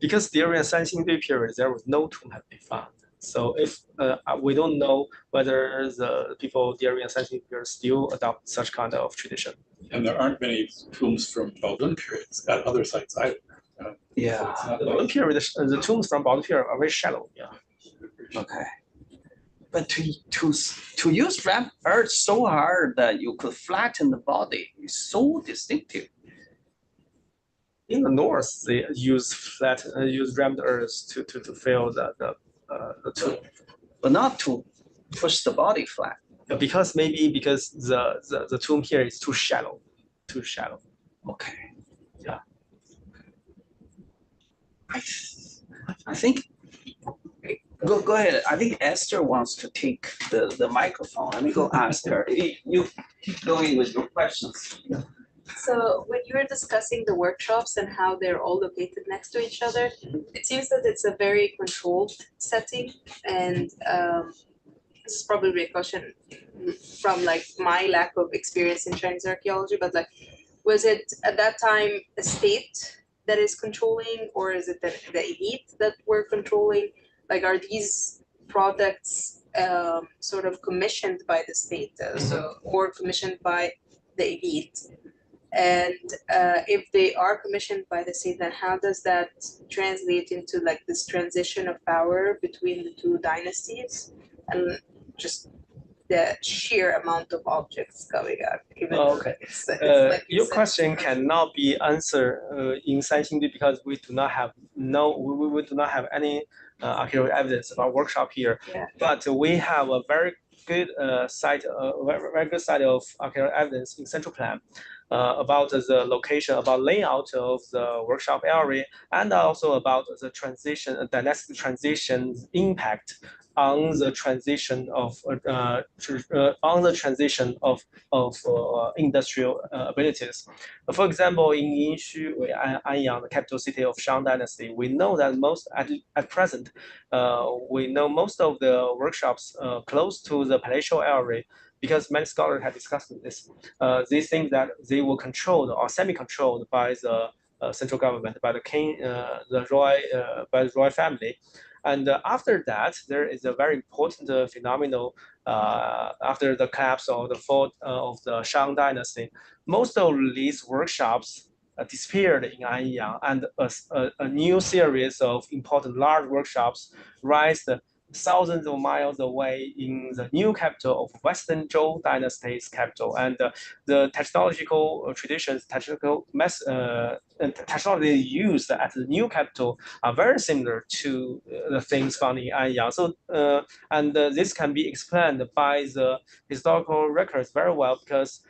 Because during the Sanxingdui period, there was no tomb have been found. So if we don't know whether the people during the Sanxingdui period still adopt such kind of tradition. And there aren't many tombs from Baodun periods at other sites either. Yeah, so the Baodun period, the tombs from Baodun period are very shallow. Yeah. Okay. But to use rammed earth so hard that you could flatten the body is so distinctive. In the north, they use rammed earth to fill the tomb, but not to push the body flat. Because the tomb here is too shallow. Okay. Yeah. I think. Go ahead. I think Esther wants to take the microphone. Let me go ask her. You keep going with your questions. Yeah. So when you were discussing the workshops and how they're all located next to each other, it seems that it's a very controlled setting, and this is probably a question from like my lack of experience in Chinese archaeology, but like, was it at that time a state that is controlling, or is it the elite that were controlling? Like, are these products sort of commissioned by the state, or commissioned by the elite? And if they are commissioned by the state, then how does that translate into like this transition of power between the two dynasties, and just the sheer amount of objects coming out? Even okay. like Your question cannot be answered in Sanxingdui because we do not have we do not have any archaeological evidence about workshop here. Yeah. But we have a very good site, very good site of archaeological evidence in Central Plan. About the location, about layout of the workshop area, and also about the transition, dynastic transition impact on the transition of industrial abilities. For example, in Yinshu, Anyang, the capital city of Shang Dynasty, we know that at present, we know most of the workshops close to the palatial area, because many scholars have discussed this. They think that they were controlled or semi-controlled by the central government, by the king, by the royal family. And after that, there is a very important phenomenon after the collapse of the fall of the Shang Dynasty. Most of these workshops disappeared in Anyang, and a new series of important large workshops rise thousands of miles away in the new capital of Western Zhou Dynasty's capital. And the technological traditions, technology used at the new capital are very similar to the things found in Anyang. So, and this can be explained by the historical records very well, because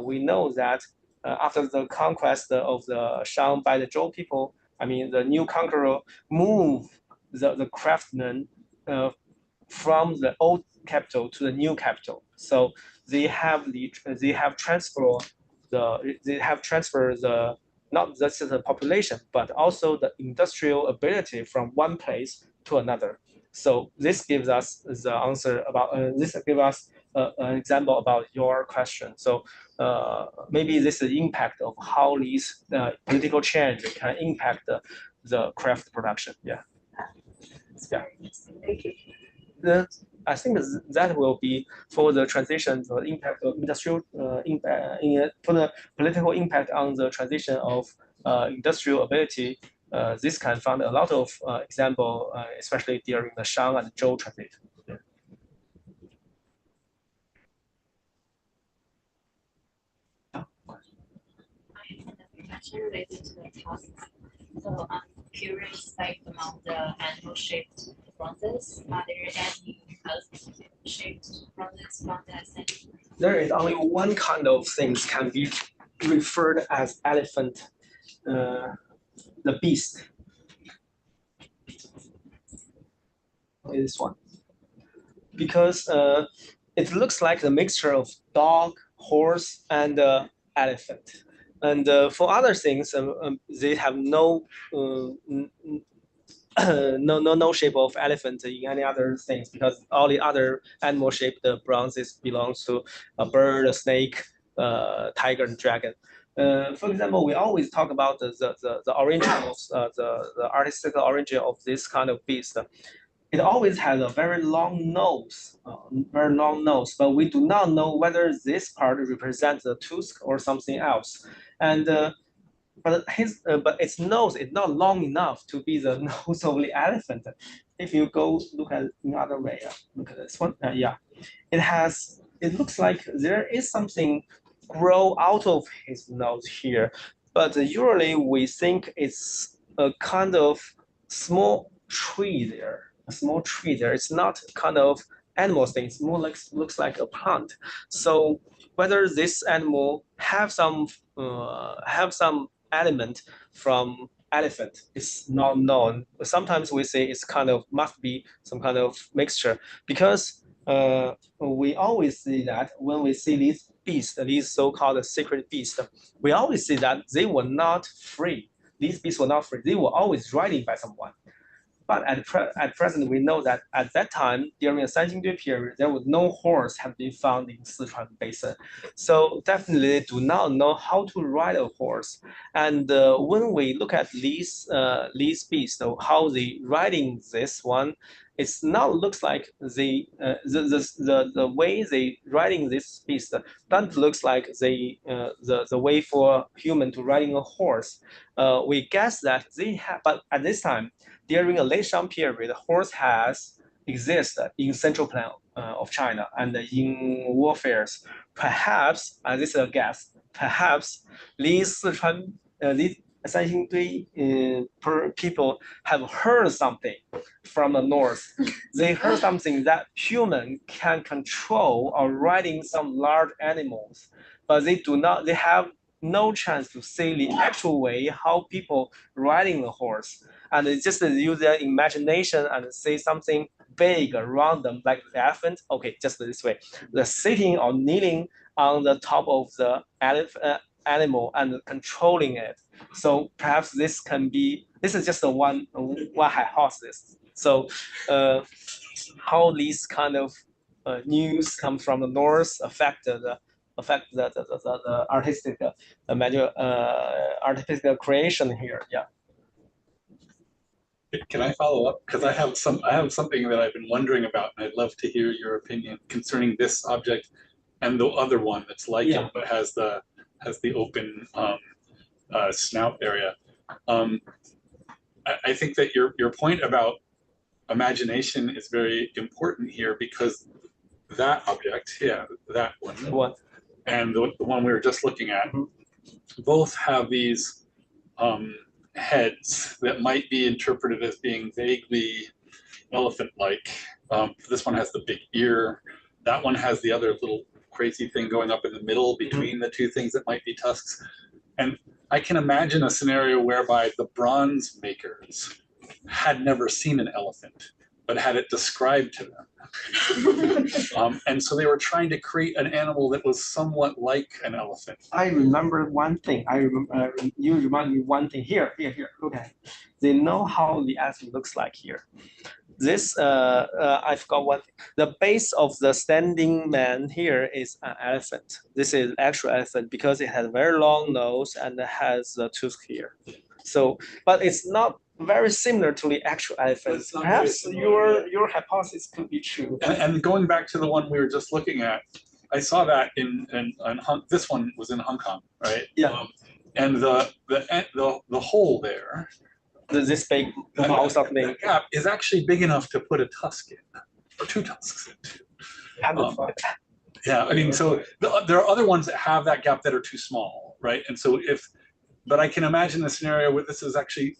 we know that after the conquest of the Shang by the Zhou people, I mean, the new conqueror moved the craftsmen from the old capital to the new capital. So they have transferred the not just the population, but also the industrial ability from one place to another. So this gives us the answer about this gives us an example about your question. So maybe this is the impact of how these political change can impact the craft production. Yeah. Yeah. Thank you. I think that will be for the transition, the impact of industrial for the political impact on the transition of industrial ability. This can find a lot of example, especially during the Shang and Zhou transit. Yeah. Question related to the tasks. So I'm curious, like among the animal-shaped bronzes, are there any shaped bronzes from that century? There is only one kind of things can be referred as elephant, the beast. This one, because it looks like a mixture of dog, horse, and elephant. And for other things, they have no no shape of elephant in any other things, because all the other animal shaped bronzes belongs to a bird, a snake, tiger, and dragon. For example, we always talk about the origin of the artistic origin of this kind of beast. It always has a very long nose, but we do not know whether this part represents a tooth or something else. And but its nose is not long enough to be the nose of the elephant. If you go look at in other way, look at this one. Yeah, it looks like there is something grow out of his nose here, but usually we think it's a kind of small tree there. A small tree there. It's not kind of animal thing. It's more like looks like a plant. So whether this animal have some element from elephant is not known. Sometimes we say it's kind of must be some kind of mixture, because we always see that when we see these beasts, these so-called sacred beasts, we always see that they were not free. These beasts were not free. They were always riding by someone. But at present, we know that at that time, during the Sanxingdui period, there was no horse have been found in Sichuan Basin. So definitely they do not know how to ride a horse. And when we look at these beasts, so how they riding this one, it's now looks like the way they riding this beast that looks like the way for human to riding a horse. We guess that they have, but at this time, during a late Shang period, the horse has existed in central plain of China and in warfares. Perhaps, this is a guess, perhaps these these Sanxingdui people have heard something from the north. They heard something that human can control or riding some large animals, but they do not. They have no chance to see the actual way how people riding the horse, and they just use their imagination and say something big around them, like the elephant. Okay, just this way, the sitting or kneeling on the top of the animal and controlling it. So perhaps this is just a one hypothesis. So how these kind of news come from the north affect the artistic artistic creation here. Yeah. Can I follow up? Because I have something that I've been wondering about, and I'd love to hear your opinion concerning this object and the other one that's like it, but has the open snout area. I think that your point about imagination is very important here, because that object, that one, What? And the one we were just looking at, both have these heads that might be interpreted as being vaguely elephant-like. This one has the big ear. That one has the other little crazy thing going up in the middle between the two things that might be tusks. And I can imagine a scenario whereby the bronze makers had never seen an elephant, but had it described to them. And so they were trying to create an animal that was somewhat like an elephant. I remember one thing. You remind me one thing. Here. Look at it. They know how the elephant looks like here. This I forgot what the base of the standing man here is an elephant. This is actual elephant because it has a very long nose and it has a tooth here. So, but it's not very similar to the actual elephant. Perhaps your hypothesis could be true. And going back to the one we were just looking at, I saw that in this one was in Hong Kong, right? Yeah. And the hole there, this big mouse of the gap is actually big enough to put a tusk in, or two tusks in. Yeah, I mean, so there are other ones that have that gap that are too small, right? And so but I can imagine a scenario where this is actually.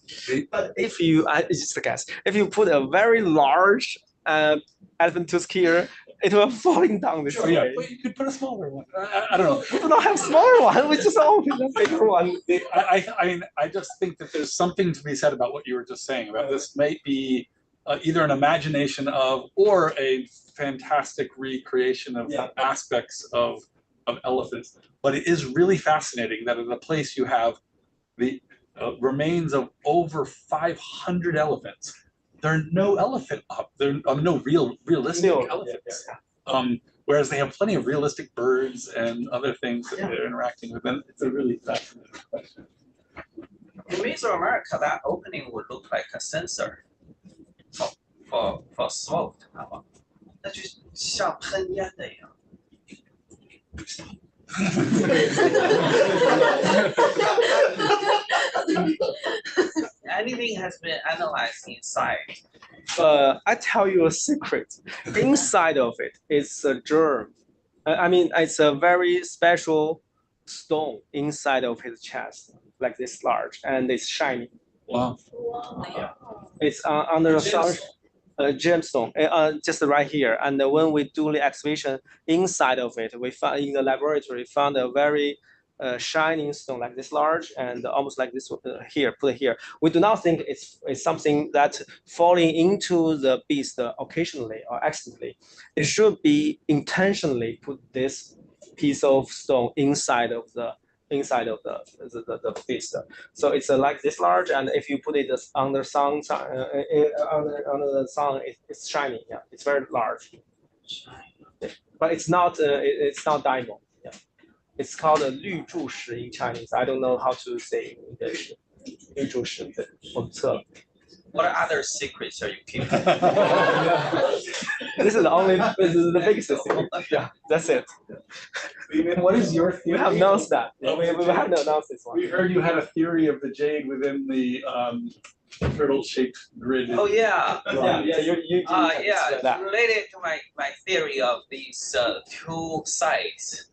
But if you, it's just a guess, if you put a very large elephant tooth here, it will falling down this way. Yeah, but you could put a smaller one. I don't know. We do not have smaller one. We just open the bigger one. I mean, I just think that there's something to be said about what you were just saying about this might be either an imagination of or a fantastic recreation of aspects of elephants. But it is really fascinating that in a place you have the remains of over 500 elephants. There are no elephant up. There are no realistic elephants. Whereas they have plenty of realistic birds and other things that they're interacting with. And it's a really fascinating question. In Mesoamerica, that opening would look like a sensor for smoke. 那就像喷烟的一样。Anything has been analyzed inside. I tell you a secret. Inside of it is a germ. I mean, it's a very special stone inside of his chest, like this large, and it's shiny. Wow. Yeah. It's under the sun. Gemstone, just right here. And when we do the excavation inside of it, we found in the laboratory found a very shining stone like this large and almost like this here, put it here. We do not think it's something that falling into the beast occasionally or accidentally. It should be intentionally put this piece of stone inside of inside of the fist. So it's like this large, and if you put it under sun, under the sun, it's shiny. Yeah, it's very large. But it's not it's not diamond. Yeah, it's called a 绿柱石 in Chinese. I don't know how to say in English. 绿柱石，对，我们测了。What other secrets are you keeping? This is the biggest secret. Yeah, that's it. What is your theory? We have announced that. Yeah, we haven't announced this one. We heard you had a theory of the jade within the turtle-shaped grid. Oh yeah. Yeah, you Yeah, it's that. related to my theory of these two sites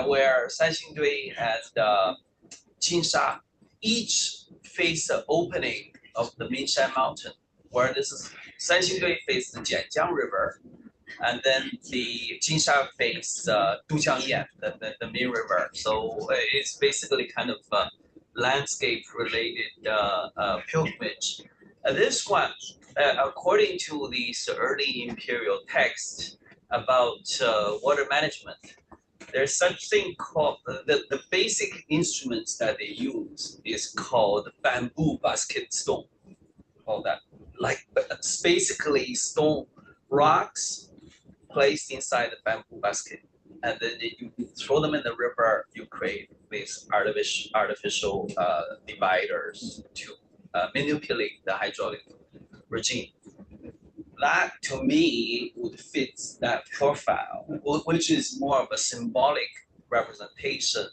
where Sanxingdui and Jinsha each face the opening of the Minshan Mountain, where this is Sanxingdui faces the Jianjiang River, and then the Jinsha face Dujiangyan, the main river. So it's basically kind of landscape-related pilgrimage. This one, according to these early imperial texts about water management, there's such thing called the basic instruments that they use is called bamboo basket stone. Call that, like, it's basically stone rocks placed inside the bamboo basket, and then you throw them in the river. You create these artificial dividers to manipulate the hydraulic regime. That to me would fit that profile, which is more of a symbolic representation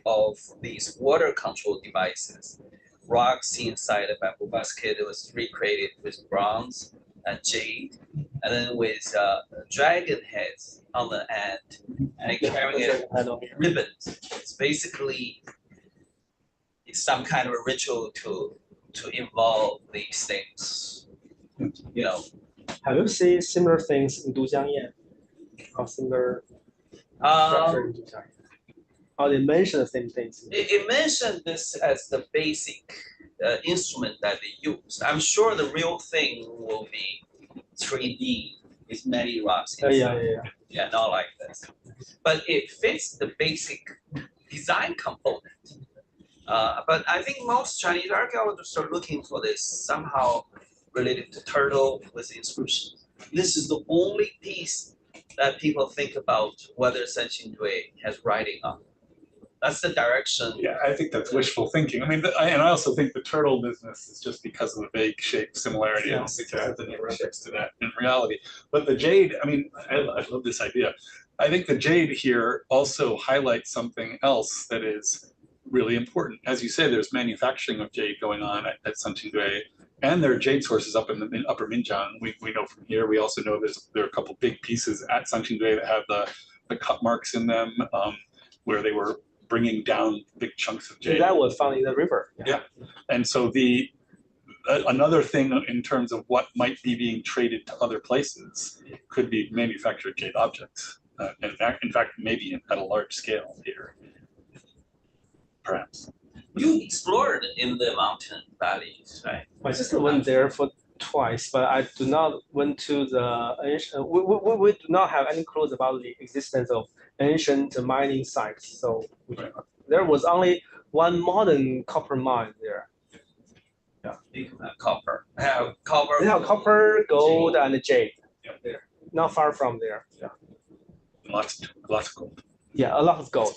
of these water control devices. Rocks inside a bamboo basket, it was recreated with bronze and jade, and then with dragon heads on the end, and carrying it ribbons. It's basically some kind of a ritual to involve these things, you know. Have you seen similar things in Dujiangyan? Or similar structure in Dujiangyan? Or they mention the same things? It mentioned this as the basic instrument that they use. I'm sure the real thing will be 3D with many rocks. Yeah, not like this. But it fits the basic design component. But I think most Chinese archaeologists are looking for this somehow related to turtle with inscription. This is the only piece that people think about whether Sanxingdui has writing on. That's the direction. Yeah, I think that's wishful thinking. I mean, and I also think the turtle business is just because of the vague shape similarity. I don't think there has any reference to that in reality. But the jade, I mean, I love this idea. I think the jade here also highlights something else that is really important. As you say, there's manufacturing of jade going on at Sanxingdui, and there are jade sources up in the Upper Minjiang. We know from here. We also know there are a couple big pieces at Sanxingdui that have the cut marks in them, where they were bringing down big chunks of jade. That was found in the river. Yeah, and so another thing in terms of what might be being traded to other places could be manufactured jade objects. In fact, maybe at a large scale here, perhaps. You explored in the mountain valleys, right? My sister went there for twice, but I do not went to the ancient. We do not have any clues about the existence of ancient mining sites. So there was only one modern copper mine there. Yeah, copper. Copper. They have copper, gold, and jade. Yeah, there, not far from there. Yeah. Lots of gold. Yeah, a lot of gold.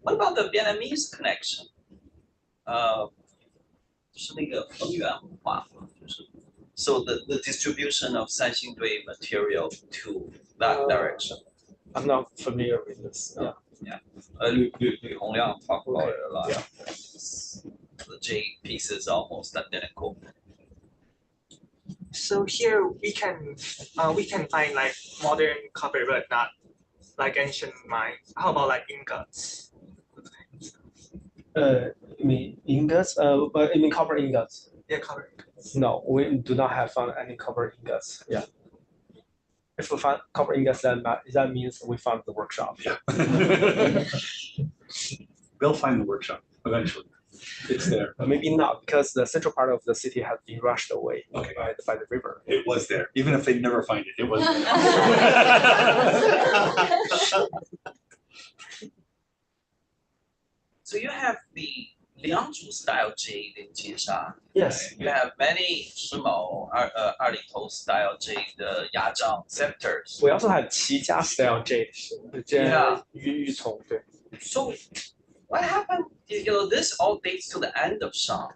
What about the Vietnamese connection? 是那个恒源文化，就是 so the distribution of Sanxingdui material to that direction. I'm not familiar with this. Yeah. 吕洪亮talked about it a lot. Yeah. The jade pieces almost identical. So here we can find like modern copper, but not like ancient mines. How about like ingots? You mean ingots? You mean copper ingots? Yeah, copper ingots. No, we do not have found any copper ingots. Yeah. If we find copper ingots, then that means we found the workshop. Yeah. They'll find the workshop eventually. It's there. But maybe not, because the central part of the city has been rushed away by the river. It was there. Even if they never find it, it was there. So you have the Liangzhu style jade in Jinsha. Yes. You have many Shimou, Arlington style jade, Yazhang scepters. We also have 齐家 style jade, Yeah. 玉虫，对。 So what happened? This all dates to the end of Shang.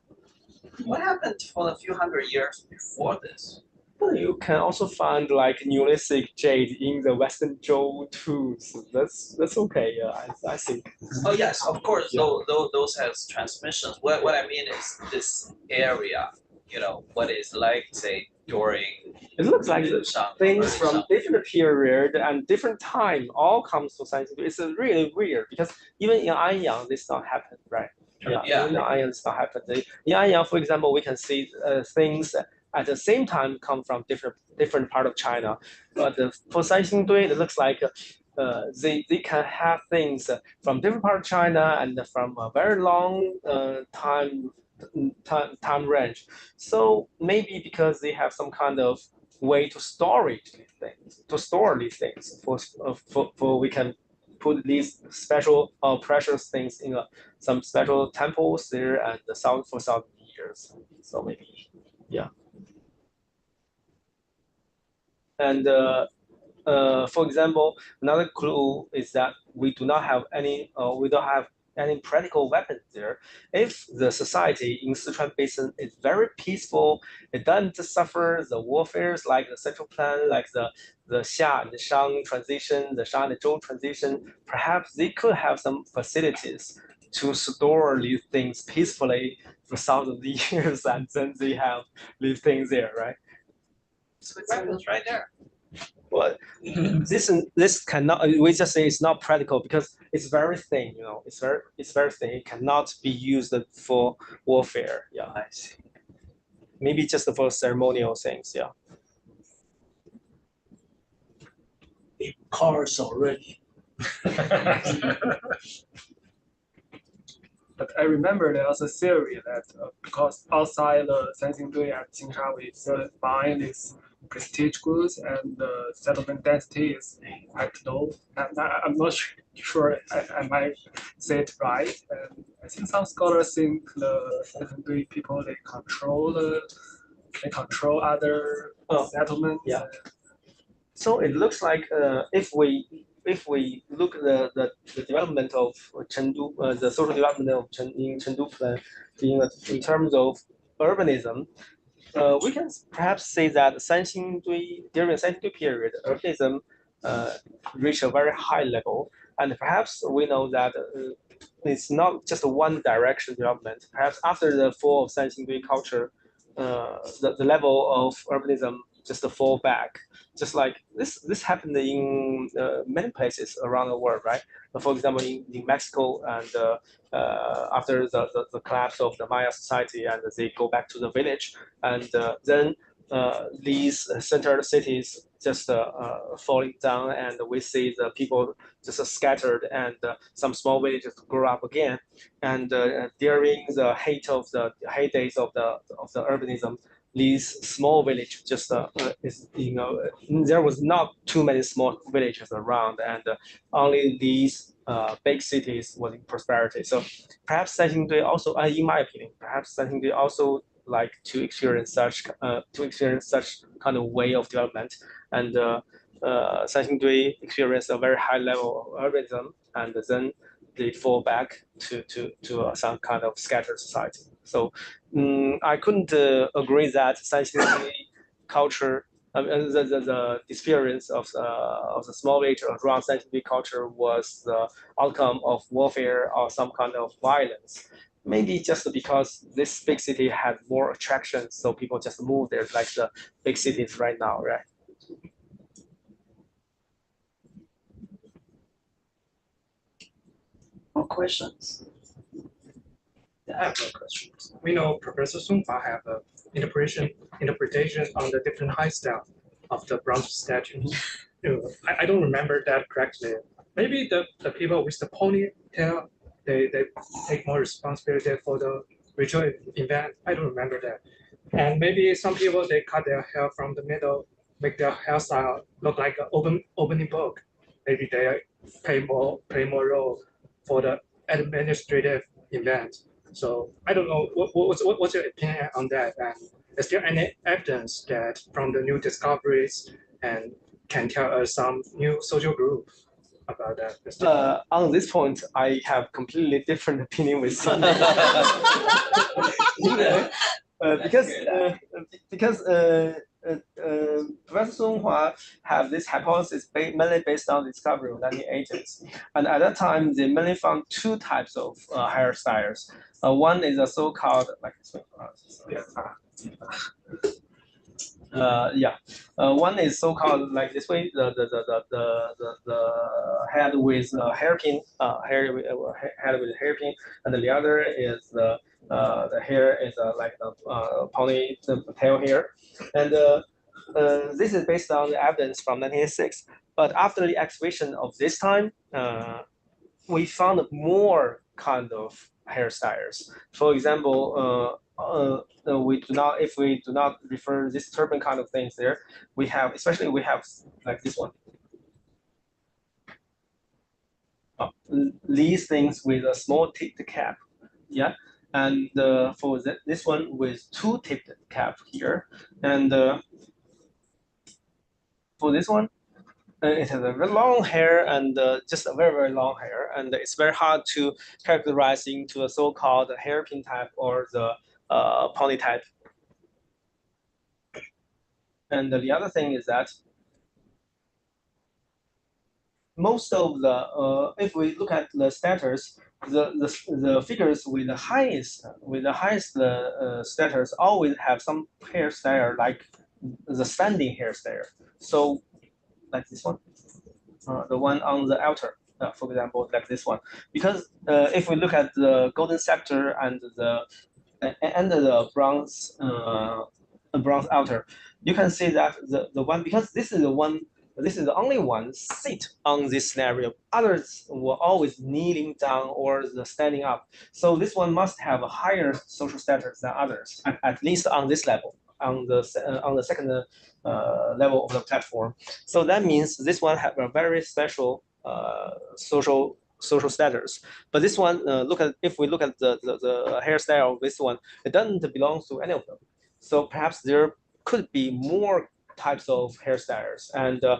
What happened for a few hundred years before this? But you can also find like neolithic jade in the Western Zhou too. So that's okay. Yeah, I think. Oh yes, of course. Yeah. Those has transmissions. What I mean is this area. What is like say during. It looks like the Shang, things from Shang. different period and different time all comes to Sanxingdui. It's really weird because even in Anyang this not happen, right? Yeah. Yeah. In Anyang this not happen. In Anyang, for example, we can see things at the same time come from different part of China. But for Sanxingdui, it looks like they can have things from different part of China and from a very long time range. So maybe because they have some kind of way to store these things for we can put these special precious things in some special temples there and the south for 1,000 years. So maybe, yeah. And for example, another clue is that we don't have any practical weapons there. If the society in Sichuan Basin is very peaceful, it doesn't suffer the warfares like the Central Plan, like the Xia and the Shang transition, the Shang and the Zhou transition, perhaps they could have some facilities to store these things peacefully for thousands of years, and then they have these things there, right? Weapons right there. Well, this cannot. We just say it's not practical because it's very thin. It's very thin. It cannot be used for warfare. Yeah, I see. maybe just for ceremonial things. Yeah. Cars already. But I remember there was a theory that because outside the Sanxingdui and Jinsha, we find these prestige goods and the settlement density is quite low. And I'm not sure I might say it right. And I think some scholars think the Sanxingdui people they control other settlements. Yeah. So it looks like if we look at the development of Chengdu, the social development of in Chengdu plan, in terms of urbanism, we can perhaps say that during Sanxingdui period, urbanism reached a very high level, and perhaps we know that it's not just a one direction development. Perhaps after the fall of Sanxingdui culture, the level of urbanism just fall back. Just like this happened in many places around the world, right? For example, in Mexico, and after the collapse of the Maya society, and they go back to the village, and then these centered cities just falling down, and we see the people just scattered, and some small villages grow up again. And during the heydays of the urbanism, these small villages just there was not too many small villages around, and only these big cities was in prosperity. So perhaps Sanxingdui also, in my opinion, perhaps Sanxingdui also like to experience such kind of way of development, and Sanxingdui experienced a very high level of urbanism, and then they fall back to some kind of scattered society. So I couldn't agree that Sanxingdui culture, the experience of the small village around Sanxingdui culture was the outcome of warfare or some kind of violence. Maybe just because this big city had more attractions, so people just move there, like the big cities right now, right? More questions? I have no questions. We know Professor Sungfa have an interpretation on the different height style of the bronze statues. I don't remember that correctly. Maybe the people with the ponytail, they take more responsibility for the ritual event. I don't remember that. And maybe some people they cut their hair from the middle, make their hairstyle look like an opening book. maybe they play more role for the administrative event. So I don't know what's your opinion on that, and is there any evidence that from the new discoveries and can tell us some new social group about that? On this point, I have completely different opinion with Sunday. Because Professor Sun Hua have this hypothesis mainly based on the discovery of landing agents, and at that time they mainly found two types of hairstyles. One is a so-called like this one. One is so-called like this way, the head with hairpin, head with hairpin, and the other is the hair is like the pony the tail hair, and this is based on the evidence from 1986. But after the excavation of this time, we found more kind of hairstyles. For example, if we do not refer this turban kind of things there, we have like this one. These things with a small tipped cap, yeah, and for this one with two tipped cap here, and for this one, it has a very long hair and just a very long hair, and it's very hard to characterize into a so-called hairpin type or the pony type. And the other thing is that most of the if we look at the status, the figures with the highest status always have some hairstyle like the standing hairstyle. So like this one, the one on the altar, for example, like this one. Because if we look at the golden scepter and the bronze altar, you can see that the one, because this is the only one sit on this scenario. Others were always kneeling down or the standing up. So this one must have a higher social status than others, at least on this level, on the second level of the platform. So that means this one have a very special social status. But this one, if we look at the hairstyle of this one, it doesn't belong to any of them. So perhaps there could be more types of hairstyles, and the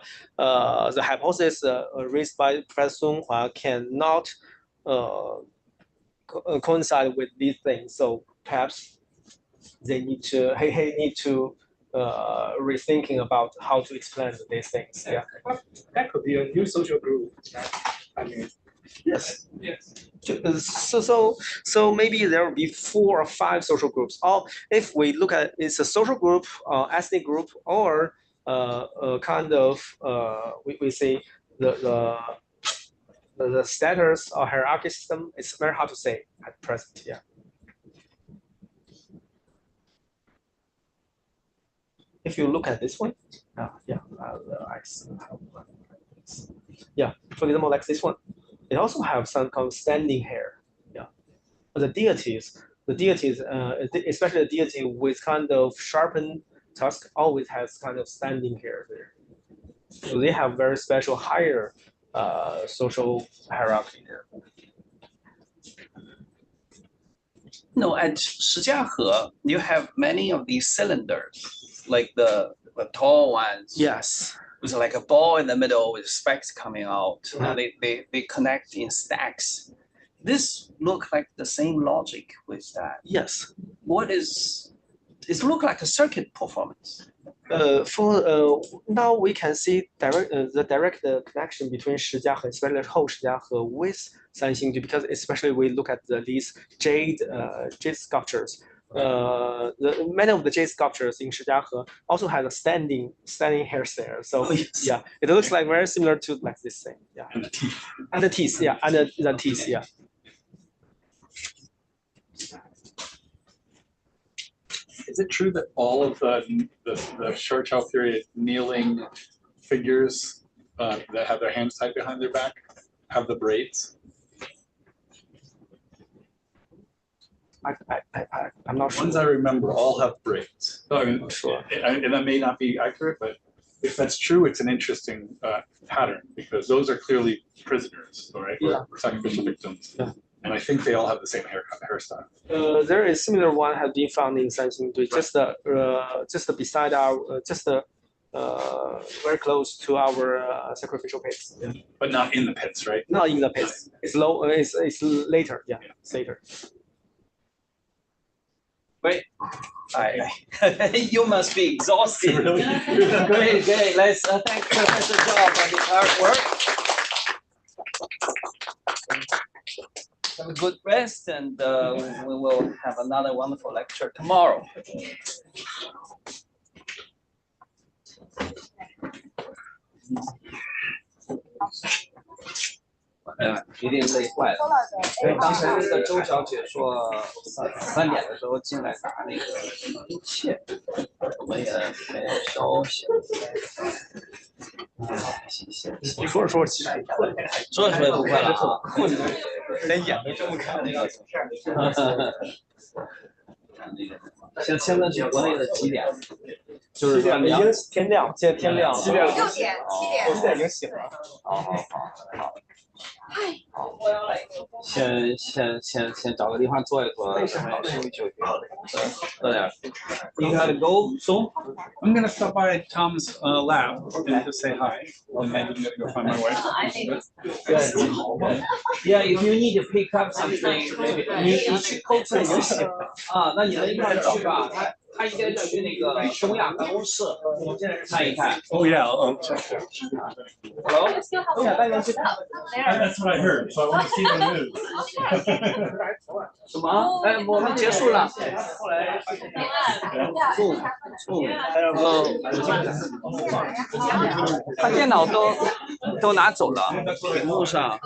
hypothesis raised by Professor Sun Hua cannot coincide with these things. So perhaps he need to rethinking about how to explain these things. Yeah, that could be a new social group. I mean, yes. So maybe there will be 4 or 5 social groups. Or if we look at it's a social group, ethnic group, or kind of we say the status or hierarchy system. It's very hard to say at present. Yeah. If you look at this one, yeah, for example, like this one, it also have some kind of standing hair. Yeah, but the deities, especially the deity with kind of sharpened tusk, always has kind of standing hair there. So they have very special higher social hierarchy there. No, at Shijiahe, you have many of these cylinders, like the tall ones. Yes. With like a ball in the middle with spikes coming out. They connect in stacks. This look like the same logic with that. Yes. It look like a circuit performance. For now we can see the direct connection between Shijiahe, especially Hou Shijiahe, with Sanxingdui, because especially we look at these jade sculptures. Many of the jade sculptures in Shijiahe also have a standing hairstyle. So yeah, it looks like very similar to like this thing. Yeah. And the teeth. Yeah, and the teeth. Yeah. Is it true that all of the Shouchao period kneeling figures that have their hands tied behind their back have the braids? I'm not sure. Ones I remember all have braids. I mean, sure. And that may not be accurate, but if that's true, it's an interesting pattern because those are clearly prisoners, right? Yeah. Or sacrificial victims. Yeah. And I think they all have the same hairstyle. There is similar one has been found in Sanxingdui, just beside our, very close to our sacrificial pits. Yeah. But not in the pits, right? Not in the pits. It's low. It's later. Yeah, it's later. Great. You must be exhausted. Great. Let's thank Professor Zhao for his hard work. Have a good rest, and we will have another wonderful lecture tomorrow.一定累坏了。因为刚才那个周小姐说3点的时候进来拿那个一切，我们也没有休息。谢谢。你说说，其实困，说什么也不困了啊，困，连眼都睁不开那个。现在是国内的几点？就是已经天亮，现在天亮了。6点，7点。我现在已经醒了。好。先找个地方坐一坐，休息。喝点。You gotta go soon? I'm gonna stop by Tom's lab and just say hi. And then I'm gonna go find my wife. Good. Yeah, if you need to pick up something, maybe 你去购物啊，那你们一块儿去吧。他应该去那个东亚办公室看一看。Oh yeah, I'll check there. Hello? 东亚办公室。That's what I heard, so I want to see the news. 什么？哎，我们结束了。后来他电脑都拿走了，屏幕上。